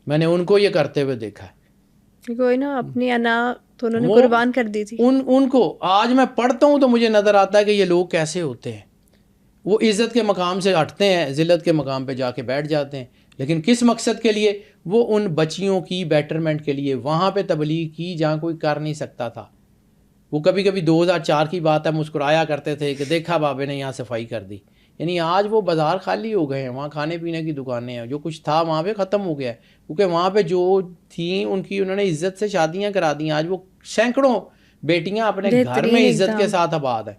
میں نے ان کو یہ کرتے ہوئے دیکھا ہے. کوئی نا اپنی انا تو انہوں نے قربان کر دی تھی. ان کو آج میں پڑھتا ہوں تو مجھے نظر آتا ہے کہ یہ لوگ کیسے ہوتے ہیں. وہ عزت کے مقام سے ہٹتے ہیں, ذلت کے مقام پہ جا کے بیٹھ جاتے ہیں. لیکن کس مقصد کے لیے؟ وہ ان بچیوں کی بیٹرمنٹ کے لیے. وہاں پہ تبلیغ کی جہاں کوئی کر نہیں سکتا تھا. وہ کبھی کبھی 2004 کی بات ہے, مسکرایا کرتے تھے کہ دیکھا بابے نے یہاں صفائی کر دی. یعنی آج وہ بازار خالی ہو گئے ہیں, وہاں کھانے پینے کی دکانیں ہیں, جو کچھ تھا وہاں پہ ختم ہو گیا ہے. کیونکہ وہاں پہ جو تھیں ان کی انہوں نے عزت سے شادیاں کرا دیں. آج وہ سینکڑوں بیٹیاں اپنے گھر میں عزت کے ساتھ آباد ہیں.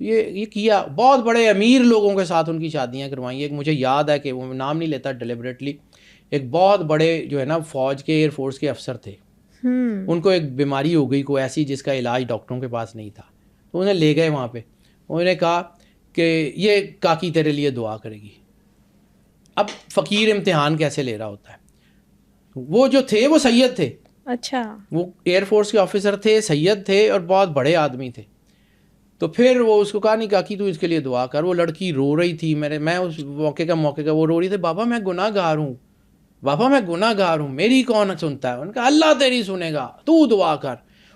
یہ کیا, بہت بڑے امیر لوگوں کے ساتھ ان کی شادیاں کروائیں. ایک مجھے یاد ہے کہ وہ نام نہیں لیتا ڈیلیبریٹلی, ایک بہت بڑے جو ہے نا فوج کے ایئر فورس کے افسر تھے. ان کو ایک بیماری ہو گئی کوئی ایسی جس کا علاج ڈاکٹروں کے پاس نہیں تھا. تو انہیں لے گئے وہاں پہ, انہوں نے کہا کہ یہ کاکی تیرے لیے دعا کرے گی. اب فقیر امتحان کیسے لے رہا ہوتا ہے. وہ جو تھے وہ سید تھے. اچھا, وہ ایئر فورس کے آفیسر تھے, سید تھے اور بہت بڑے آدمی تھے. تو پھر وہ اس کو کہا نہیں کاکی تو اس کے لیے دعا کر. وہ لڑکی رو رہی تھی. میں اس موقع کا وہ رو رہی تھی, بابا میں گناہ گار ہوں, بابا میں گناہ گار ہوں, میری کون سنتا ہے. ان کا اللہ تیری سنے گا, تو دعا کر.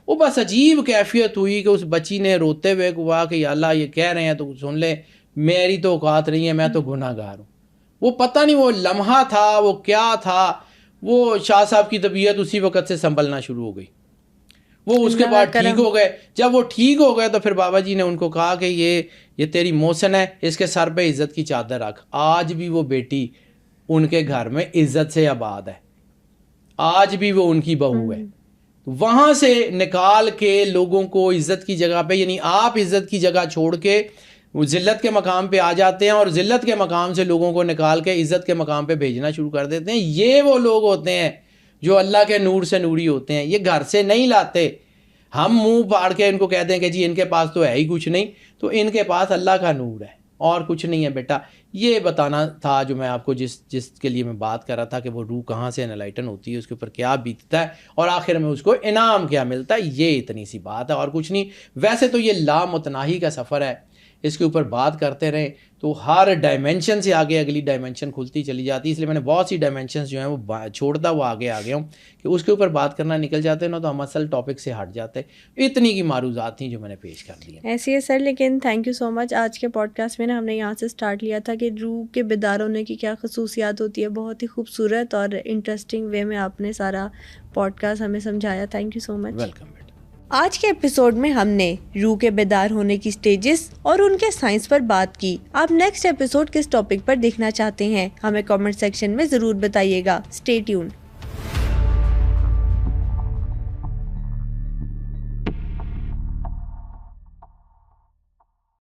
وہ بس عجیب کیفیت ہوئی کہ اس بچی نے روتے ہوئے کہا کہ یا اللہ یہ کہہ رہے ہیں تو سن لے, میری تو اوقات نہیں ہے, میں تو گناہ گار ہوں. وہ پتہ نہیں وہ لمحہ تھا, وہ کیا تھا. وہ شاہ صاحب کی طبیعت اسی وقت سے سنبھلنا شروع ہو گئی. وہ اس کے بعد ٹھیک ہو گئے. جب وہ ٹھیک ہو گئے تو پھر بابا جی نے ان کو کہا کہ یہ تیری محسن ہے, اس کے سر پہ عزت کی چادر رکھ. آج بھی وہ بیٹی ان کے گھر میں عزت سے آباد ہے, آج بھی وہ ان کی بہو ہے. وہاں سے نکال کے لوگوں کو عزت کی جگہ پہ, یعنی آپ عزت کی جگہ چھوڑ کے وہ ذلت کے مقام پہ آ جاتے ہیں اور ذلت کے مقام سے لوگوں کو نکال کے عزت کے مقام پہ بھیجنا شروع کر دیتے ہیں. یہ وہ لوگ ہوتے ہیں جو اللہ کے نور سے نوری ہوتے ہیں. یہ گھر سے نہیں لاتے. ہم منہ پاڑ کے ان کو کہتے ہیں کہ جی ان کے پاس تو ہے ہی کچھ نہیں, تو ان کے پاس اللہ کا نور ہے اور کچھ نہیں ہے بیٹا. یہ بتانا تھا جو میں آپ کو جس کے لیے میں بات کر رہا تھا کہ وہ روح کہاں سے انلائٹن ہوتی ہے, اس کے اوپر کیا بیتتا ہے اور آخر میں اس کو انعام کیا ملتا ہے. یہ اتنی سی بات ہے اور کچھ نہیں. ویسے تو یہ لامتناہی کا سفر ہے, اس کے اوپر بات کرتے رہیں تو ہر ڈائمینشن سے آگے اگلی ڈائمینشن کھلتی چلی جاتی ہے. اس لیے میں نے بہت سی ڈائمینشنز جو ہیں وہ چھوڑتا ہوا آگے آ گیا ہوں کہ اس کے اوپر بات کرنا نکل جاتے ہیں نا تو ہم اصل ٹاپک سے ہٹ جاتے ہیں. اتنی کی معروضات تھیں جو میں نے پیش کر دی ہیں. ایسی ہے سر, لیکن تھینک یو سو مچ. آج کے پوڈ کاسٹ میں نا ہم نے یہاں سے اسٹارٹ لیا تھا کہ روح کے بیدار ہونے کی کیا خصوصیات ہوتی ہے. بہت ہی خوبصورت اور انٹرسٹنگ وے میں آپ نے سارا پوڈ کاسٹ ہمیں سمجھایا. Thank you so much. Welcome. آج کے ایپیسوڈ میں ہم نے روح کے بیدار ہونے کی سٹیجز اور ان کے سائنس پر بات کی. آپ نیکسٹ ایپیسوڈ کس ٹاپک پر دیکھنا چاہتے ہیں ہمیں کامنٹ سیکشن میں ضرور بتائیے گا. Stay tuned.